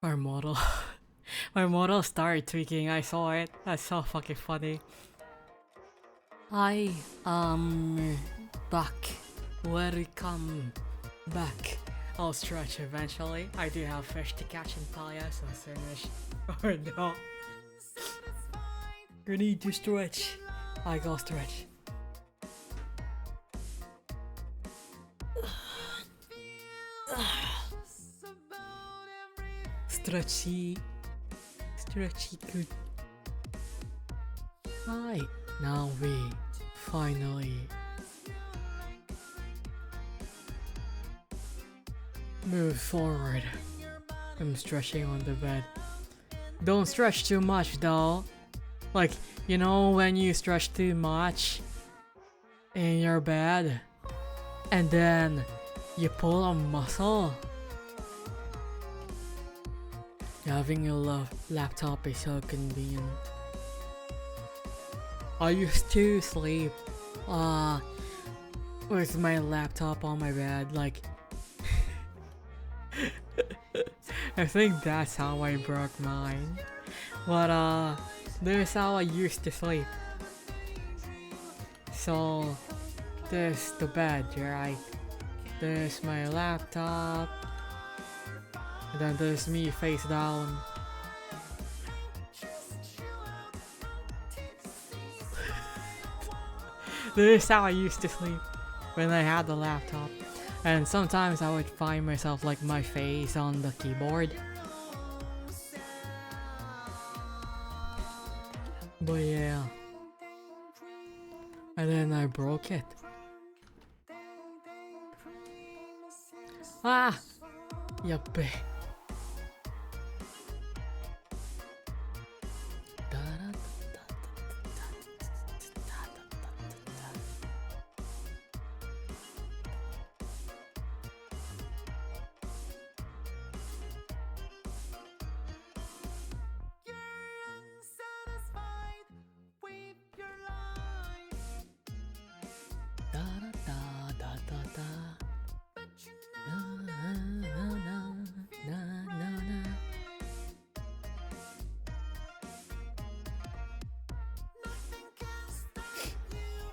My model. My model started tweaking. I saw it. That's so fucking funny. I back. Welcome back. I'll stretch eventually. I do have fish to catch in Palia, so finish. Or no. You need to stretch. I go stretch. Stretchy. Stretchy good. Hi. Now we finally move forward. I'm stretching on the bed. Don't stretch too much though. Like, you know when you stretch too much in your bed and then you pull a muscle? Having a laptop is so convenient. I used to sleep with my laptop on my bed, like I think that's how I broke mine. But this is how I used to sleep. So there's the bed, right? There's my laptop. And then there's me face down. This is how I used to sleep when I had the laptop. And sometimes I would find myself like my face on the keyboard. But yeah. And then I broke it. Ah! Yuppie.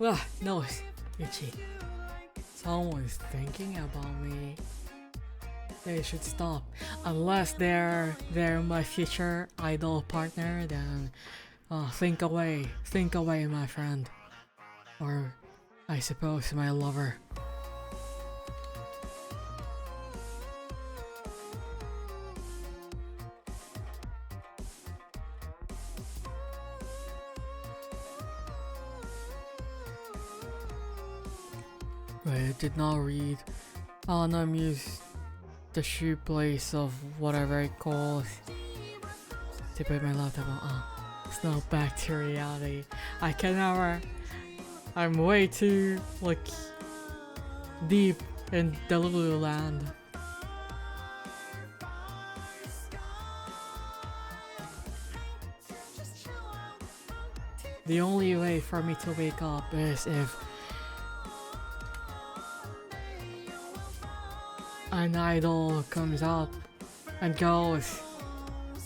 Ah, no, it's itchy. Someone's thinking about me. They should stop. Unless they're my future idol partner, then think away, my friend. Or I suppose my lover. I did not read. Use the shoeplace of whatever it calls to put my laptop on. It's not back to reality. I can never. I'm way too like deep in Delulu land. The only way for me to wake up is if an idol comes up and goes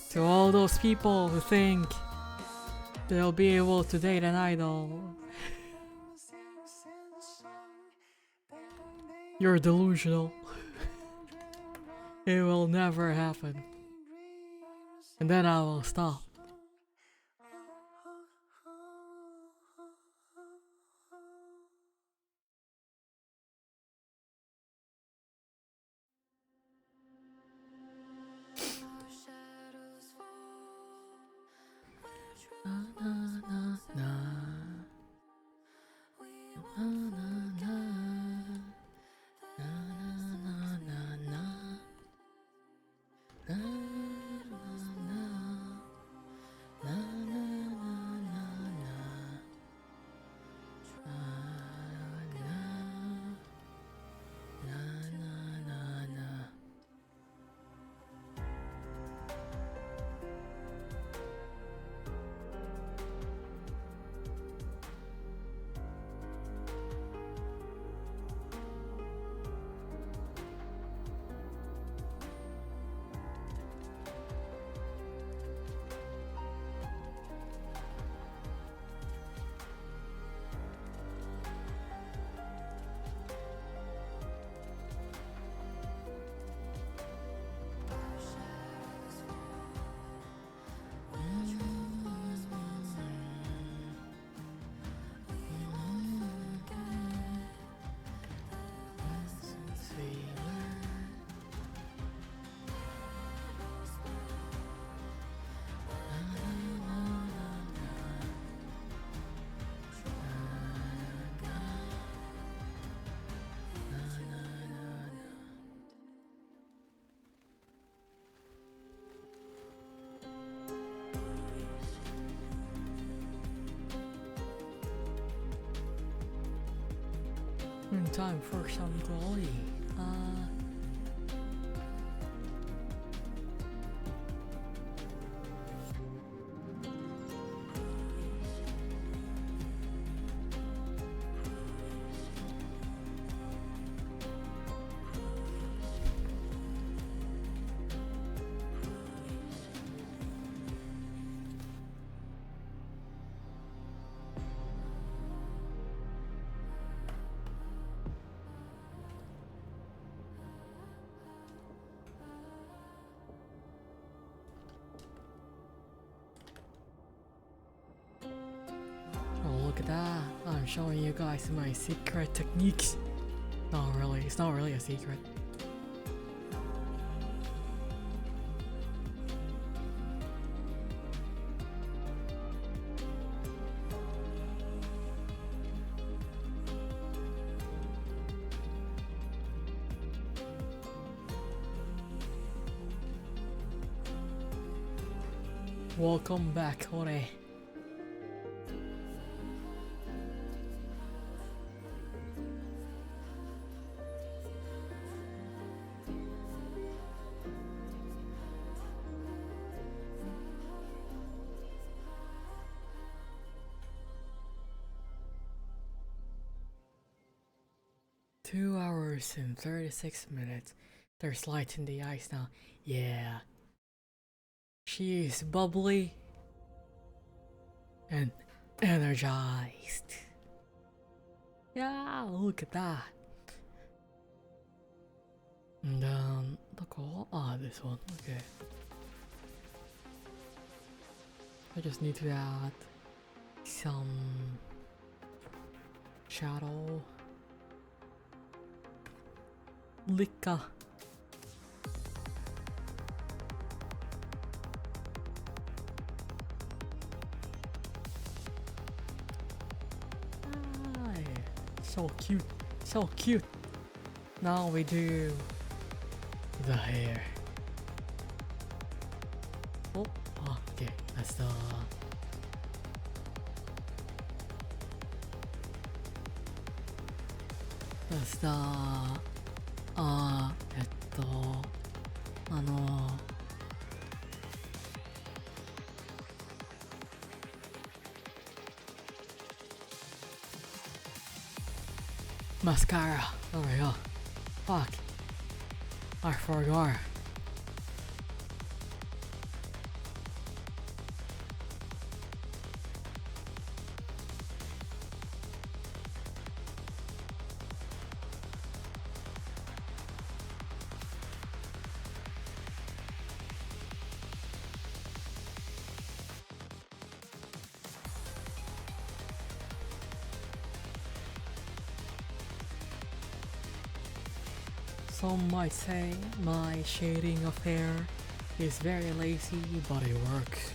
to all those people who think they'll be able to date an idol. You're delusional. It will never happen. And then I will stop. time for some glory. Oh, look at that. I'm showing you guys my secret techniques. Not really, it's not really a secret. Welcome back, Hore. Two hours and 36 minutes. There's light in the ice now. Yeah. She is bubbly and energized. Yeah, look at that. And then look all this one. Okay. I just need to add some shadow. Liquor. So cute, so cute. Now we do the hair. Oh, okay, that's the mascara. There we go. Fuck. I forgot. Some might say my shading of hair is very lazy, but it works.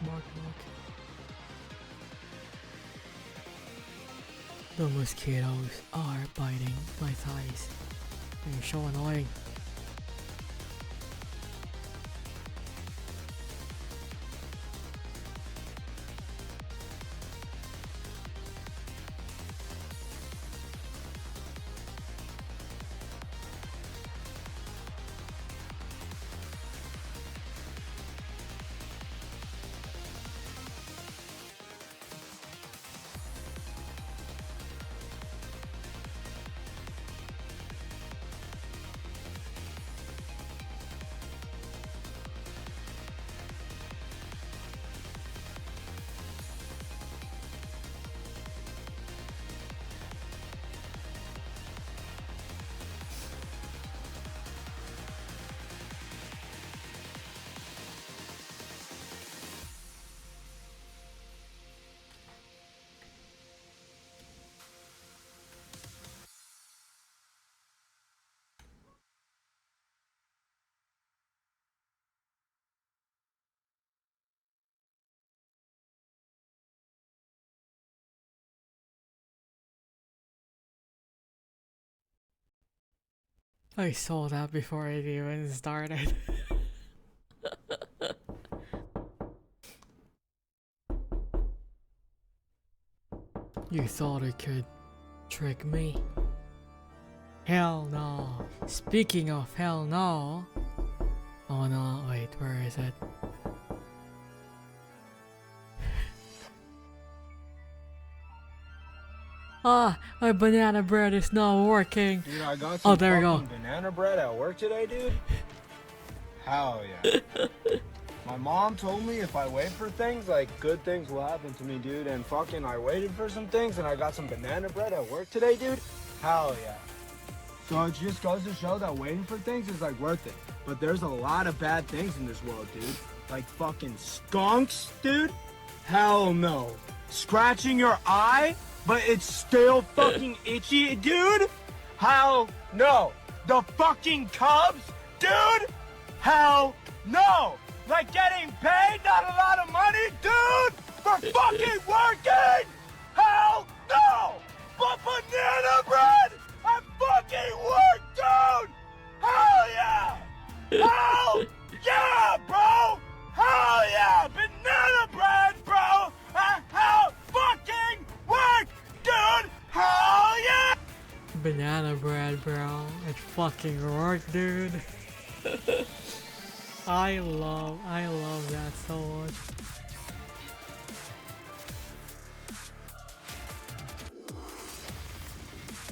Mark. The mosquitoes are biting my thighs. They're so annoying. I saw that before it even started. You thought it could trick me? Hell no. Speaking of hell no. Oh no, wait, where is it? Ah, my banana bread is not working. Dude, I got Oh, some there we go. fucking banana bread at work today, dude. Hell yeah. My mom told me if I wait for things, like, good things will happen to me, dude. And fucking I waited for some things and I got some banana bread at work today, dude. Hell yeah. So it just goes to show that waiting for things is, like, worth it. But there's a lot of bad things in this world, dude. Like fucking skunks, dude. Hell no. Scratching your eye, but it's still fucking itchy, dude. Hell no. The fucking Cubs, dude. Hell no. Like getting paid not a lot of money, dude, for fucking working. Hell no. But banana bread at fucking work, dude. Hell yeah. Hell yeah, bro. Hell yeah. Banana bread, bro. Hell fucking work, dude. Hell yeah. Banana bread, bro. It fucking worked, dude. I love that so much.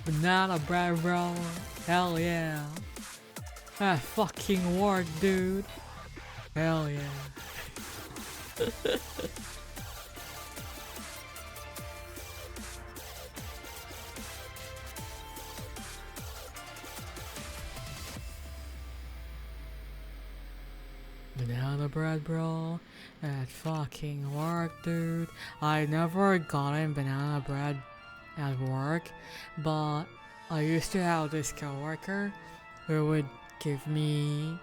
Banana bread, bro. Hell yeah. That fucking worked, dude. Hell yeah. Banana bread, bro. That fucking worked, dude. I never gotten banana bread at work, but I used to have this coworker who would give me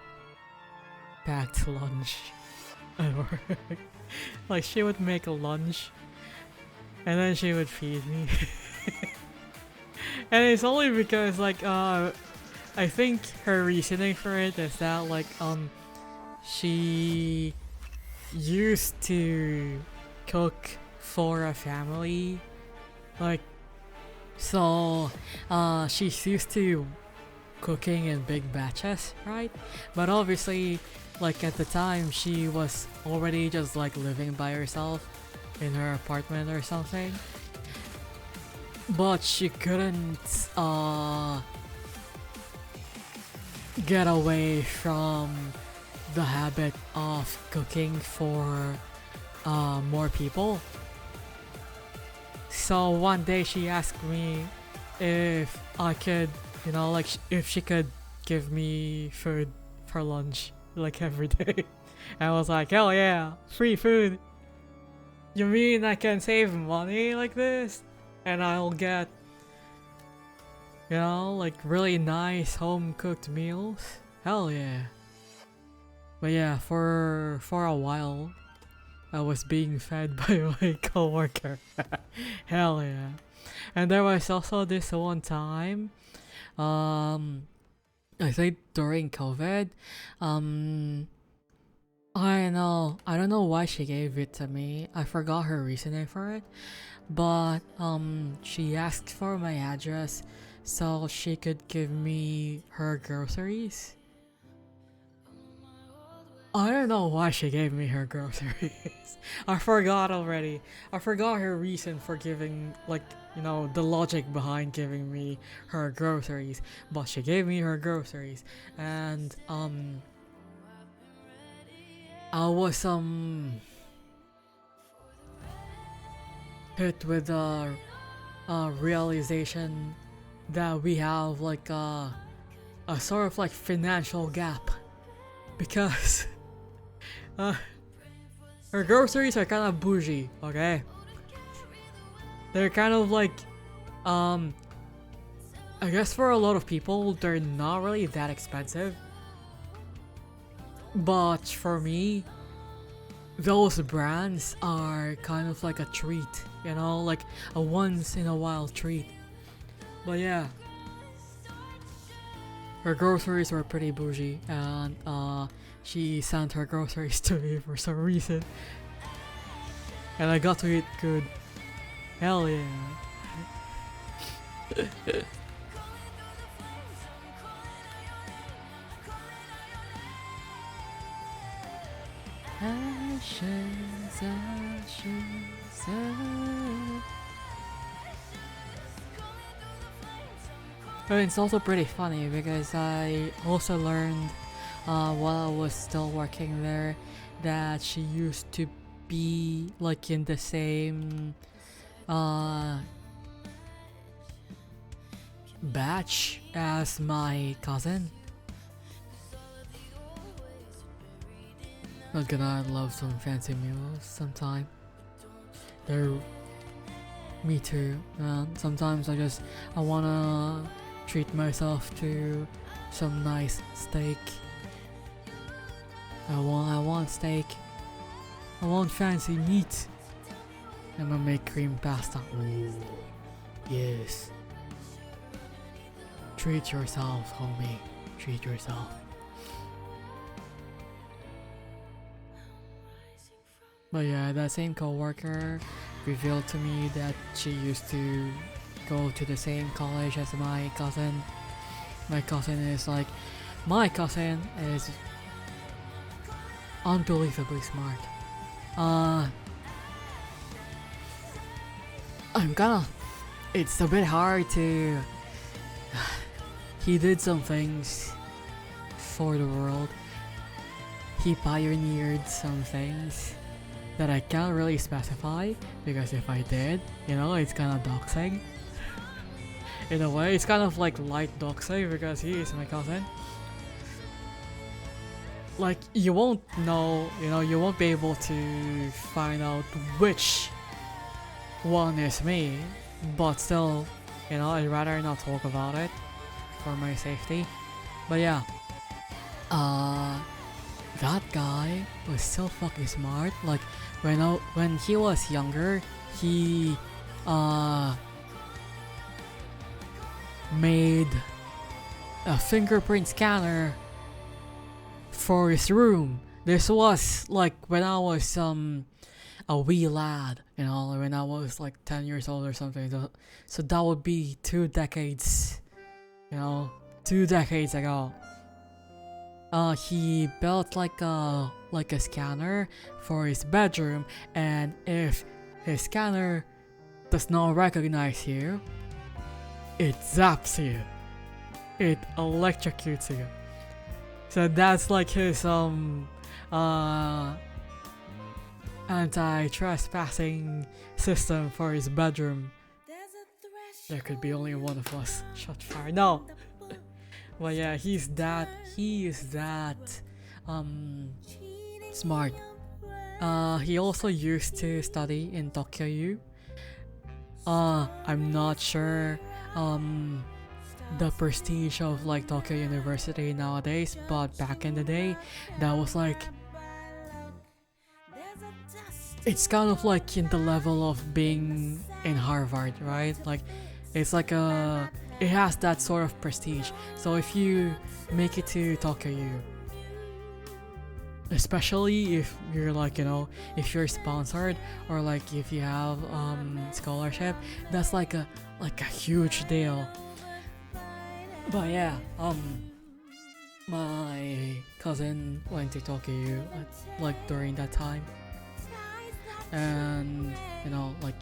packed lunch at work. Like, she would make a lunch and then she would feed me. And it's only because, like, I think her reasoning for it is that, like, she used to cook for a family, like, so she's used to cooking in big batches, right? But obviously, like, at the time she was already just like living by herself in her apartment or something, but she couldn't get away from the habit of cooking for more people. So one day she asked me if I could, you know, like, if she could give me food for lunch, like, every day. I was like, hell yeah, free food. You mean I can save money like this? And I'll get, you know, like, really nice home cooked meals? Hell yeah. But yeah, for a while, I was being fed by my coworker. Hell yeah. And there was also this one time, I think during COVID, I don't know why she gave it to me. I forgot her reasoning for it. But she asked for my address so she could give me her groceries. I don't know why she gave me her groceries. I forgot already. I forgot her reason for giving, like, you know, the logic behind giving me her groceries. But she gave me her groceries. And, I was, hit with the realization that we have, like, a sort of, like, financial gap. Because her groceries are kind of bougie, okay? They're kind of like, I guess for a lot of people, they're not really that expensive. But for me, those brands are kind of like a treat, you know, like a once in a while treat. But yeah, her groceries were pretty bougie, and she sent her groceries to me for some reason, and I got to eat good. Hell yeah. Ashes, ashes, But it's also pretty funny because I also learned while I was still working there that she used to be like in the same batch as my cousin. Not gonna love some fancy meals sometime. They're me too, man. Sometimes I wanna treat myself to some nice steak. I want steak. I want fancy meat. I'm gonna make cream pasta. Ooh, yes. Treat yourself, homie. Treat yourself. But yeah, that same coworker revealed to me that she used to go to the same college as my cousin. My cousin is unbelievably smart. It's a bit hard to. He did some things for the world. He pioneered some things that I can't really specify, because if I did, it's kind of doxing. In a way, it's kind of like light doxing because he is my cousin. Like, you won't know, you won't be able to find out which one is me, but still, I'd rather not talk about it for my safety. But yeah, that guy was so fucking smart. Like, when he was younger, he made a fingerprint scanner for his room. This was like when I was a wee lad, when I was like 10 years old or something. So that would be 2 decades, 2 decades ago. He built like a scanner for his bedroom, and if his scanner does not recognize you, it zaps you. It electrocutes you. So that's like his anti-trespassing system for his bedroom. There could be only one of us. Shot fire. No. But yeah, he is that smart. He also used to study in Tokyo U. I'm not sure the prestige of like Tokyo University nowadays, but back in the day, that was like, it's kind of like in the level of being in Harvard, right? Like, it's like it has that sort of prestige. So if you make it to Tokyo U, especially if you're like, if you're sponsored, or like if you have scholarship, that's like a huge deal. But yeah, my cousin went to Tokyo U like during that time, and like,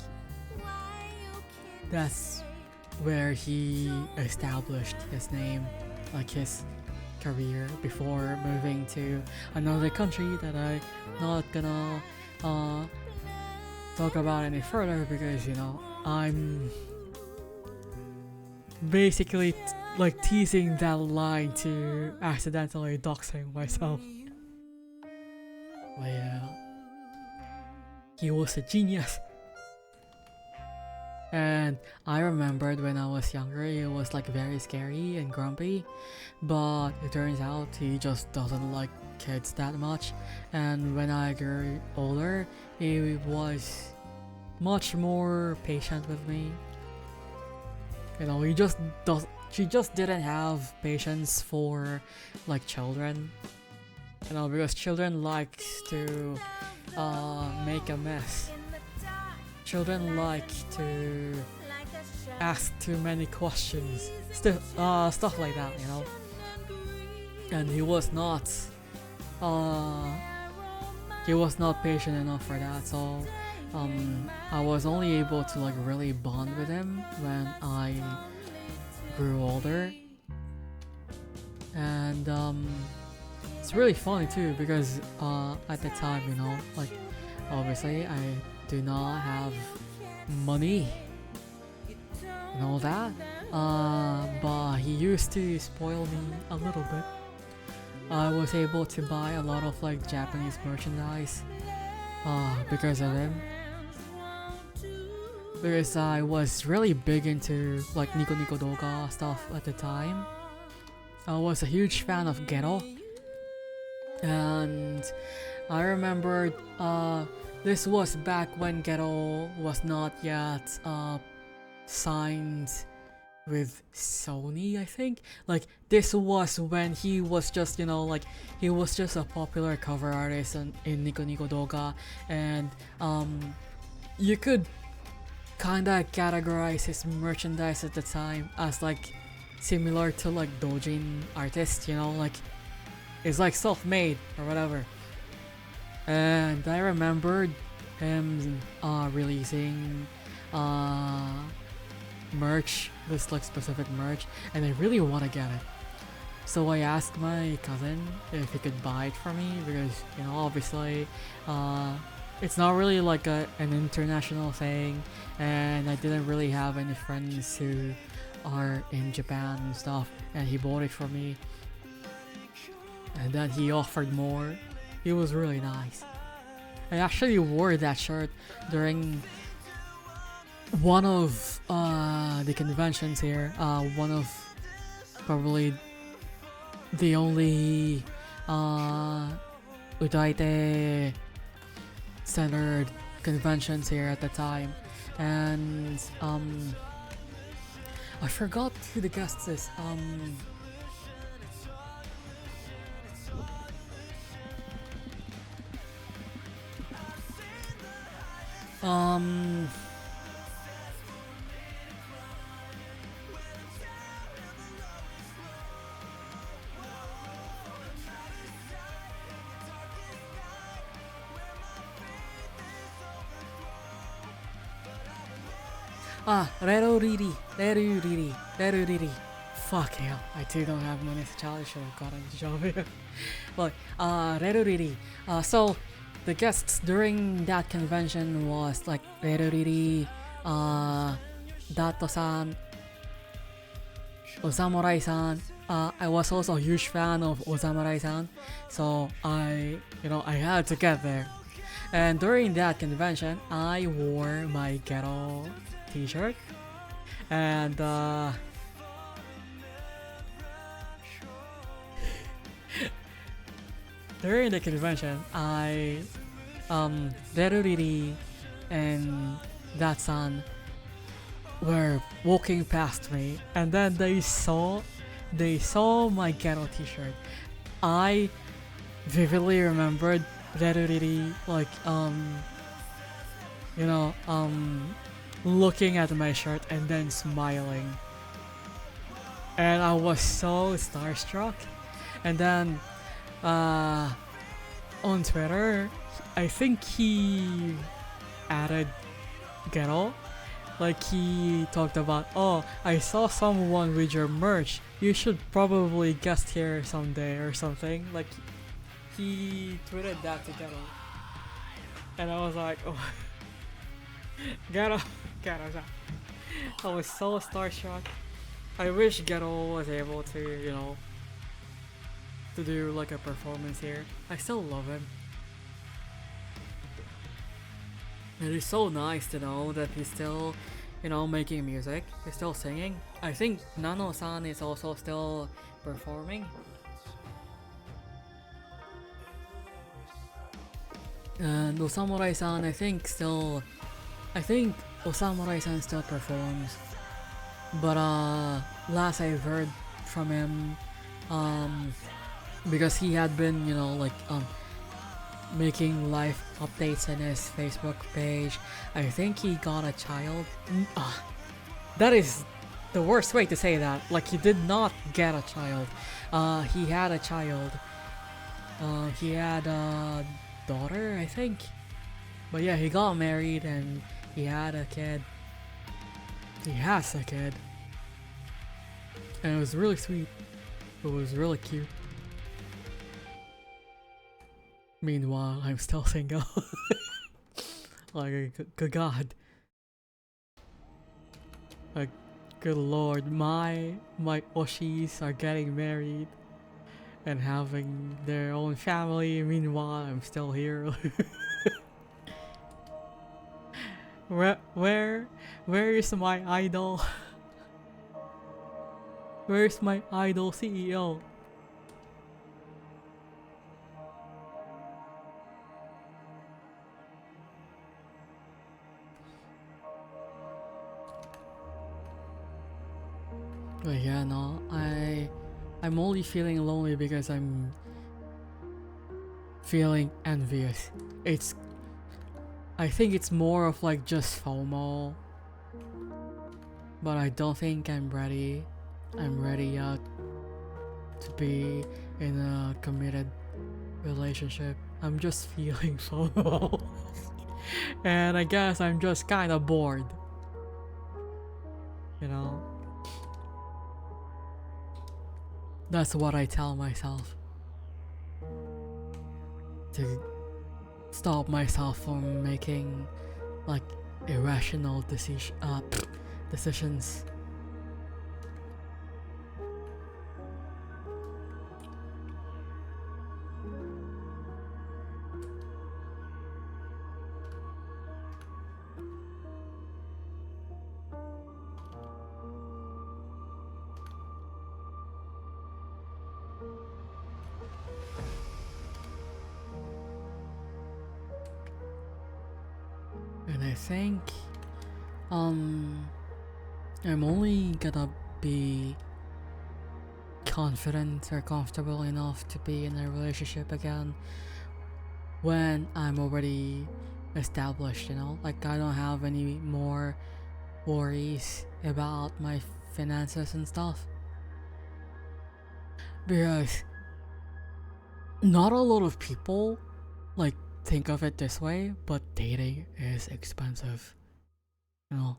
that's where he established his name, like his career, before moving to another country that I'm not gonna talk about any further, because I'm basically like teasing that line to accidentally doxing myself. But yeah, he was a genius. And I remembered when I was younger, he was like very scary and grumpy, but it turns out he just doesn't like kids that much. And when I grew older, he was much more patient with me. He just she just didn't have patience for like children, you know, because children like to make a mess. Children like to ask too many questions, stuff like that, you know. And he was not patient enough for that, so I was only able to like really bond with him when I grew older. And it's really funny too because at the time, you know, like obviously I do not have money and all that, but he used to spoil me a little bit. I was able to buy a lot of like Japanese merchandise because of him. Because I was really big into like Nico Nico Doga stuff at the time. I was a huge fan of Ghetto. And I remembered this was back when Ghetto was not yet signed with Sony, I think. Like this was when he was just, you know, like he was just a popular cover artist in Nico Nico Doga, and you could kinda categorize his merchandise at the time as like similar to like doujin artists, you know, like it's like self-made or whatever. And I remembered him releasing merch, this like specific merch, and I really want to get it. So I asked my cousin if he could buy it for me because, you know, obviously it's not really like an international thing, and I didn't really have any friends who are in Japan and stuff, and he bought it for me. And then he offered more. He was really nice. I actually wore that shirt during one of the conventions here. One of probably the only Udaite centered conventions here at the time. And I forgot who the guest is. Reruri. Fuck hell, I too don't have money, so Charlie should have gotten the job here. But, Reruri. So, the guests during that convention was like Reruri, Dato-san, Osamurai-san. I was also a huge fan of Osamurai-san, so I had to get there. And during that convention, I wore my ghetto t-shirt, and during the convention, Reruri and Datsan were walking past me, and then they saw my ghetto t-shirt. I vividly remembered Reruri like looking at my shirt and then smiling, and I was so starstruck. And then on Twitter, I think he added Ghetto. Like he talked about, oh, I saw someone with your merch, you should probably guest here someday or something. Like he tweeted that to Ghetto, and I was like, oh, Ghetto. I was so starstruck. I wish Ghetto was able to, to do like a performance here. I still love him. It is so nice to know that he's still, making music. He's still singing. I think Nano-san is also still performing. And Osamurai-san, I think Osamurai-san still performs. But last I've heard from him, because he had been, making live updates in his Facebook page. I think he got a child. That is the worst way to say that. Like, he did not get a child. He had a child. He had a daughter, I think. But yeah, he got married and he had a kid. He has a kid. And it was really sweet. It was really cute. Meanwhile, I'm still single. Like, good God. Like, good Lord, my OSTs are getting married and having their own family. Meanwhile, I'm still here. Where is my idol? Where's my idol CEO? But yeah, no, I'm only feeling lonely because I'm feeling envious. I think it's more of like just FOMO. But I don't think I'm ready. I'm ready yet to be in a committed relationship. I'm just feeling FOMO. And I guess I'm just kind of bored. You know? That's what I tell myself. To stop myself from making like irrational decisions. And I think I'm only gonna be confident or comfortable enough to be in a relationship again when I'm already established, like I don't have any more worries about my finances and stuff, because not a lot of people like think of it this way, but dating is expensive, and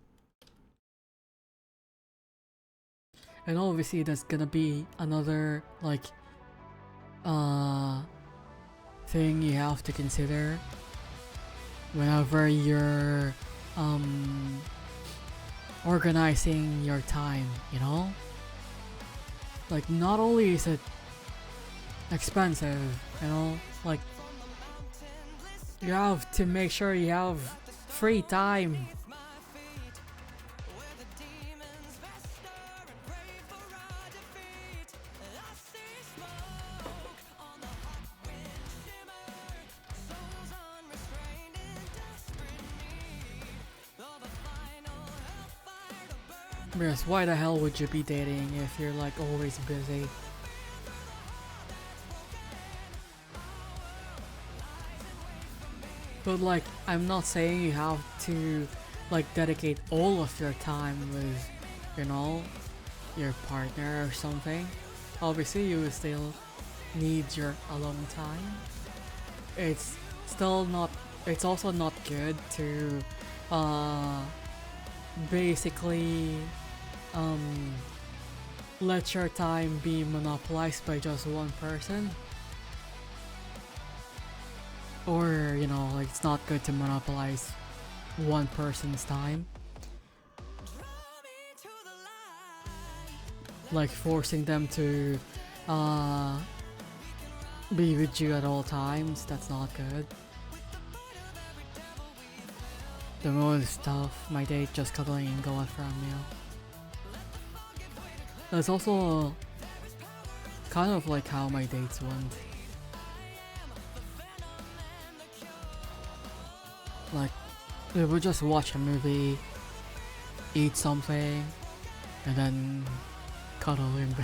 obviously there's gonna be another like thing you have to consider whenever you're organizing your time, like not only is it expensive, like you have to make sure you have free time. Because why the hell would you be dating if you're like always busy? But like, I'm not saying you have to like dedicate all of your time with, your partner or something. Obviously you will still need your alone time. It's also not good to basically let your time be monopolized by just one person. Or, like it's not good to monopolize one person's time. Like forcing them to be with you at all times, that's not good. The most stuff, my date just cuddling and going for a meal. That's also kind of like how my dates went. Like, we would just watch a movie, eat something, and then cuddle in bed.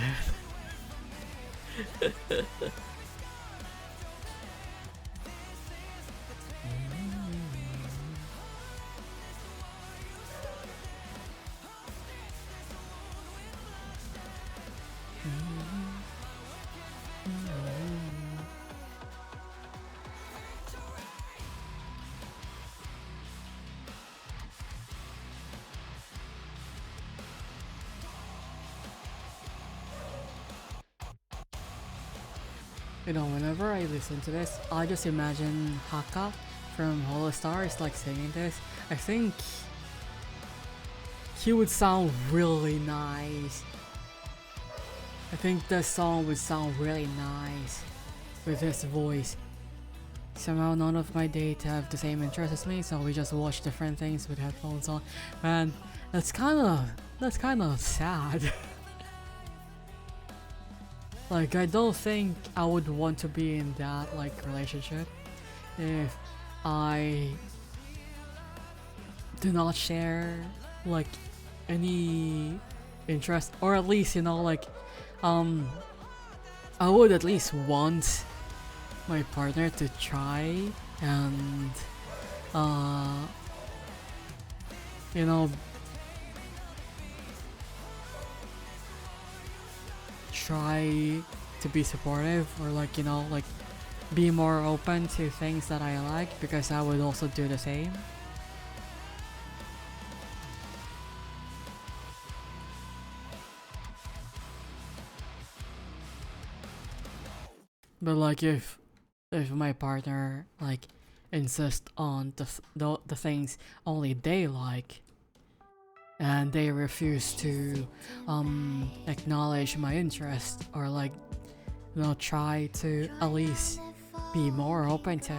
You know, whenever I listen to this, I just imagine Haka from Hollow Stars like singing this. I think he would sound really nice. I think the song would sound really nice with his voice. Somehow none of my dates have the same interest as me, so we just watch different things with headphones on. Man, that's kinda sad. Like, I don't think I would want to be in that like relationship if I do not share like any interest, or at least, you know, like I would at least want my partner to try and you know, try to be supportive, or like, you know, like be more open to things that I like, because I would also do the same. But like if my partner like insists on the things only they like, and they refuse to acknowledge my interest, or like, you know, try to at least be more open to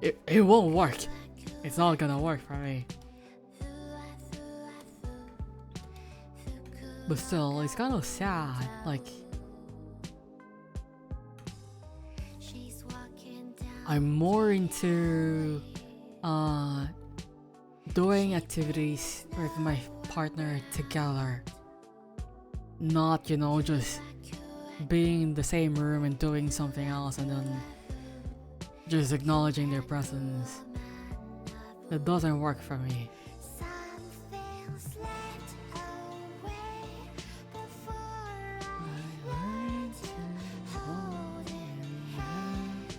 it won't work. It's not gonna work for me. But still, it's kind of sad. Like, I'm more into doing activities with my partner together, not, you know, just being in the same room and doing something else and then just acknowledging their presence. It doesn't work for me. Something's left away before I Learn to hold in hand.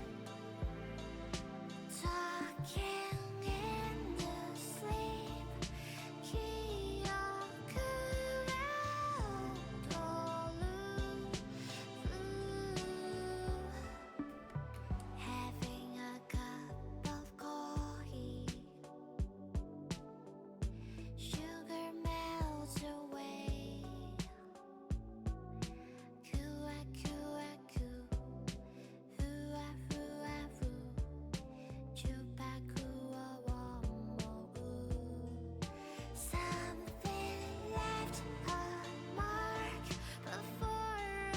Talking in the sleep, 기억을 having a cup of coffee, sugar melts away. Kua kua ku, hua hua hu, chupa kua wamogu. Something left a mark before I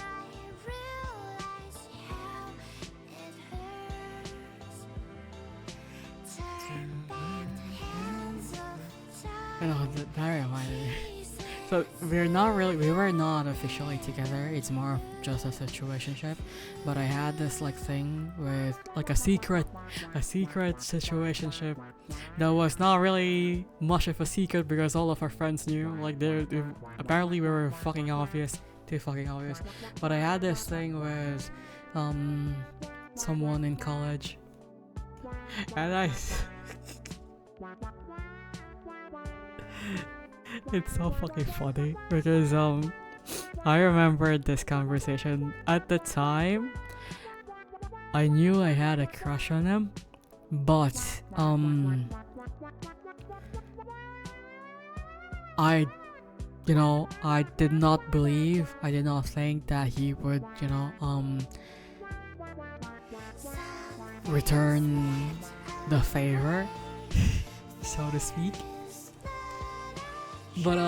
realize how it hurts. Turn back the hands of time. You know, that reminded me. So we were not officially together. It's more of just a situationship. But I had this like thing with like a secret situationship that was not really much of a secret because all of our friends knew. Like apparently we were fucking obvious, too fucking obvious. But I had this thing with someone in college, and it's so fucking funny because I remember this conversation. At the time, I knew I had a crush on him, but I did not think that he would, return the favor, so to speak. But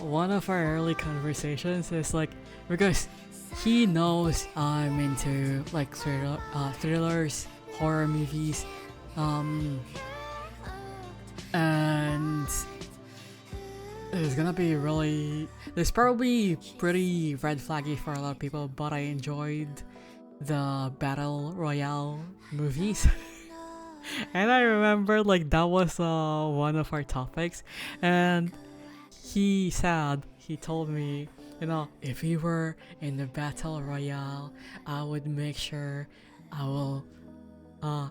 one of our early conversations is like, because he knows I'm into like thrillers, horror movies, and It's gonna be really. It's probably pretty red flaggy for a lot of people, but I enjoyed the battle royale movies. And I remember like that was one of our topics, and he told me, you know, if we were in the battle royale, I would make sure I will uh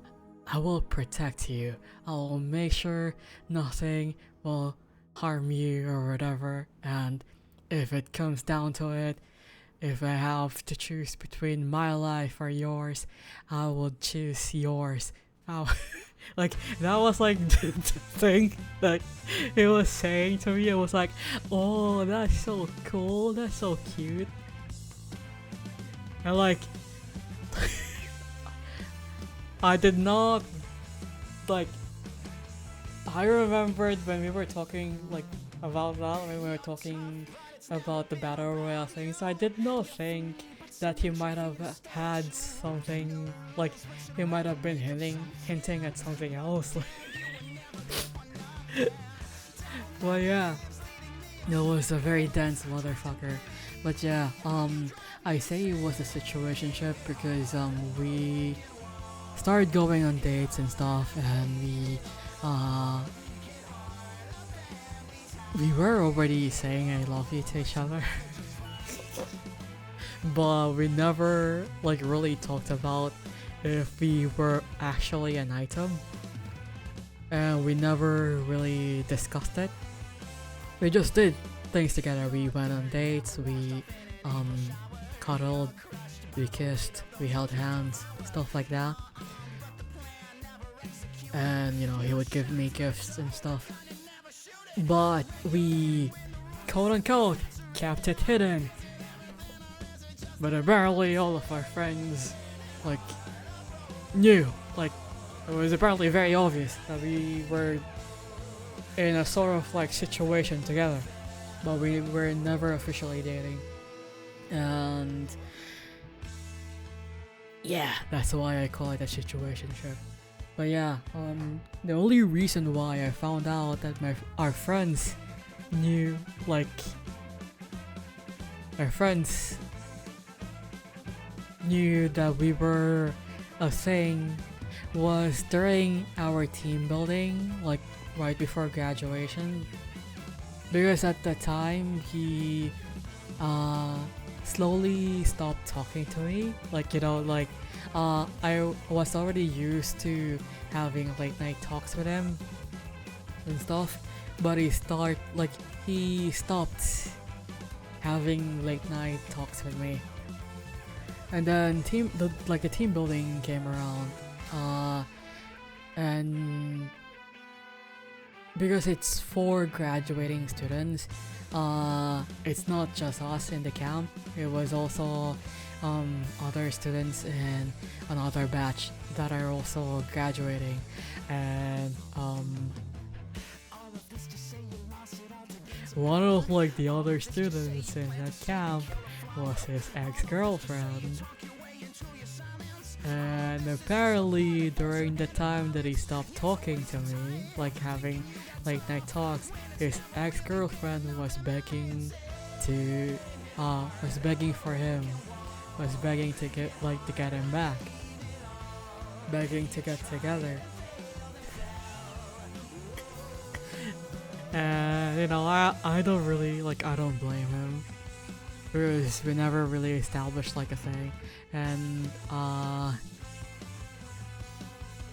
I will protect you. I will make sure nothing will harm you or whatever. And if it comes down to it, if I have to choose between my life or yours, I would choose yours. How like that was like the thing that he was saying to me. It was like, oh, that's so cool, that's so cute. And like I did not like I remembered when we were talking like about that, when we were talking about the battle royale thing, so I did not think that he might have had something, like he might have been hinting at something else. But yeah, it was a very dense motherfucker. But yeah, I say it was a situationship because we started going on dates and stuff, and we were already saying I love you to each other. But we never like really talked about if we were actually an item, and we never really discussed it. We just did things together. We went on dates, we cuddled, we kissed, we held hands, stuff like that. And you know, he would give me gifts and stuff, but we quote unquote kept it hidden. But apparently all of our friends like knew, like it was apparently very obvious that we were in a sort of like situation together, but we were never officially dating. And yeah, that's why I call it a situationship. But yeah, the only reason why I found out that our friends knew, like our friends knew that we were a thing, was during our team building, like right before graduation. Because at the time he slowly stopped talking to me. Like, you know, like I was already used to having late night talks with him and stuff, but he stopped having late night talks with me. And then the team building came around, and because it's for graduating students, it's not just us in the camp. It was also other students in another batch that are also graduating, and one of like the other students in that camp was his ex-girlfriend. And apparently during the time that he stopped talking to me, like having late night talks, his ex-girlfriend was begging for him, was begging to get him back, begging to get together. And you know, I don't really I don't blame him, because we never really established like a thing, and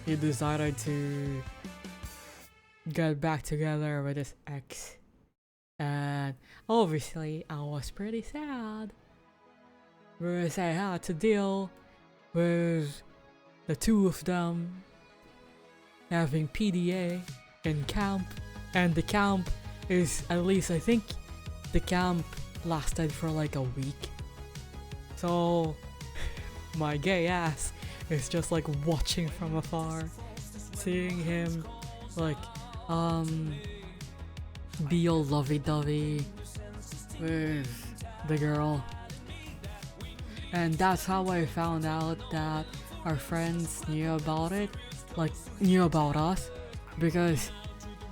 he decided to get back together with his ex, and obviously I was pretty sad, because I had to deal with the two of them having PDA in camp, and the camp is, at least I think the camp lasted for like a week. So my gay ass is just like watching from afar, seeing him be all lovey-dovey with the girl. And that's how I found out that our friends knew about it, knew about us, because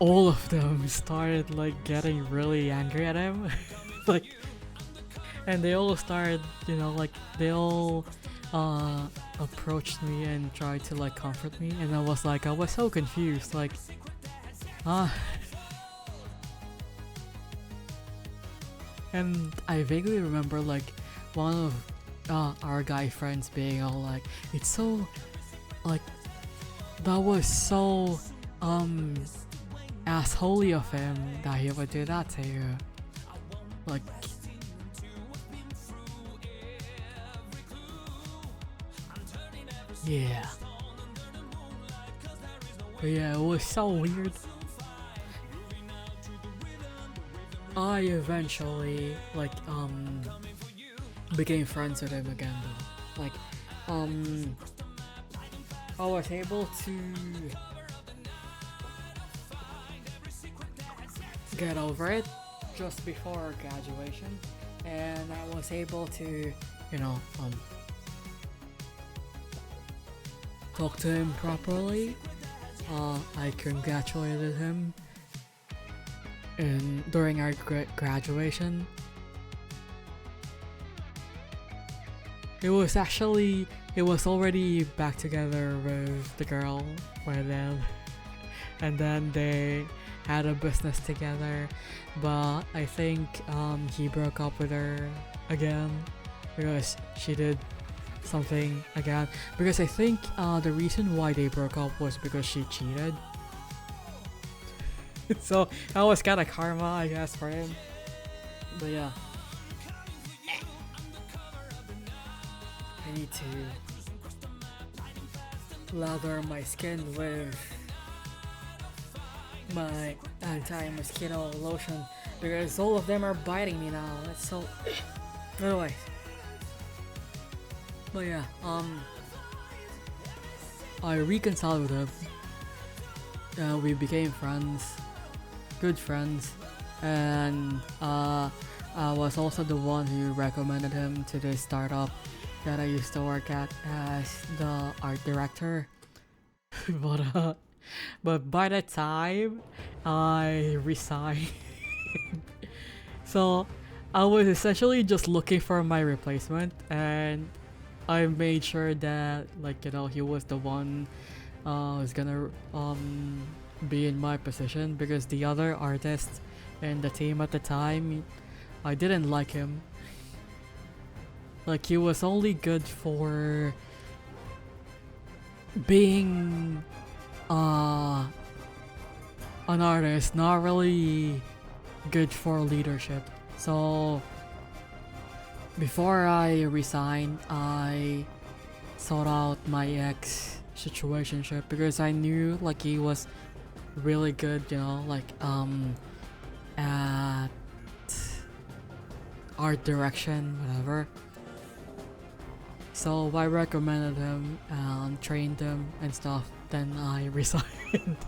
all of them started like getting really angry at him. Like, and they all started, you know, like they all approached me and tried to like comfort me, and I was so confused, like, ah. And I vaguely remember like one of our guy friends being all like, it's so like, that was so assholey of him that he would do that to you. Like, yeah. But yeah, it was so weird. I eventually like became friends with him again though. Like I was able to get over it just before graduation, and I was able to, you know, talk to him properly. I congratulated him during our graduation. It was already back together with the girl by then, and then they had a business together, but I think he broke up with her again because she did something again, because I think the reason why they broke up was because she cheated. So that was kind of karma, I guess, for him. But yeah, I need to lather my skin with my anti-mosquito lotion because all of them are biting me now. That's so. Anyways. But yeah, I reconciled with him. We became friends, good friends, and I was also the one who recommended him to the startup that I used to work at as the art director. But by the time I resigned, so I was essentially just looking for my replacement, and I made sure that, like, you know, he was the one who's gonna be in my position, because the other artist in the team at the time, I didn't like him. Like, he was only good for being an artist, not really good for leadership. So before I resigned, I sought out my ex situationship because I knew like he was really good, you know, like at art direction, whatever. So I recommended him and trained him and stuff. Then I resigned,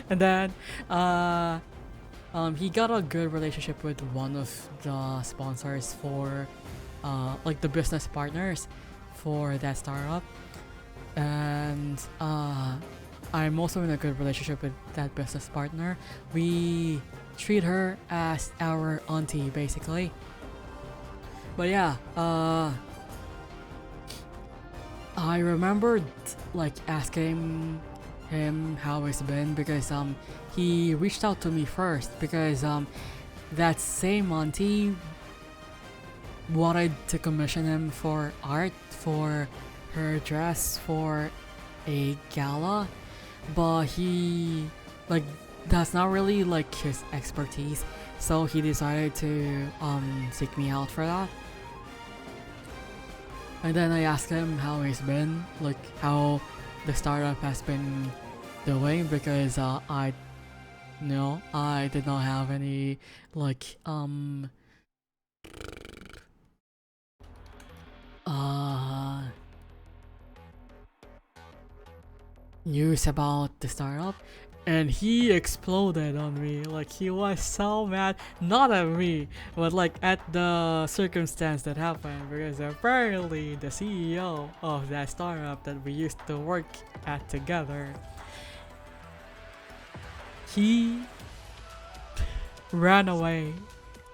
and then he got a good relationship with one of the sponsors for like the business partners for that startup, and I'm also in a good relationship with that business partner. We treat her as our auntie basically. But yeah, I remembered like asking him how it's been because he reached out to me first because that same auntie wanted to commission him for art for her dress for a gala, but he like that's not really like his expertise, so he decided to seek me out for that. And then I asked him how he's been, like how the startup has been doing, because I did not have any like news about the startup, and he exploded on me. Like, he was so mad, not at me, but like at the circumstance that happened, because apparently the CEO of that startup that we used to work at together he ran away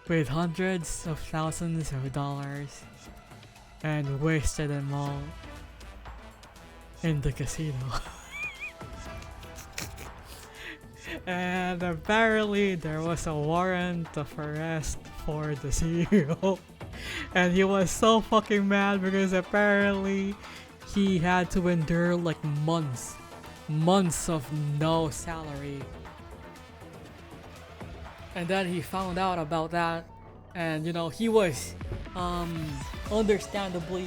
with hundreds of thousands of dollars and wasted them all in the casino. And apparently there was a warrant of arrest for the CEO. And he was so fucking mad because apparently he had to endure like months of no salary. And then he found out about that, and you know, he was understandably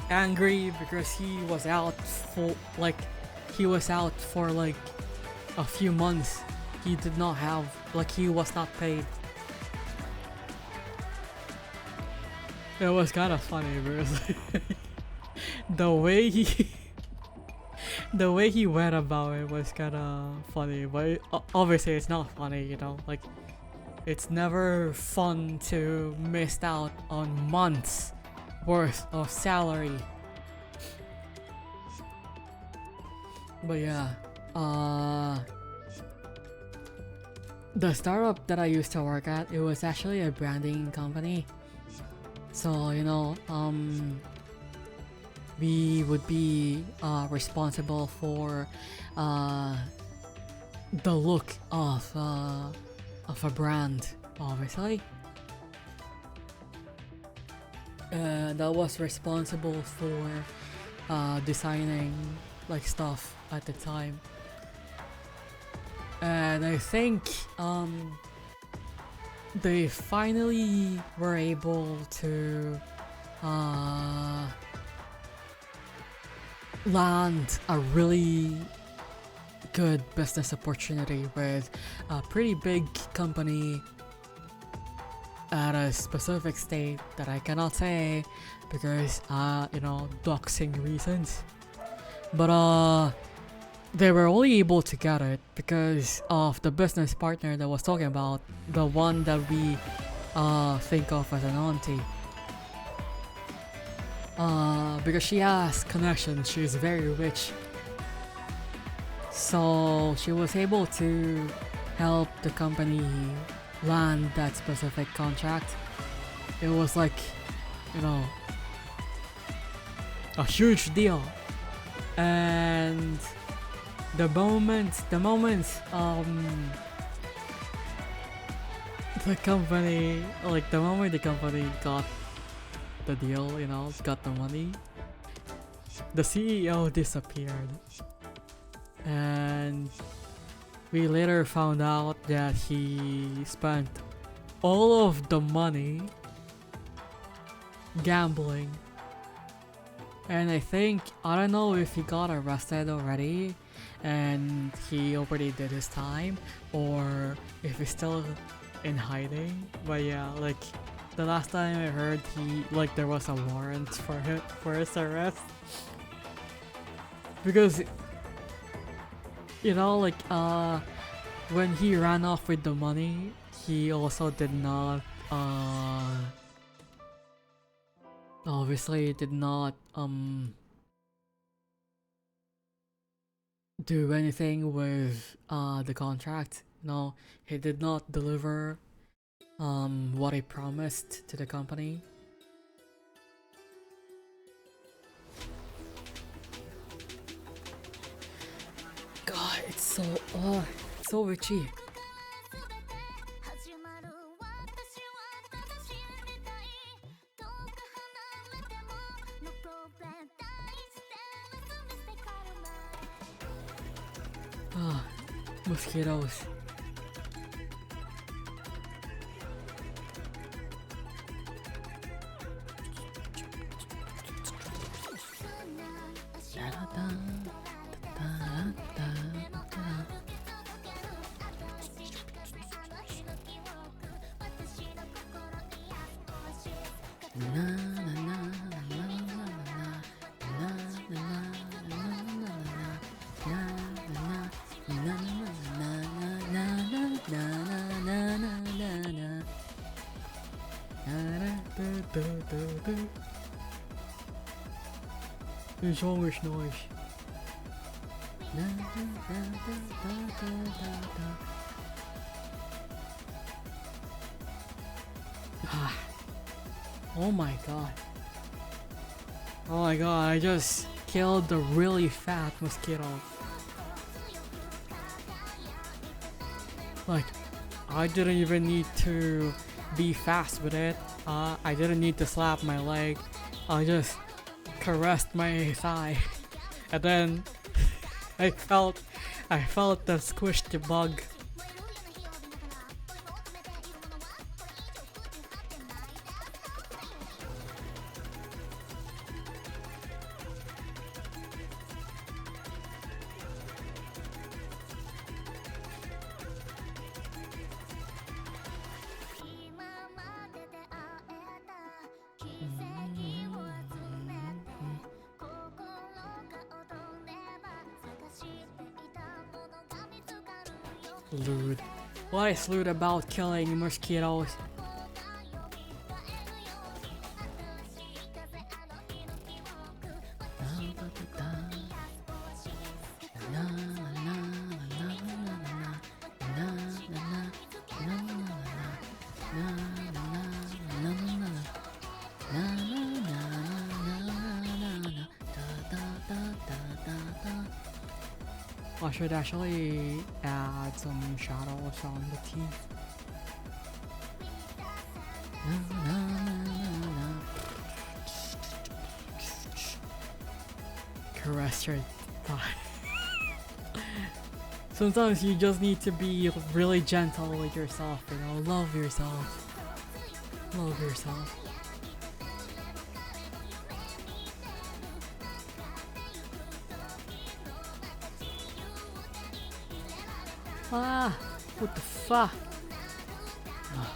angry because he was out for like a few months. He did not have, like, he was not paid. It was kind of funny because the way he went about it was kind of funny, but obviously it's not funny, you know, like, it's never fun to miss out on months worth of salary. But yeah, the startup that I used to work at, it was actually a branding company. So, you know, we would be responsible for the look of a brand, obviously. That was responsible for designing like stuff at the time. And I think they finally were able to land a really good business opportunity with a pretty big company at a specific state that I cannot say because you know, doxing reasons. But they were only able to get it because of the business partner that was talking about, the one that we think of as an auntie. Because she has connections, she's very rich. So she was able to help the company land that specific contract. It was like, you know, a huge deal. And the moment the company got the deal, you know, got the money, the CEO disappeared. And we later found out that he spent all of the money gambling. And I don't know if he got arrested already and he already did his time, or if he's still in hiding. But yeah, like, the last time I heard, there was a warrant for his arrest. Because, you know, like, when he ran off with the money, he also did not obviously did not do anything with the contract. No, he did not deliver what he promised to the company. God, it's so witchy. 始まる私はただ知りたい遠く離れても No problem 大事で Let's mistake our mind Mosquitoes. It's always noise. Na, na, na, na, na, na, na, na. Ah. Oh my god. Oh my god, I just killed the really fat mosquito. Like, I didn't even need to be fast with it. I didn't need to slap my leg. I just caressed my thigh. And then I felt the squished bug. Lewd. What is lewd about killing mosquitoes? I should actually add some shadows on the teeth. Caress your thigh. Sometimes you just need to be really gentle with yourself, you know, love yourself. Love yourself. Ah, what the fuck? Ah.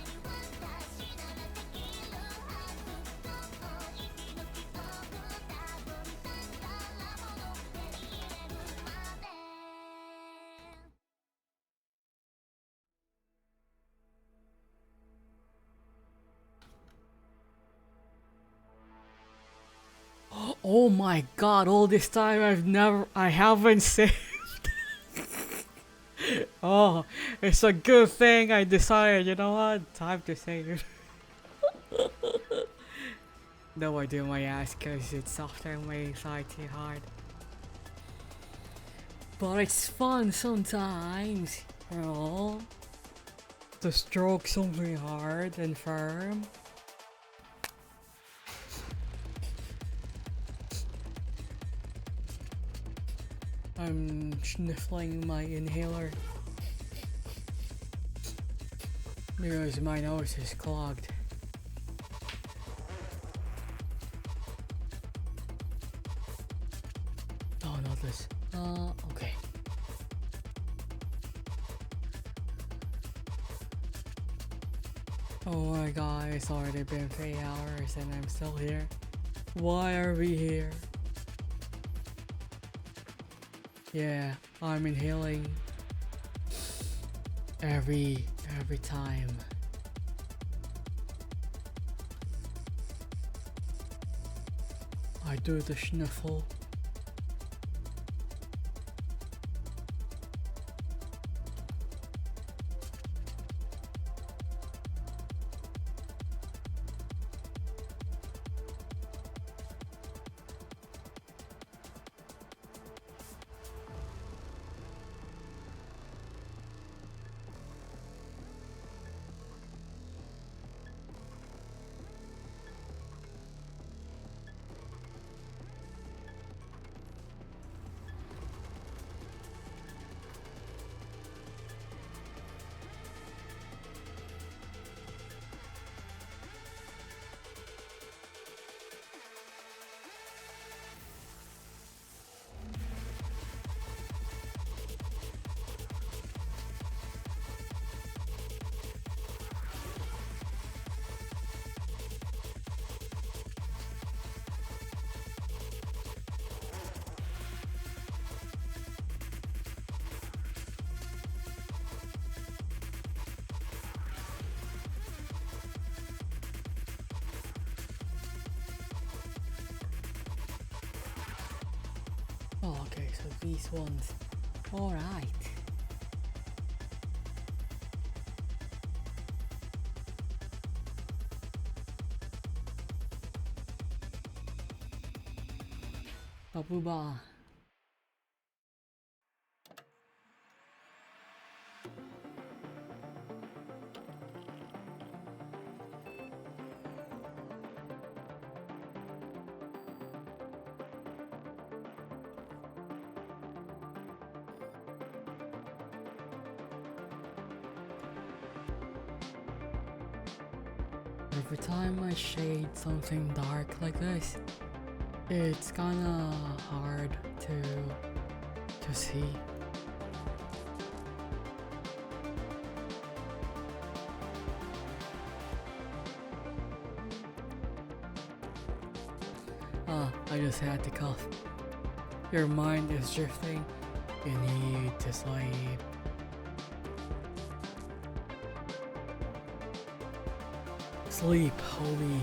Oh my god, all this time I haven't saved. Oh, it's a good thing I decided, you know what? Time to save. No, I do my ass because it's often my anxiety hard. But it's fun sometimes, you know? To stroke something hard and firm. I'm sniffling my inhaler because my nose is clogged. Oh, not this. Okay. Oh my god, it's already been 3 hours and I'm still here. Why are we here? Yeah, I'm inhaling every time. I do the sniffle. Oh, okay, so these ones. Alright. Papuba. Every time I shade something dark like this, it's kinda hard to see. I just had to cough. Your mind is drifting. You need to sleep. Sleep, homie.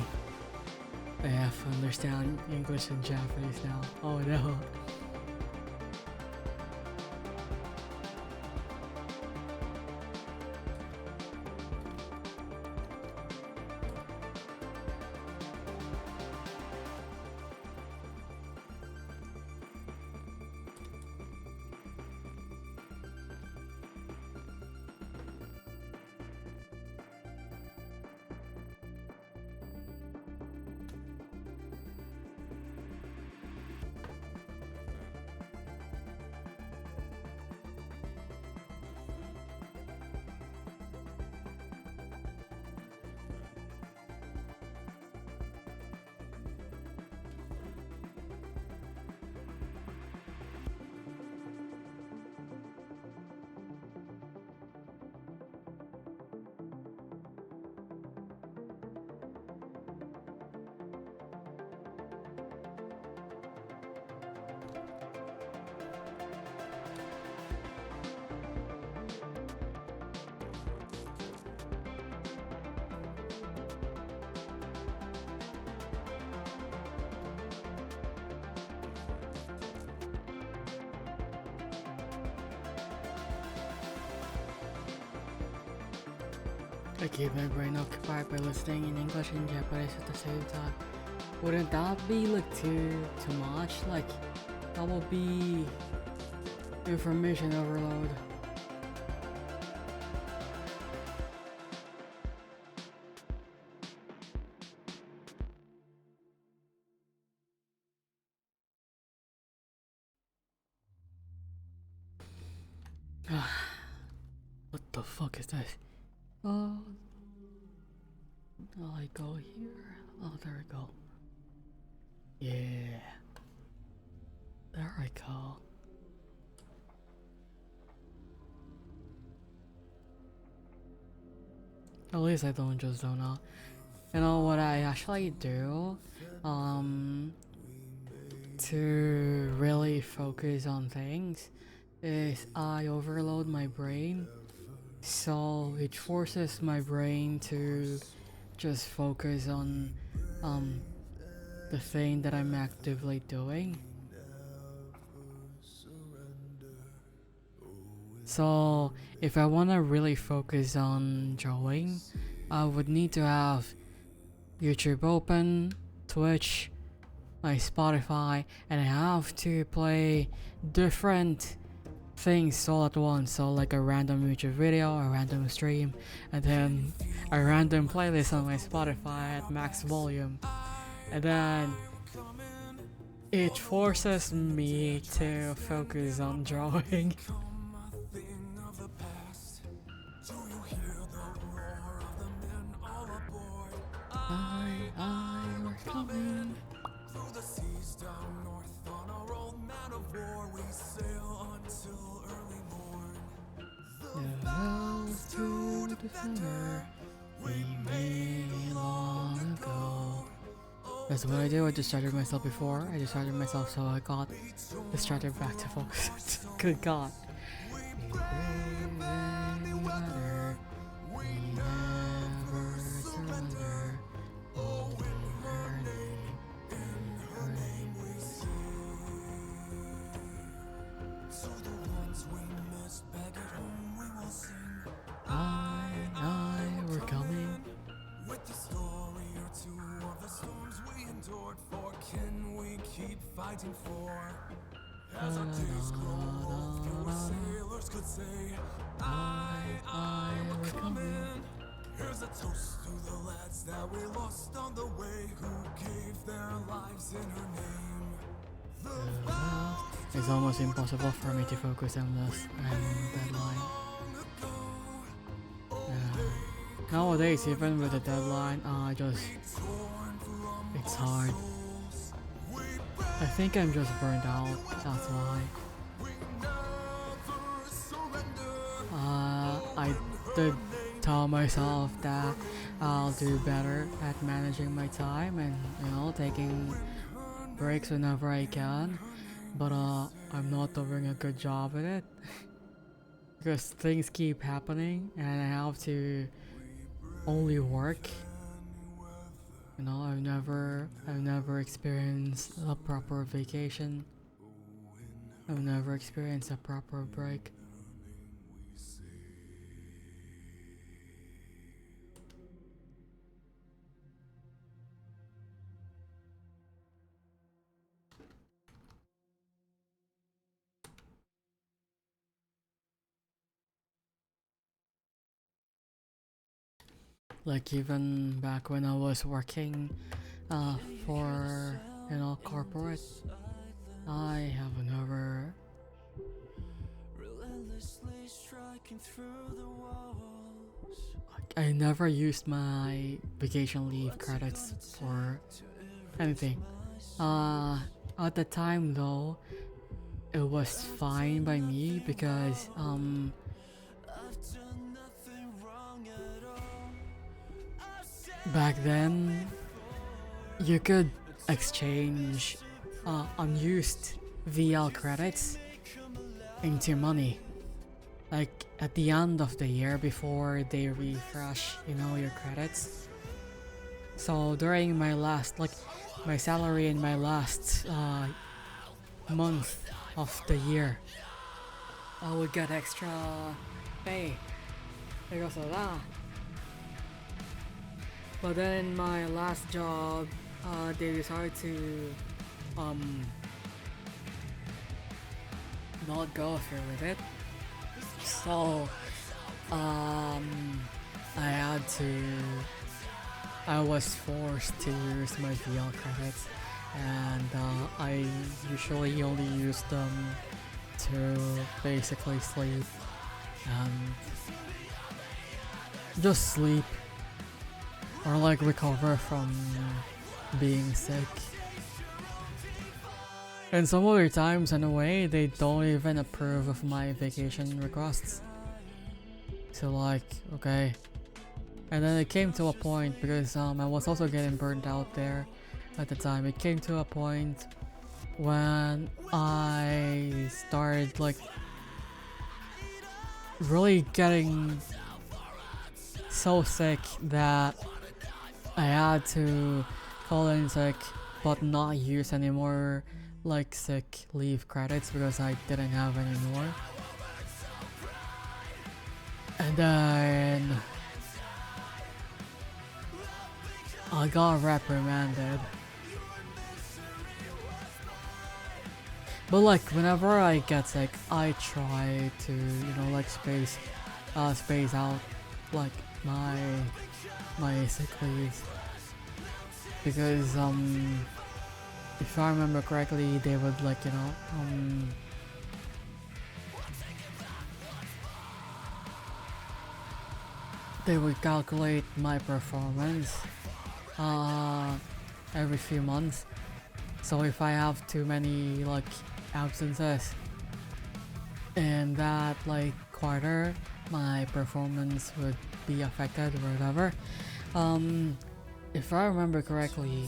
I have to understand English and Japanese now. Oh no. I keep my brain occupied by listening in English and Japanese at the same time. Wouldn't that be like too much? Like that would be information overload. What the fuck is this? Oh, I go here. Oh, there we go. Yeah. There I go. At least I don't just zone out. You know what I actually do? To really focus on things is I overload my brain. So it forces my brain to just focus on the thing that I'm actively doing. So if I want to really focus on drawing, I would need to have YouTube open, Twitch, my Spotify, and I have to play different things all at once. So like a random YouTube video, a random stream, and then a random playlist on my Spotify at max volume. And then it forces me to focus on drawing. We're coming. Through the seas down north on our old man of war, we sail until early morn. The vows to defender we made long ago. That's what I do. I distracted myself before. I distracted myself, so I got distracted back to focus. Good God. support for kin we keep fighting for. As our days grow, fewer sailors could say, I, we're coming. Here's a toast to the lads that we lost on the way, who gave their lives in her name. The vow It's almost impossible for me to focus on this and deadline. Nowadays, even with the deadline, it's hard. I think I'm just burned out, that's why. I did tell myself that I'll do better at managing my time and, you know, taking breaks whenever I can, but I'm not doing a good job at it. Because things keep happening and I have to only work. You know, I've never experienced a proper vacation. I've never experienced a proper break. Like even back when I was working for, you know, corporate, I have never I never used my vacation leave credits for anything. At the time though, it was fine by me because back then you could exchange unused VL credits into money, like at the end of the year before they refresh, you know, your credits. So during my last, like my salary in my last month of the year, I would get extra pay because of that. But then in my last job, they decided to not go through with it. So I was forced to use my VL credits, and I usually only use them to basically sleep and just sleep or like recover from being sick. And some other times in a way they don't even approve of my vacation requests. So like, okay. And then it came to a point because I was also getting burnt out there at the time. It came to a point when I started like really getting so sick that I had to call in sick but not use any more like sick leave credits because I didn't have any more. And then I got reprimanded. But like whenever I get sick, I try to, you know, like space out like my sick leaves, because if I remember correctly, they would like, you know, they would calculate my performance every few months. So if I have too many like absences in that like quarter, my performance would be affected or whatever. If I remember correctly,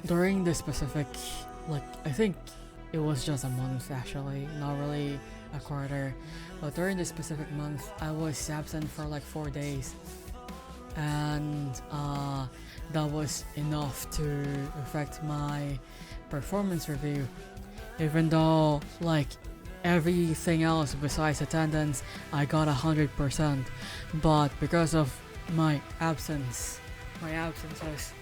during the specific, like I think it was just a month actually, not really a quarter, but during the specific month I was absent for like 4 days, and that was enough to affect my performance review, even though like everything else besides attendance I got 100%, but because of my absence my absences.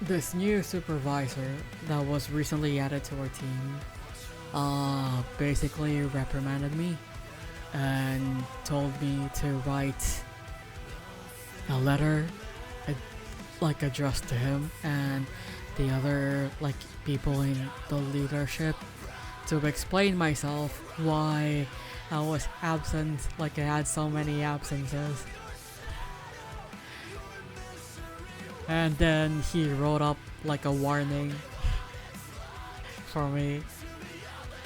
This new supervisor that was recently added to our team basically reprimanded me and told me to write a letter like addressed to him and the other like people in the leadership to explain myself why I was absent, like I had so many absences. And then he wrote up like a warning for me.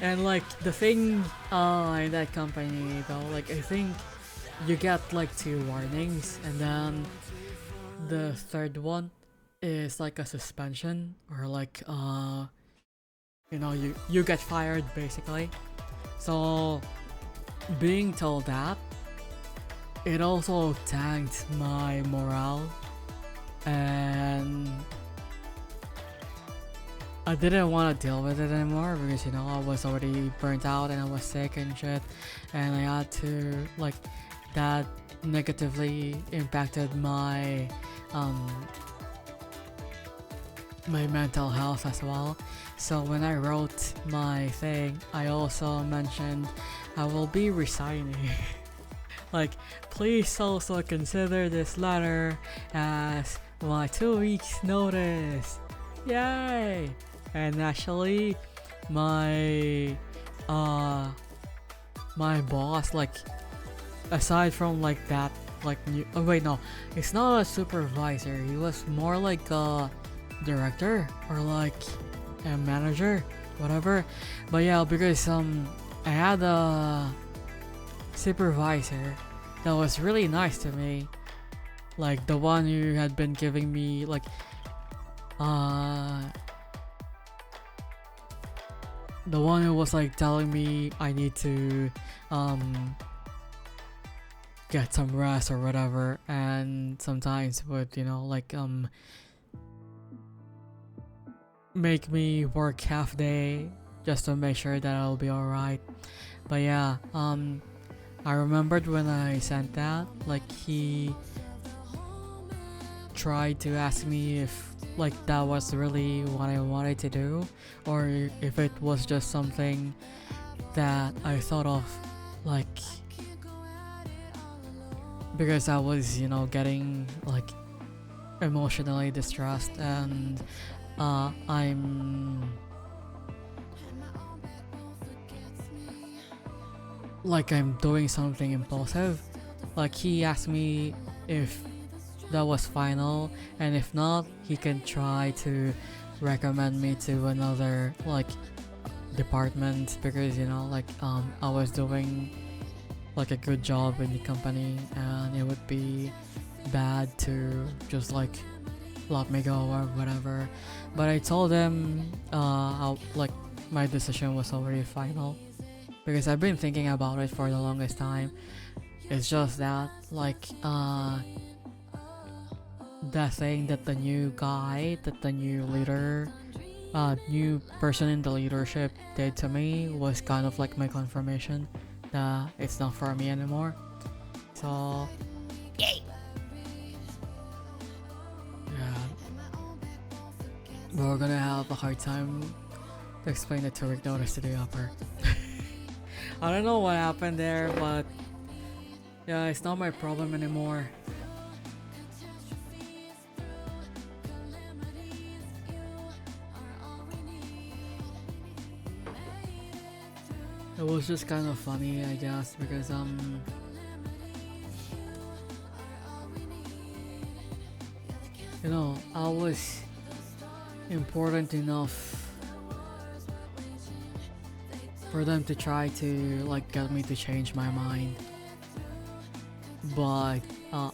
And like the thing in that company though, like I think you get like 2 warnings and then the third one is like a suspension or like you know you get fired basically. So being told that, it also tanked my morale and I didn't want to deal with it anymore because you know I was already burnt out and I was sick and shit, and I had to like that negatively impacted my my mental health as well. So when I wrote my thing, I also mentioned I will be resigning. Like, please also consider this letter as my 2 weeks notice. Yay! And actually, my my boss, like, aside from like that, like new, oh wait, no, it's not a supervisor. He was more like a director or like a manager, whatever. But yeah, because I had a supervisor that was really nice to me, like the one who had been giving me like the one who was like telling me I need to get some rest or whatever, and sometimes would, you know, like make me work half day just to make sure that I'll be alright. But yeah, I remembered when I sent that, like he tried to ask me if like that was really what I wanted to do or if it was just something that I thought of like because I was, you know, getting like emotionally distressed and I'm like I'm doing something impulsive. Like he asked me if that was final, and if not, he can try to recommend me to another like department because, you know, like I was doing like a good job in the company and it would be bad to just like let me go or whatever. But I told him like my decision was already final because I've been thinking about it for the longest time. It's just that like the thing that the new guy, that the new leader, new person in the leadership did to me was kind of like my confirmation that it's not for me anymore. So Yay. yeah, we're gonna have a hard time to explain the 2 week notice to the upper. I don't know what happened there, but yeah, it's not my problem anymore. It was just kind of funny, I guess, because you know, I was important enough for them to try to like get me to change my mind, but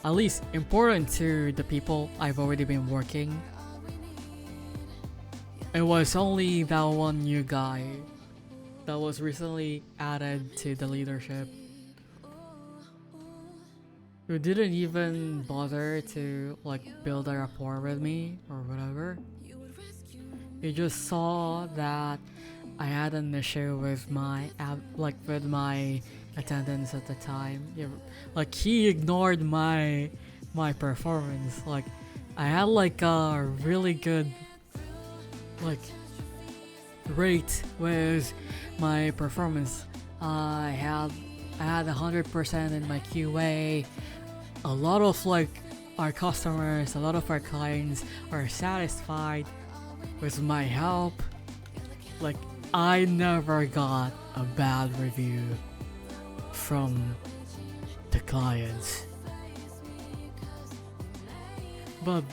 at least important to the people I've already been working. It was only that one new guy that was recently added to the leadership who didn't even bother to like build a rapport with me or whatever. He just saw that I had an issue with my with my attendance at the time. Yeah, like he ignored my performance. Like I had like a really good like rate with my performance. I had 100% in my QA. A lot of like our customers, a lot of our clients are satisfied with my help. Like I never got a bad review from the clients. But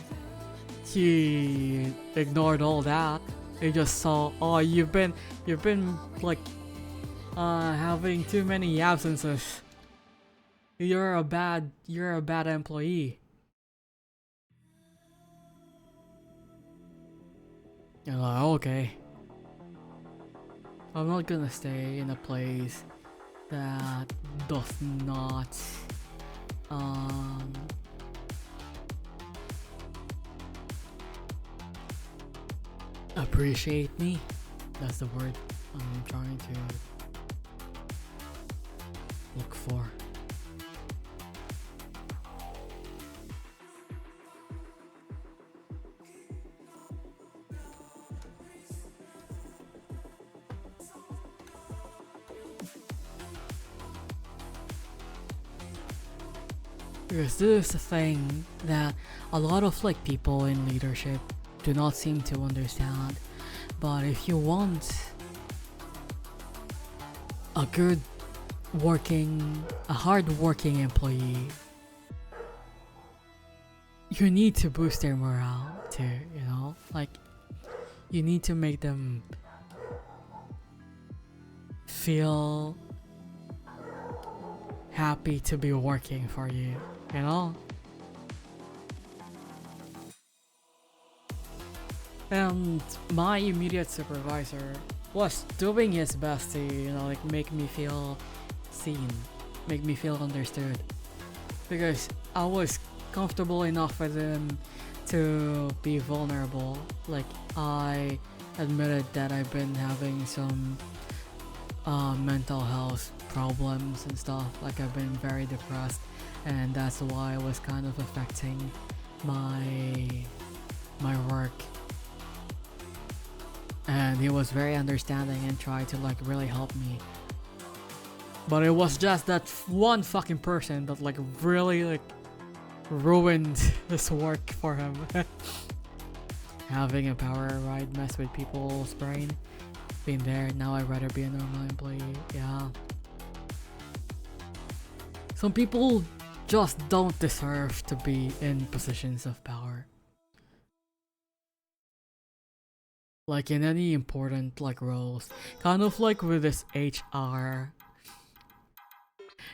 he ignored all that. He just saw, oh, you've been like having too many absences. You're a bad employee. You're like, okay. I'm not gonna stay in a place that does not appreciate me. That's the word I'm trying to look for. Because this is the thing that a lot of like people in leadership do not seem to understand. But if you want a hard working employee, you need to boost their morale too, you know? Like you need to make them feel happy to be working for you, you know? And my immediate supervisor was doing his best to, you know, like make me feel seen, make me feel understood. Because I was comfortable enough with him to be vulnerable. Like I admitted that I've been having some mental health problems and stuff. Like I've been very depressed, and that's why it was kind of affecting my work. And he was very understanding and tried to like really help me. But it was just that one fucking person that like really like ruined this work for him. Having a power ride mess with people's brain. Been there, now I'd rather be a normal employee. Yeah. Some people just don't deserve to be in positions of power. Like in any important like roles. Kind of like with this HR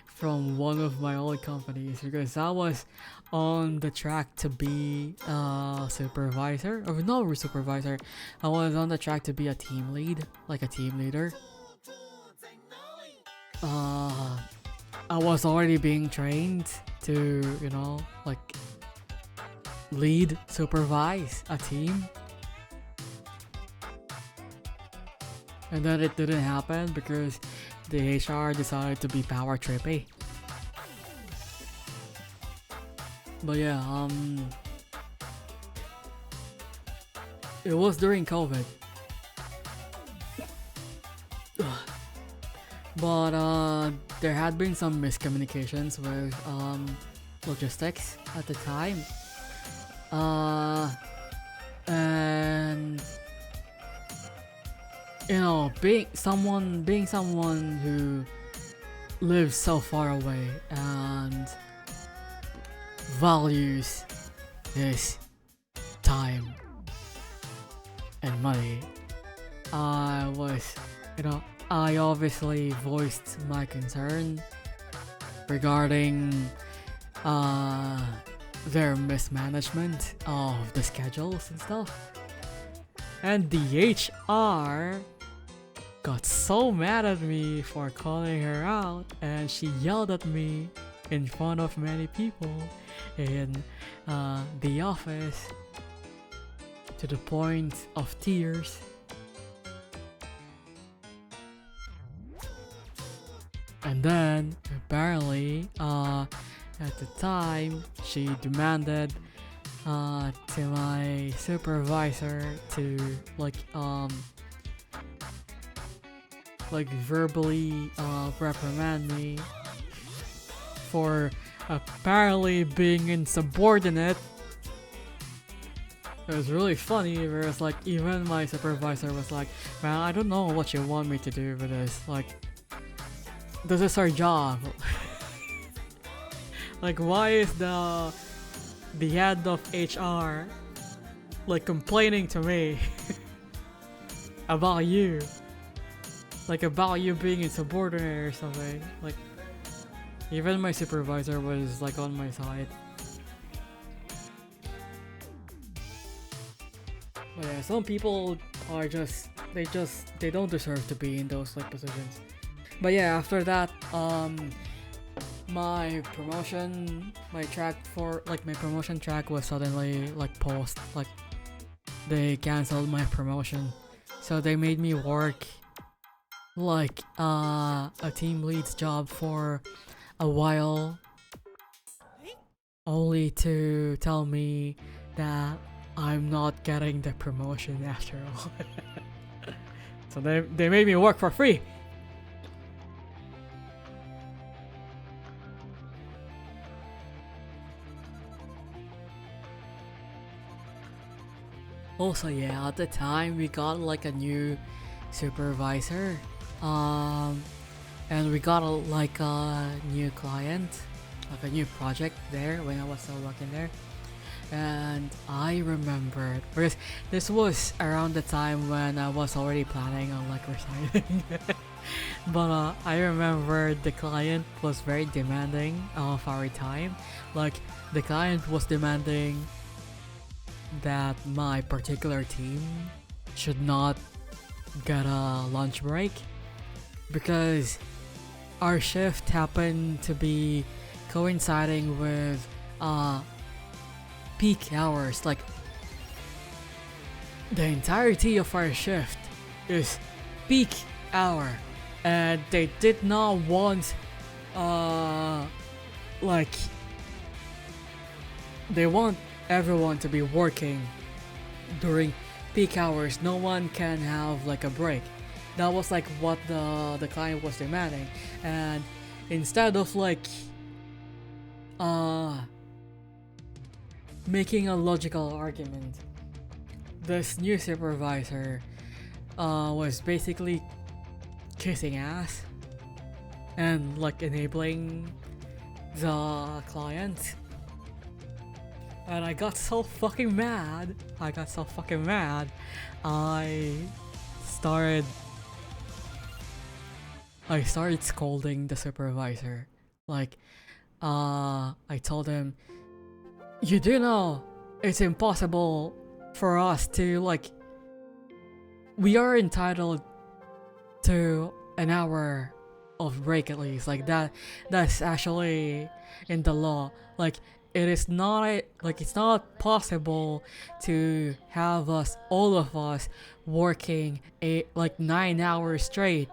from one of my old companies, because I was on the track to be a supervisor, or no supervisor, I was on the track to be a team lead, like a team leader. I was already being trained to, you know, like lead, supervise a team. And then it didn't happen because the HR decided to be power trippy. But yeah, it was during COVID. But there had been some miscommunications with logistics at the time. And you know, being someone who lives so far away and values his time and money, I obviously voiced my concern regarding their mismanagement of the schedules and stuff. And the HR got so mad at me for calling her out, and she yelled at me in front of many people in the office to the point of tears. And then apparently at the time she demanded to my supervisor to like verbally reprimand me for apparently being insubordinate. It was really funny, whereas like even my supervisor was like, man, I don't know what you want me to do with this. Like, this is our job. Like, why is the head of HR like complaining to me about you? Like about you being insubordinate or something. Like, even my supervisor was like on my side. But yeah, some people are they don't deserve to be in those like positions. But yeah, after that, my promotion track was suddenly like paused. Like, they canceled my promotion, so they made me work like a team lead's job for a while, only to tell me that I'm not getting the promotion after all. So they made me work for free. Also, yeah, at the time we got like a new supervisor, and we got like a new client, like a new project there when I was still working there. And I remembered, because this was around the time when I was already planning on like resigning. But I remember the client was very demanding of our time. Like, the client was demanding that my particular team should not get a lunch break, because our shift happened to be coinciding with peak hours. Like, the entirety of our shift is peak hour, and they did not want like, they want everyone to be working during peak hours. No one can have like a break. That was like what the client was demanding. And instead of like making a logical argument, this new supervisor was basically kissing ass and like enabling the client. And I got so fucking mad. I started scolding the supervisor. Like, I told him, you do know it's impossible for us to like, we are entitled to an hour of break at least. Like, that's actually in the law. Like, it's not possible to have all of us working 9 hours straight.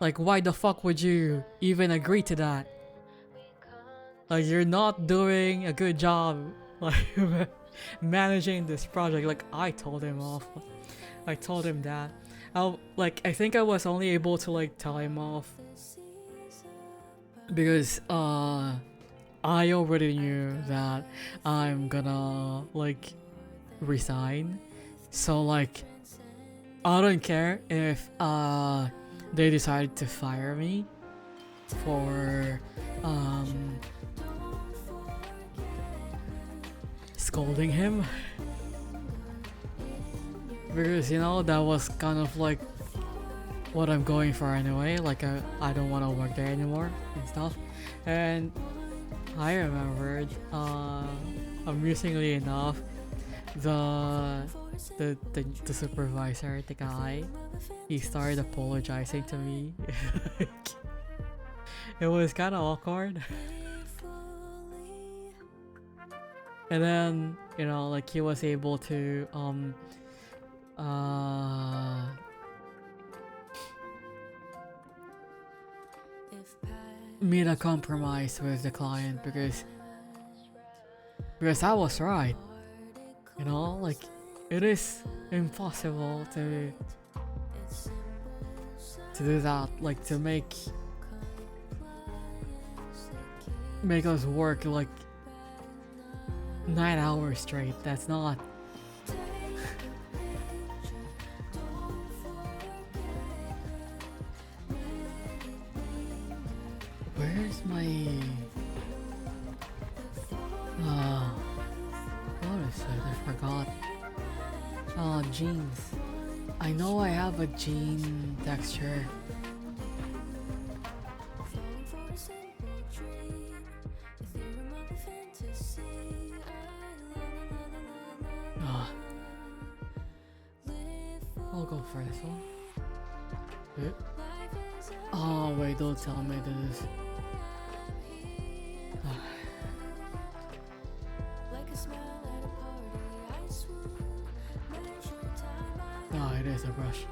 Like, why the fuck would you even agree to that? Like, you're not doing a good job like managing this project. Like, I told him off. I told him that. I think I was only able to like tell him off because I already knew that I'm gonna like resign. So like, I don't care if they decide to fire me for scolding him, because you know that was kind of like what I'm going for anyway. Like, I don't want to work there anymore and stuff. And I remembered, amusingly enough, the supervisor, the guy, he started apologizing to me. It was kind of awkward. And then, you know, like, he was able to made a compromise with the client because I was right. You know, like it is impossible to do that, like to make us work like 9 hours straight. That's not. Where's my what is it? I forgot. Jeans. I know I have a jean texture. I'll go for this one. Oh wait, don't tell me this. No, it is a brush.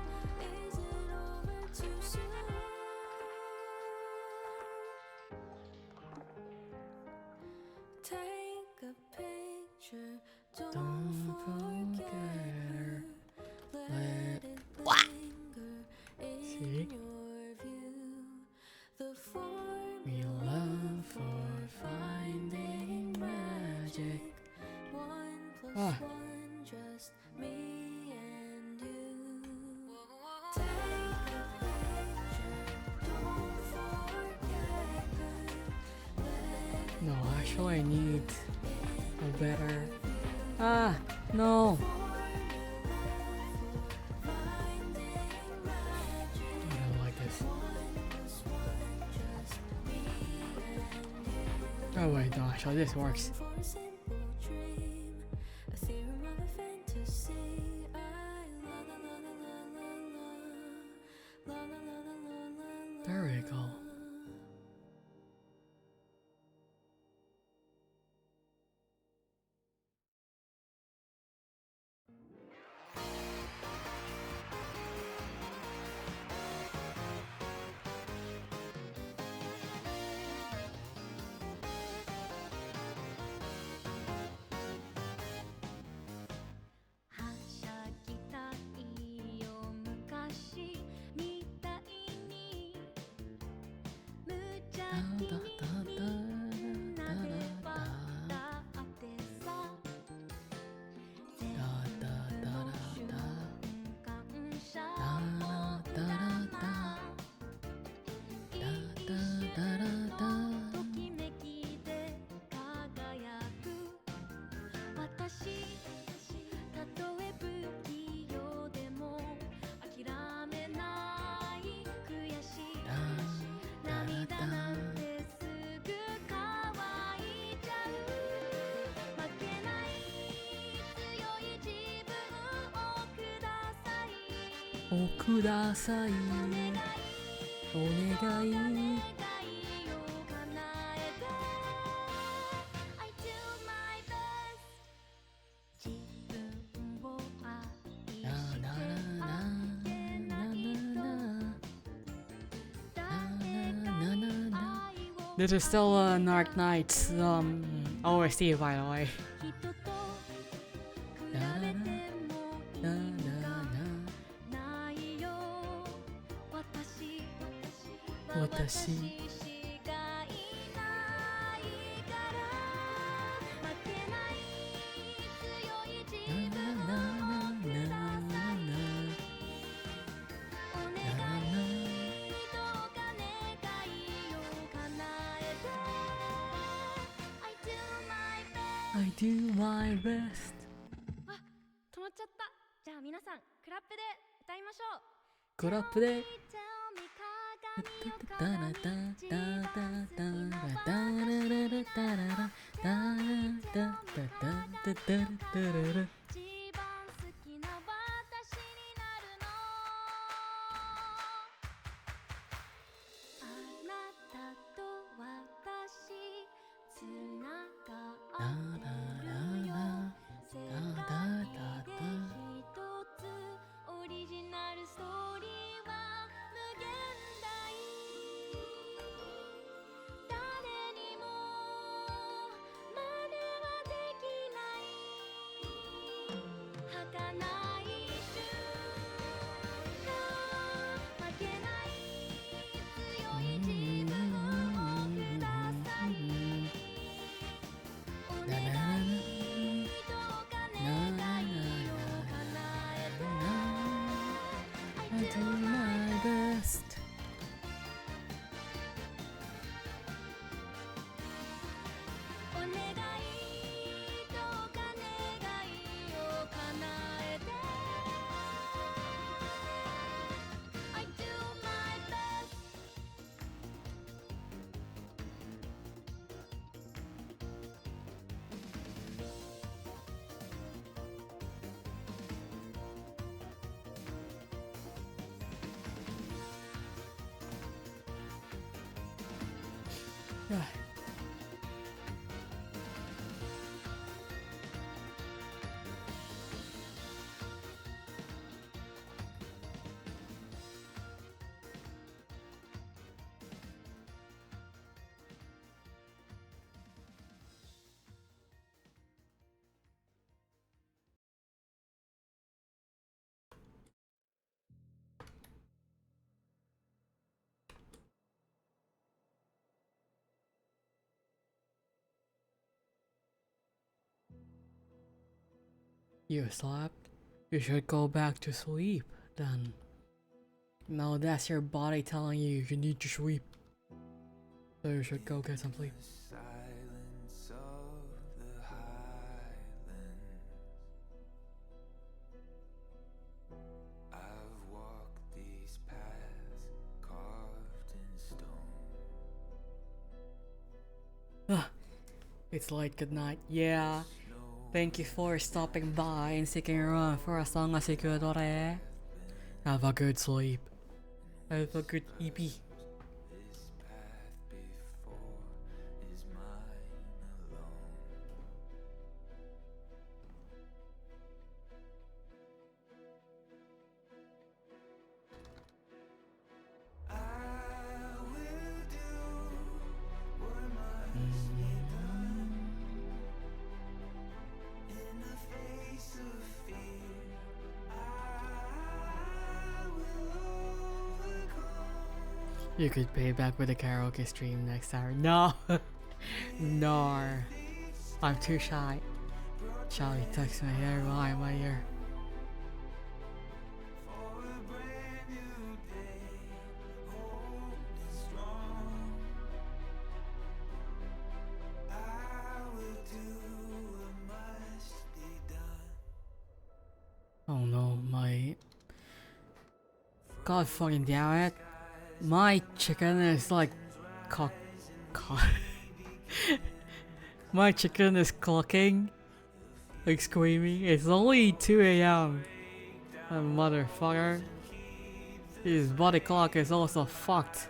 Don't forget. What? See? We love for finding magic. Ah. No, actually I need a better... no! I don't like this. Oh wait, no, actually this works. There we go. Oh, ください。お願い。This is still an Arknights OST, by the way. I do my best. 止まっちゃった。じゃあ皆さんクラップで歌いましょう。クラップで。かない瞬間負けない強い自分をくださいお願いどうか願いを叶えて I do my best. お願いどうか願いを叶えて I do my best Yeah. You slept? You should go back to sleep then. No, that's your body telling you you need to sleep. So you should go get some sleep. Silence of the highlands. I've walked these paths carved in stone. It's late, good night. Yeah. Thank you for stopping by and sticking around for as long as you could, ore. Have a good sleep. Have a good EP. This path before is mine alone. I will do what must be done in the face of fear. I will overcome. You could pay back with a karaoke stream next hour. No! No. I'm too shy. Charlie text my hair, why am I here? For a brand new day, hold it strong. I will do what must be done. Oh no, my... God fucking damn it. My chicken is like... cock... My chicken is clucking. Like screaming. It's only 2 a.m. Motherfucker. His body clock is also fucked.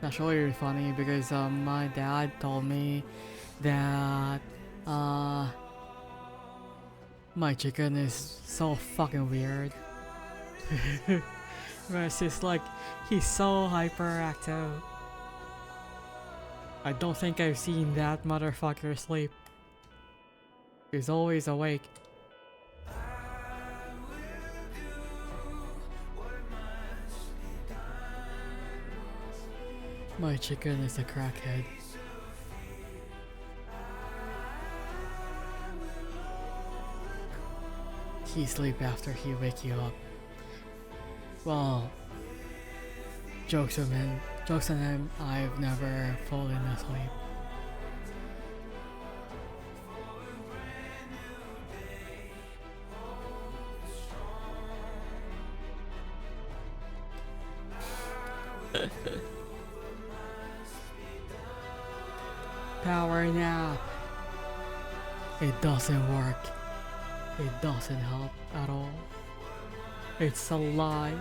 That's really funny because my dad told me that my chicken is so fucking weird. It's just like he's so hyperactive. I don't think I've seen that motherfucker sleep. He's always awake. My chicken is a crackhead. He sleep after he wake you up. Well, jokes on him. Jokes on him. I've never fallen asleep. Power nap. It doesn't work. It doesn't help at all. It's a lie.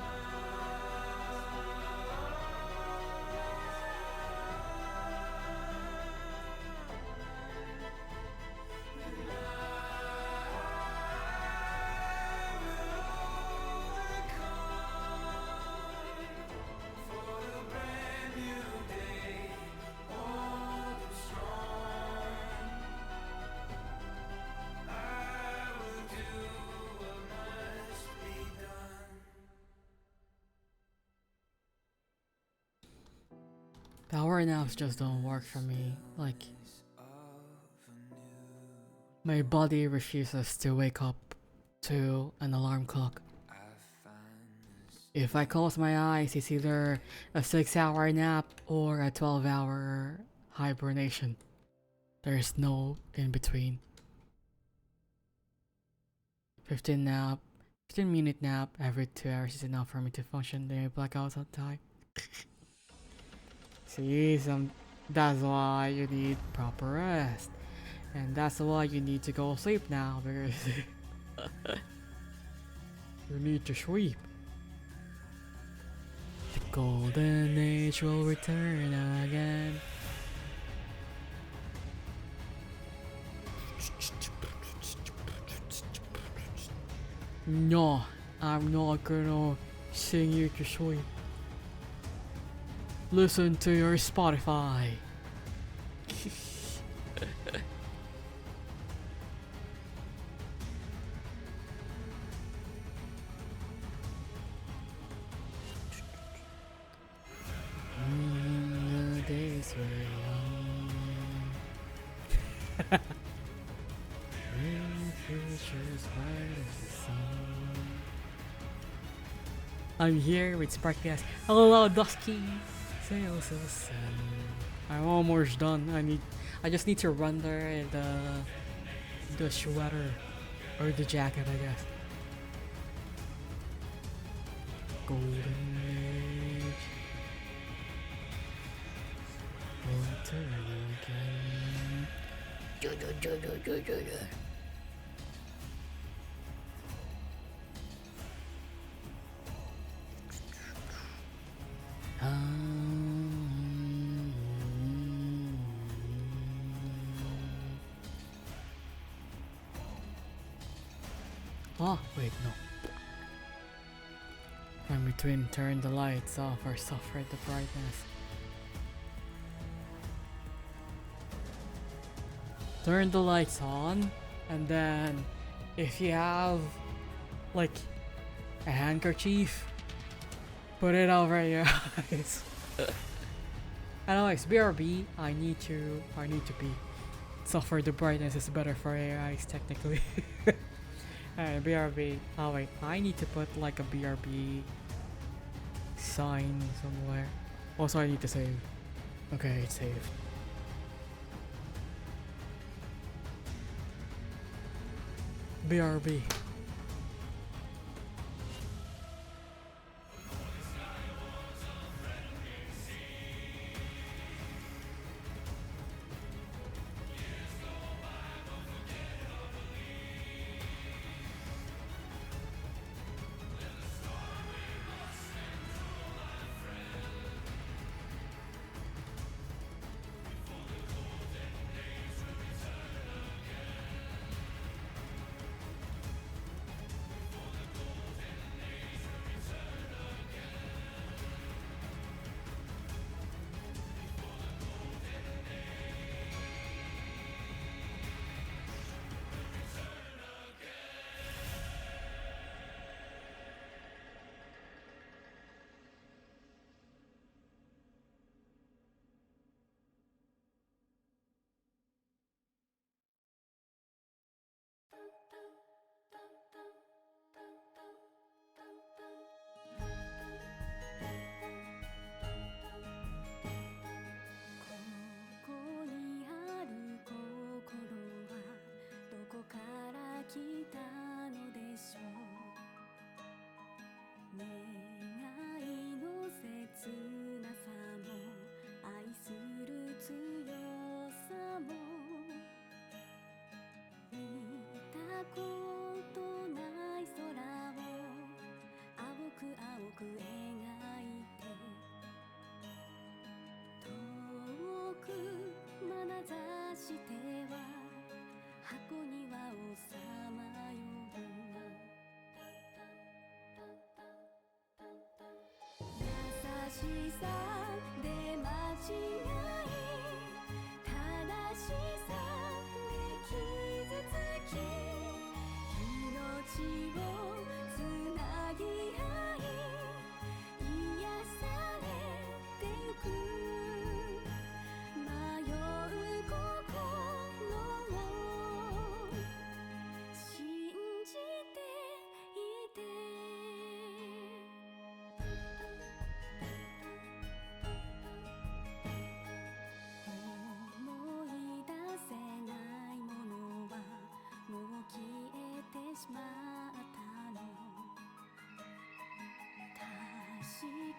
6-hour naps just don't work for me. Like, my body refuses to wake up to an alarm clock. If I close my eyes, it's either a 6-hour nap or a 12-hour hibernation. There's no in between. 15-minute nap every 2 hours is enough for me to function during blackouts on time. See, that's why you need proper rest. And that's why you need to go sleep now, because you need to sleep. The golden age will return again. No, I'm not gonna sing you to sleep. Listen to your Spotify. The days were young. The future's bright as the sun. I'm here with Sparky as hello, Dusky. Sail so sun. I'm almost done. I just need to render the sweater or the jacket, I guess. Golden age will return again. Oh, wait, no. In between, turn the lights off or suffer the brightness. Turn the lights on, and then if you have like a handkerchief, put it over your eyes. Anyways, BRB, I need to pee. Suffer the brightness is better for your eyes technically. Alright, BRB. Oh wait, I need to put like a BRB sign somewhere. Also, I need to save. Okay, it's saved. BRB.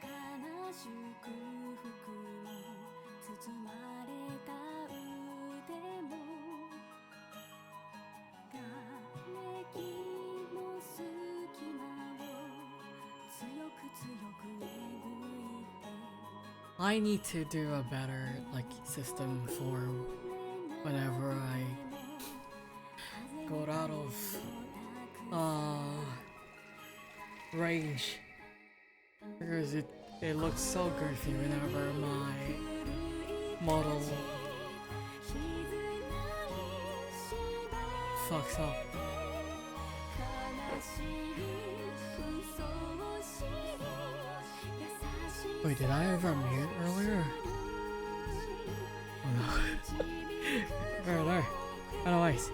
悲しく服に包まれた腕も瓦礫の隙間を強く強くえぐいて I need to do a better like system for whenever I go out of range, because it looks so goofy whenever my model fucks up. Wait, did I ever mute earlier? Oh no. there. Anyways.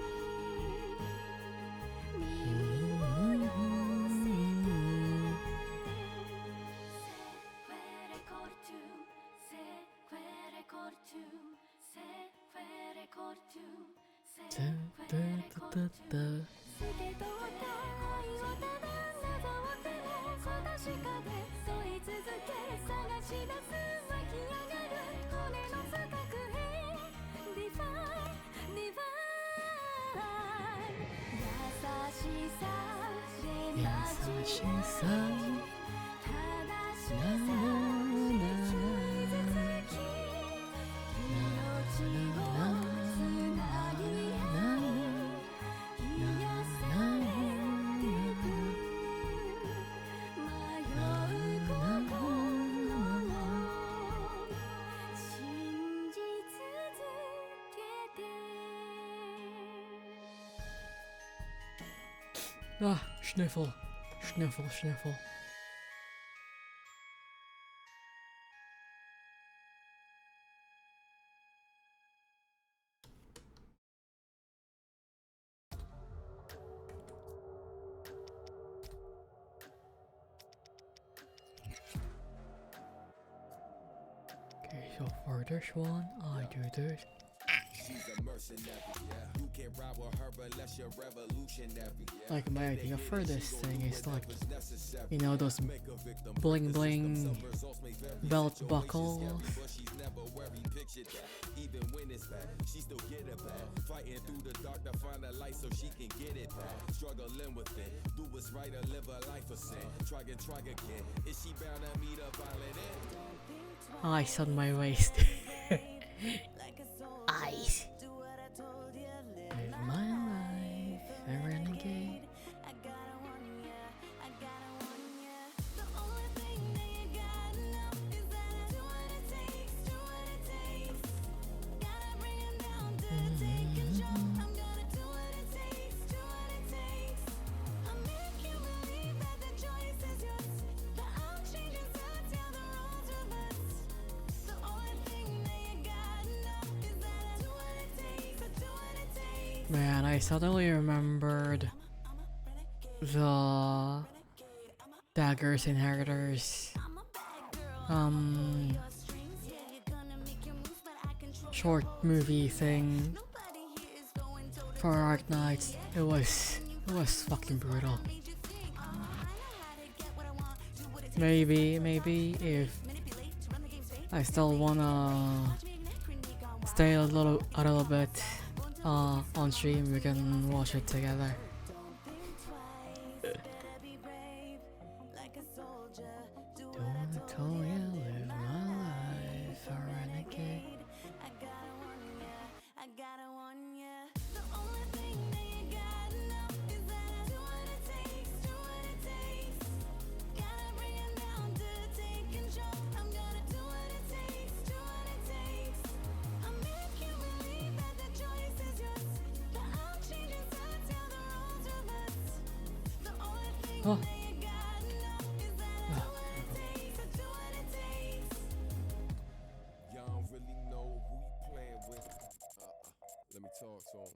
Ah, sniffle, sniffle, sniffle. Okay, so for this one, I do this. She's a mercenary, yeah. You can't ride with her unless you're revolutionary. Like my idea for this thing is like, you know, those bling bling belt buckles. Even when it's bad, she still get it back. Fighting through the dark to find a light so she can get it back. Struggling with it, do what's right or live a life of sin. Try again. Is she bound to meet a violent end? Ice on my waist. Ice. Live my life, a renegade. Man, I suddenly remembered the Daggers Inheritors short movie thing for Arknights. It was fucking brutal. Maybe if I still wanna stay a little bit on stream, we can watch it together. Don't tell you live my life a renegade. Oh. Y'all don't really know who you playing with. Let me talk to him.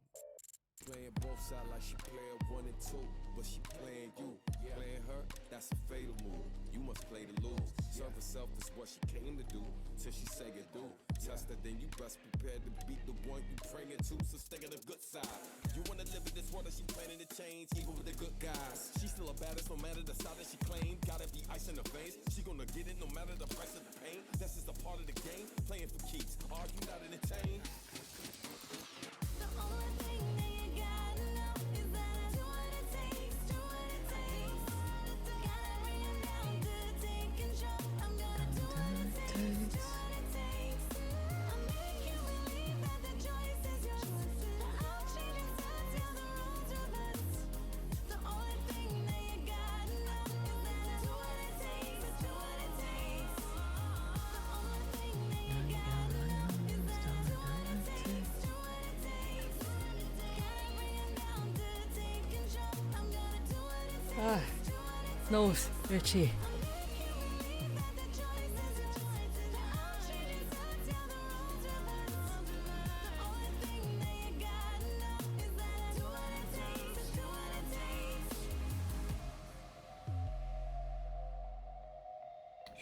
Playing both sides like she playing 1 and 2, but she playing you. Playing her, that's a fatal move. You must play to lose. Serve herself is what she came to do, till she say it do. Test her, then you best prepared to beat the one you praying to, so stay on the good side. You wanna live in this world that she planning to change, even with the good guys. She's still a baddest, no matter the style that she claimed. Gotta be ice in her veins. She gonna get it no matter the price of the pain. That's just a part of the game. Playing for keeps. Are you not entertained? The only thing that you gotta know is that I do what it takes, do what it takes. Gotta bring it down to take control. I'm gonna do what it takes, do what it takes. I'll make you believe that the choice is yours. I'll change it so till the roads reverse. The only thing that you gotta know is that I do what it takes, do what it takes. The only thing that you gotta know is that I do what it takes, do what it takes. Gotta bring it down to take control. I'm gonna do what it takes, Ah, do what it takes. nose itchy.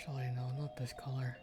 Surely no, not this color.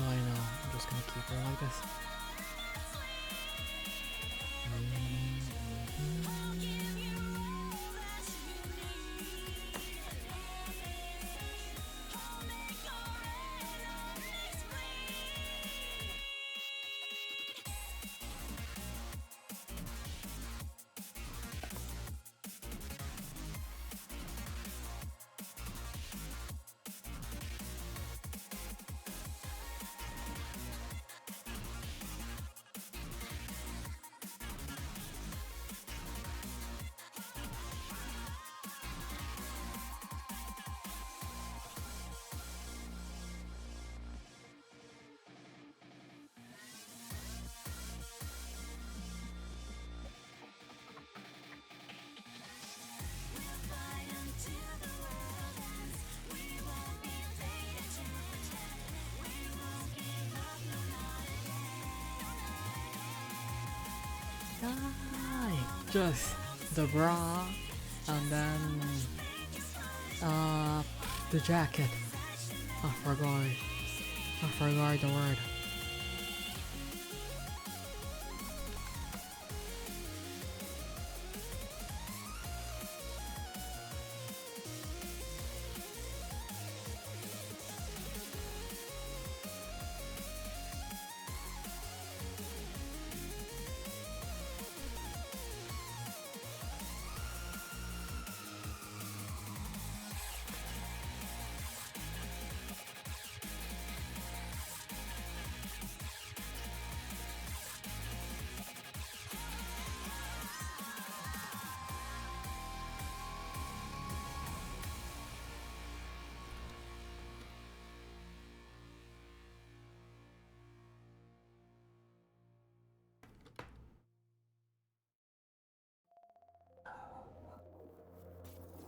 I know, I'm just gonna keep her like this. Just the bra and then the jacket. I forgot the word.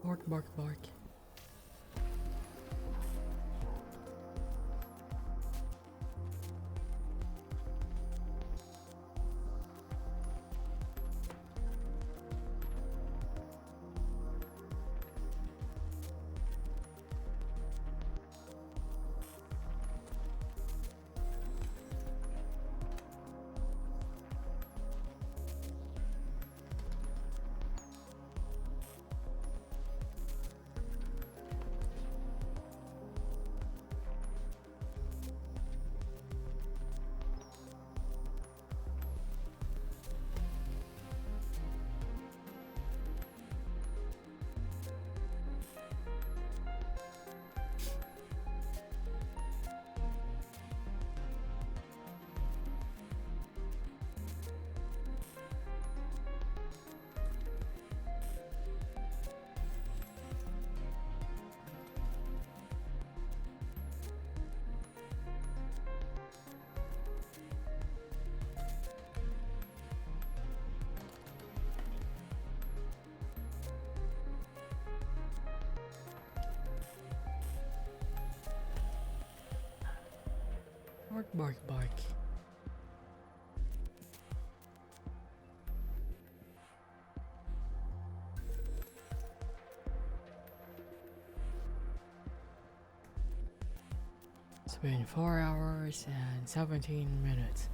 Bark, bark, bark. Bark, bark. It's been 4 hours and 17 minutes.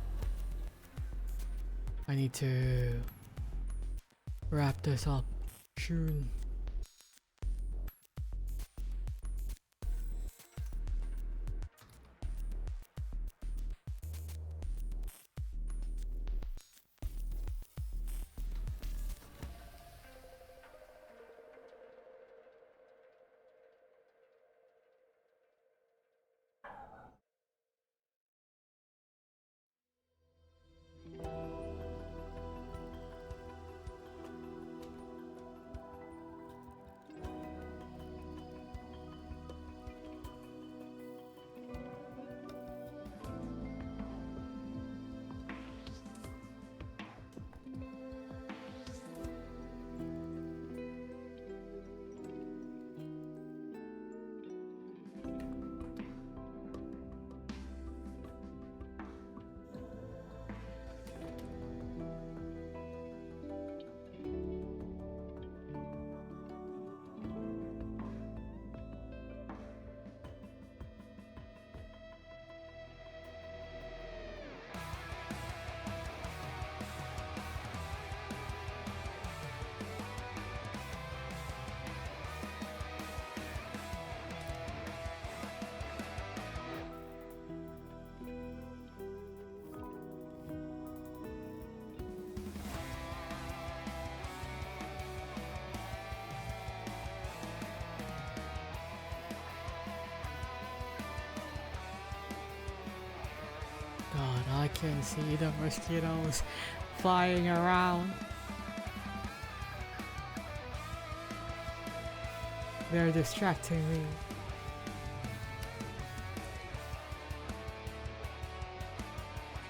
I need to wrap this up soon. God, I can see the mosquitoes flying around. They're distracting me.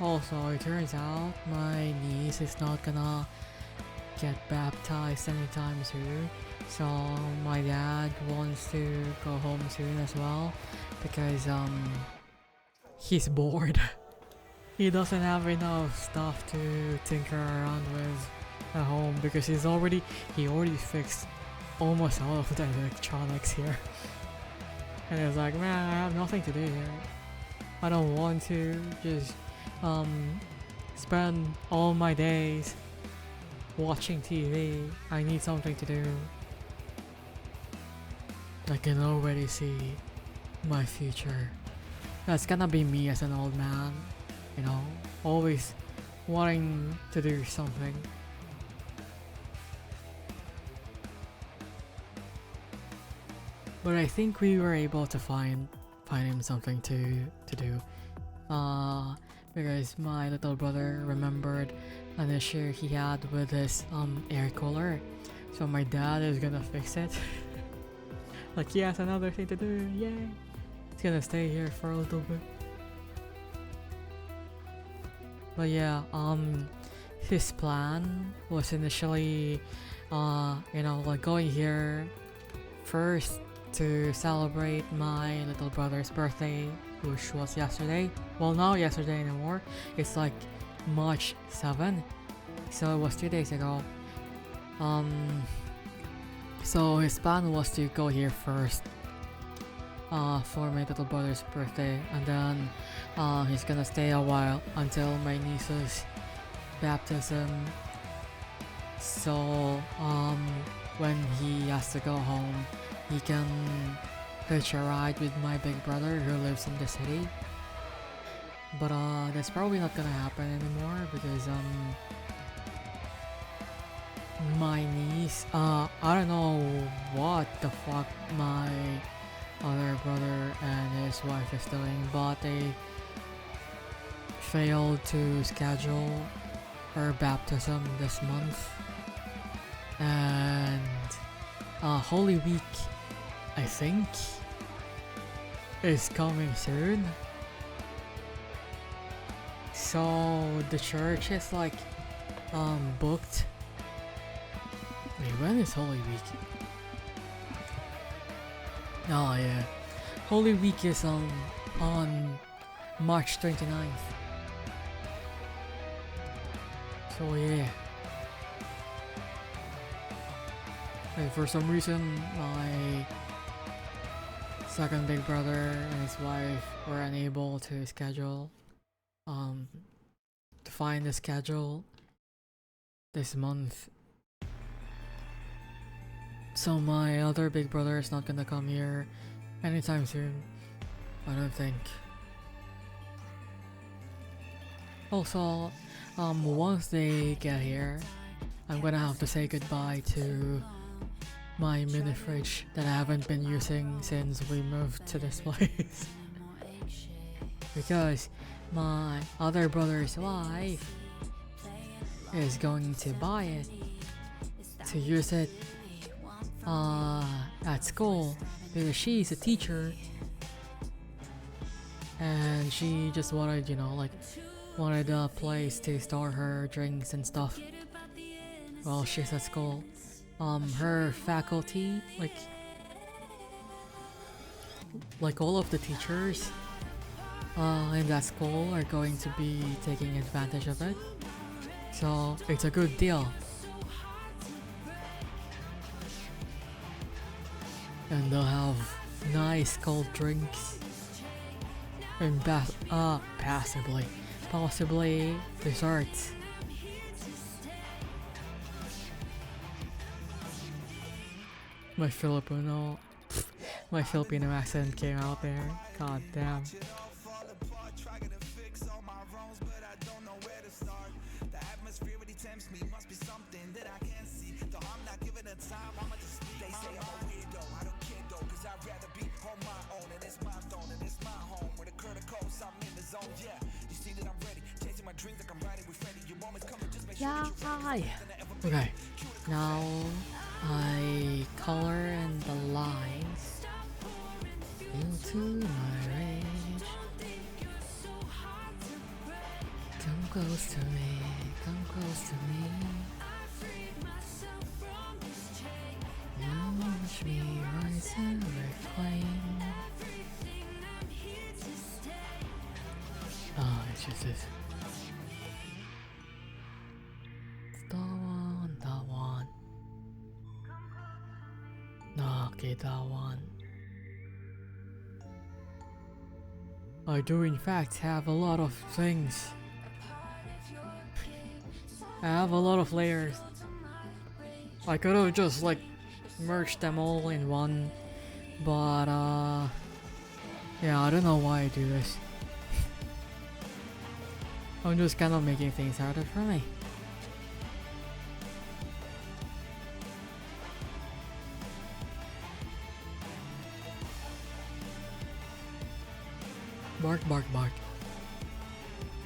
Also, it turns out my niece is not gonna get baptized anytime soon. So my dad wants to go home soon as well because he's bored. He doesn't have enough stuff to tinker around with at home because he already fixed almost all of the electronics here. And it's like, man, I have nothing to do here. I don't want to just spend all my days watching TV. I need something to do. I can already see my future. That's gonna be me as an old man. You know, always wanting to do something. But I think we were able to find him something to do. Because my little brother remembered an issue he had with his air cooler. So my dad is gonna fix it. Like he has another thing to do, yay! It's gonna stay here for a little bit. But yeah, his plan was initially, like going here first to celebrate my little brother's birthday, which was yesterday. Well, not yesterday anymore. It's like March 7. So it was 2 days ago. So his plan was to go here first for my little brother's birthday, and then he's gonna stay a while until my niece's baptism. So when he has to go home, he can hitch a ride with my big brother who lives in the city. But that's probably not gonna happen anymore because my niece, I don't know what the fuck my other brother and his wife is doing, but they failed to schedule her baptism this month. And Holy Week, I think, is coming soon. So the church is like booked. Wait, when is Holy Week? Oh yeah, Holy Week is on March 29th. So yeah. And for some reason, my second big brother and his wife were unable to schedule, to find the schedule this month. So my other big brother is not gonna come here anytime soon, I don't think. Also, once they get here, I'm gonna have to say goodbye to my mini fridge that I haven't been using since we moved to this place. Because my other brother's wife is going to buy it to use it at school, because she's a teacher and she just wanted, wanted a place to store her drinks and stuff while she's at school. Her faculty, like all of the teachers in that school are going to be taking advantage of it, so it's a good deal. And they'll have nice cold drinks and possibly desserts. My Filipino accent came out there. God damn. Yeah. Okay. Now I color in the lines into my rage. Come close to me, come close to me. Watch me rise and reclaim. Oh, it's just this. The one. Okay, that one. I do in fact have a lot of things. I have a lot of layers. I could have just merged them all in one, but yeah, I don't know why I do this. I'm just kind of making things harder for me. Bark, bark, bark.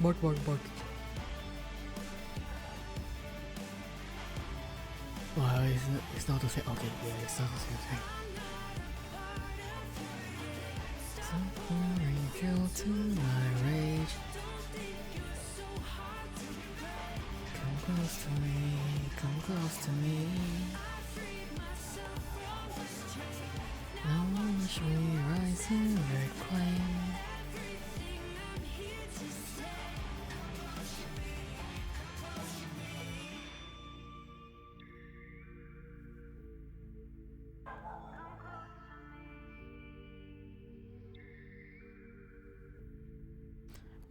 Bark, bark, bark. Well, it's not the same. Okay, yeah, it's not the same thing. Suffering fuel to my rage. Come close to me, come close to me. Now watch me rise and reclaim.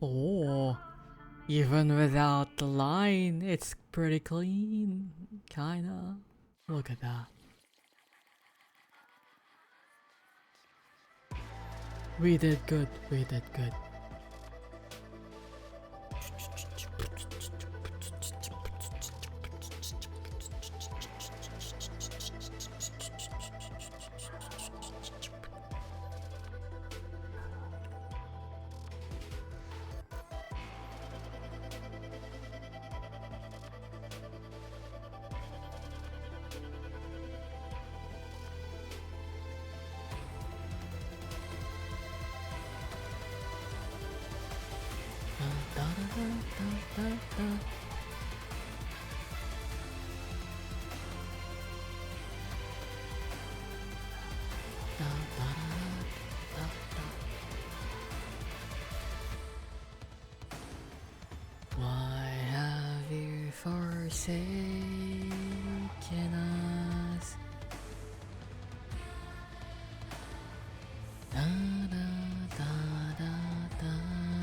Oh, even without the line, it's pretty clean, kinda. Look at that. We did good, we did good. forsaken us. Da, da, da, da, da, da, da.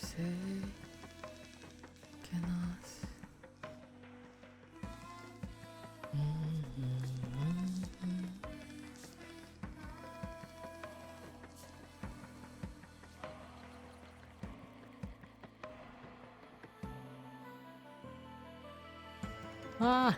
Forsaken us. Ah!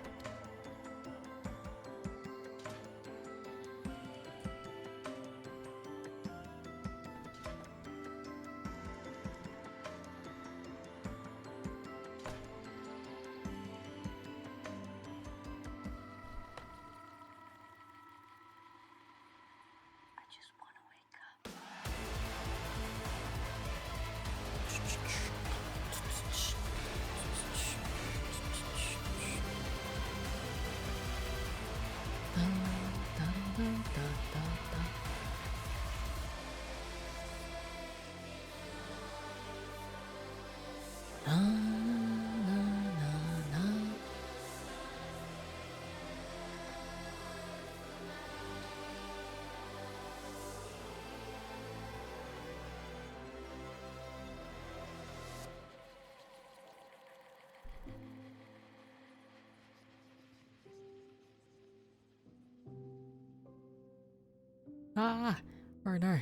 Ah! Or no.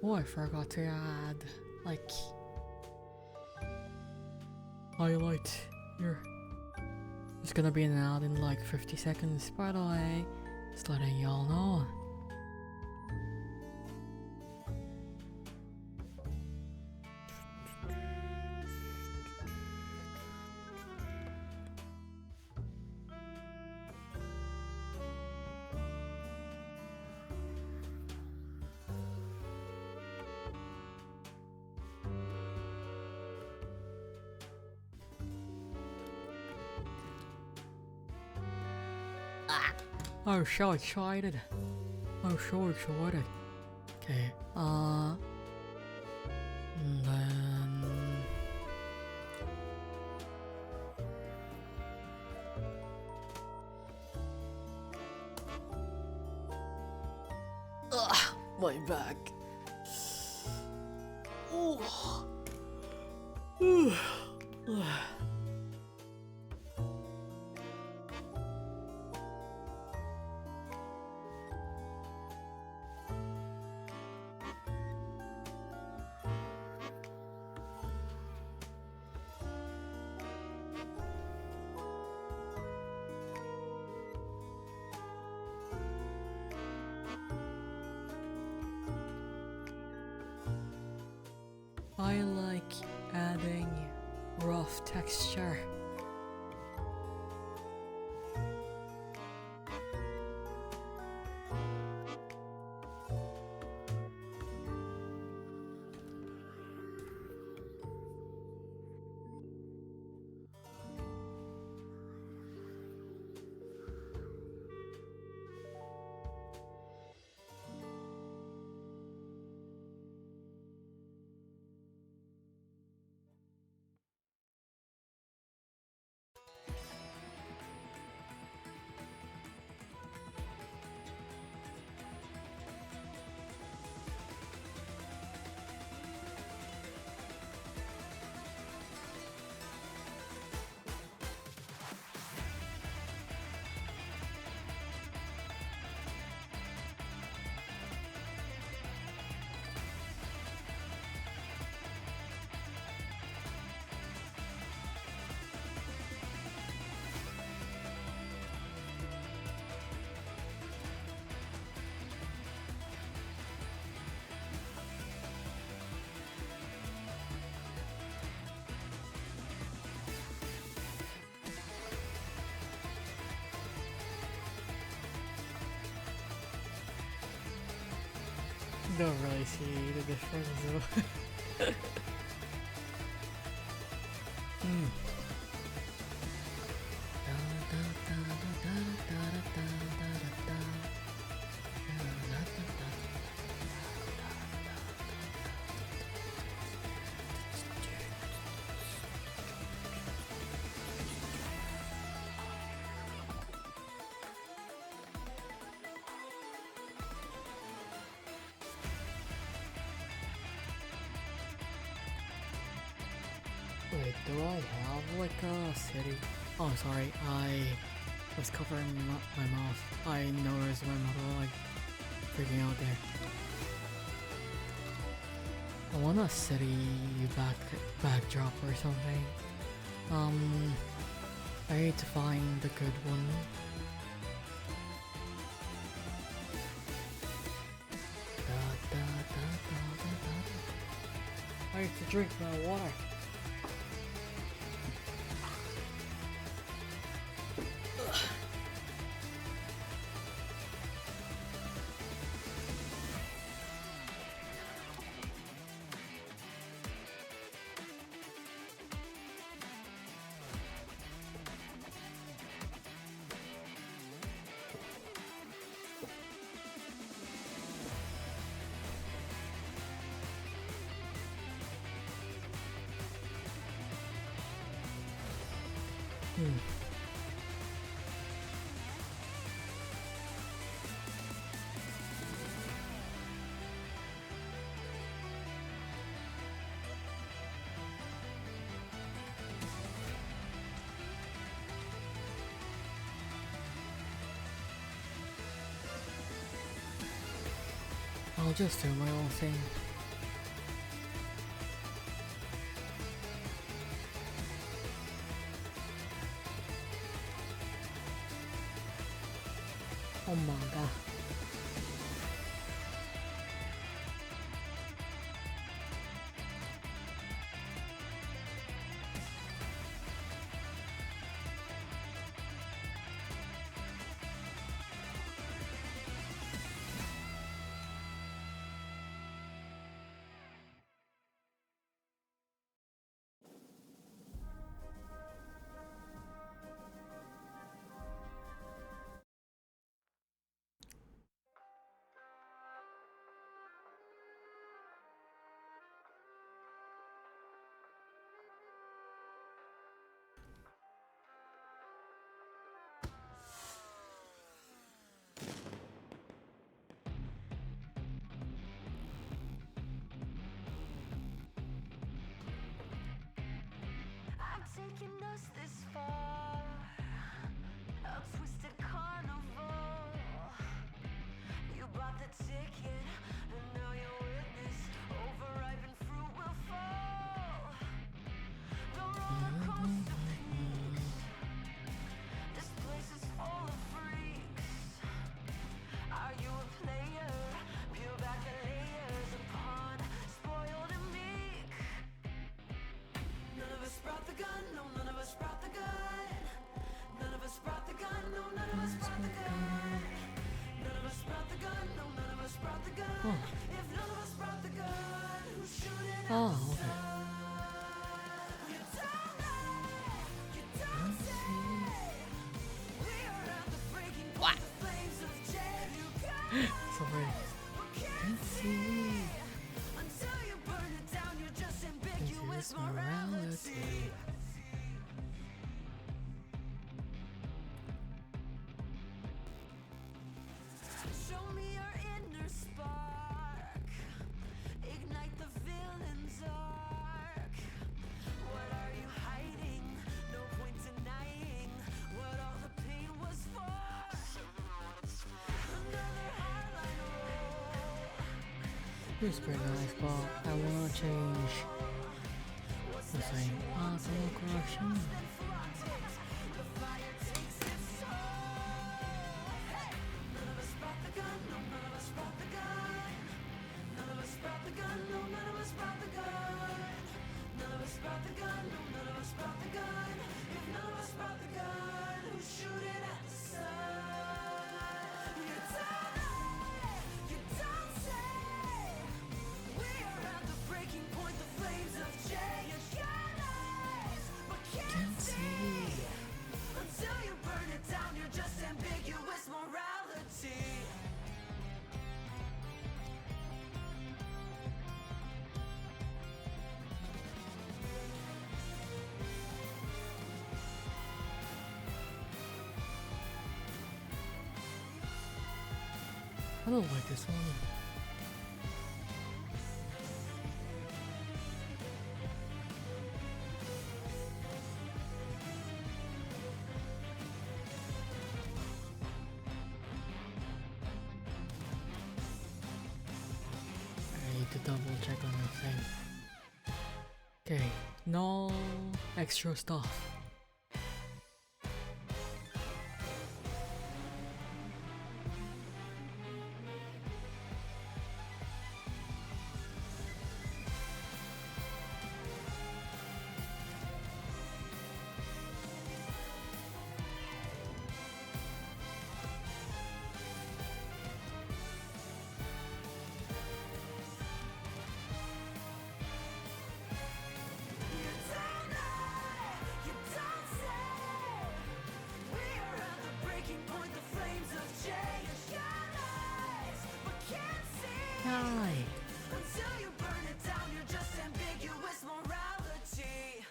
Oh, I forgot to add, like, highlight here. It's gonna be an ad in like 50 seconds, by the way. Just letting y'all know. I'm so excited. I'm so excited. Okay, and then my back. I like adding rough texture. don't really see the difference though. Hmm. Wait, do I have like a city? Oh, sorry, I was covering my mouth. I noticed my mouth like freaking out there. I want a city backdrop or something. I need to find the good one. I need to drink my water. I'll just do my own thing. Oh my god. I've taken us this far, a twisted carnival. You bought the ticket, and now you're witness. Overripened fruit will fall. The roller coaster peaks. This place is full of freaks. Are you a player? Peel back the layers and pawn, spoiled and meek. None of us brought the gun, no, none of us brought the gun. None of us brought the gun, no, none of us brought the gun. None of us brought the gun, no, none of us brought the gun. If none of us brought the gun, who's shooting at Oh, the okay. sun? You don't lie, you don't say. We are at the breaking point, the flames of jet. You Sorry. can't see. Until you burn it down, you're just ambiguous morality. Show me your inner spark. Ignite the villain's arc. What are you hiding? No point denying what all the pain was for. Another hardline roll. It's pretty nice, but I wanna change the same auto correction. The fire takes its toll. Hey! None of us brought the gun, no, none of us brought the gun. None of us brought the gun, no, none of us brought the gun. None of us brought the gun, no, none of us brought the gun. If none of us brought the gun, who's shooting at the sun? You don't lie, you don't say. I don't like this one. I need to double check on the thing. Okay, no extra stuff. You don't say. We're at the breaking point, the flames of change. Got eyes, but can't see. Hi. Until you burn it down, you're just ambiguous morality.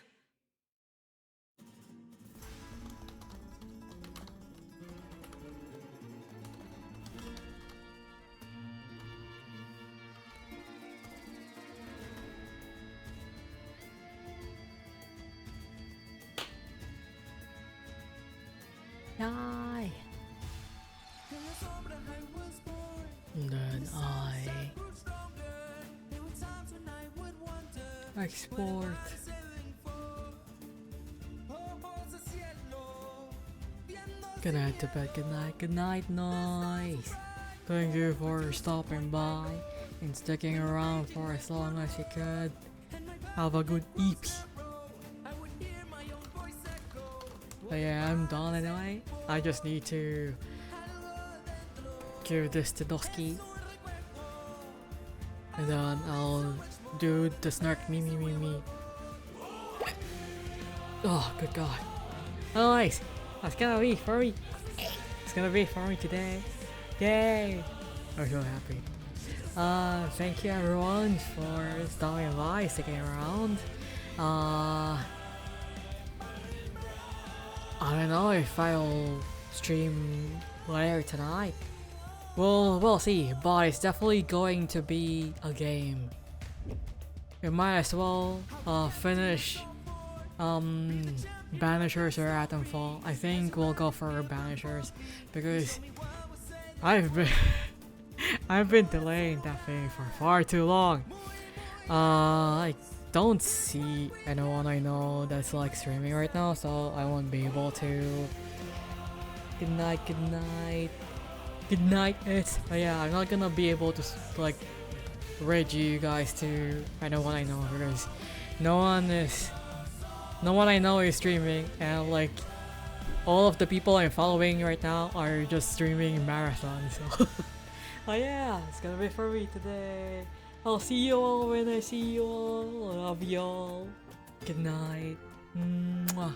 Hi. And then I export. Good night to bed, good night, good night, noise. Thank you for stopping by and sticking around for as long as you could. Have a good EP. But yeah, I'm done anyway. I just need to give this to Dusky. And then I'll do the snark me. Oh, good god. Oh, nice. That's gonna be for me. It's gonna be for me today. Yay! I'm so happy. Thank you everyone for stopping by, sticking around. I don't know if I'll stream later tonight. We'll see, but it's definitely going to be a game. We might as well finish Banishers or Atomfall. I think we'll go for Banishers because I've been delaying that thing for far too long. I don't see anyone I know that's like streaming right now, so I won't be able to. Good night, good night. Good night, but yeah, I'm not gonna be able to like raid you guys to anyone I know because no one I know is streaming, and like all of the people I'm following right now are just streaming marathons. So oh yeah, it's gonna be for me today. I'll see you all when I see you all. I love you all. Good night. Mwah.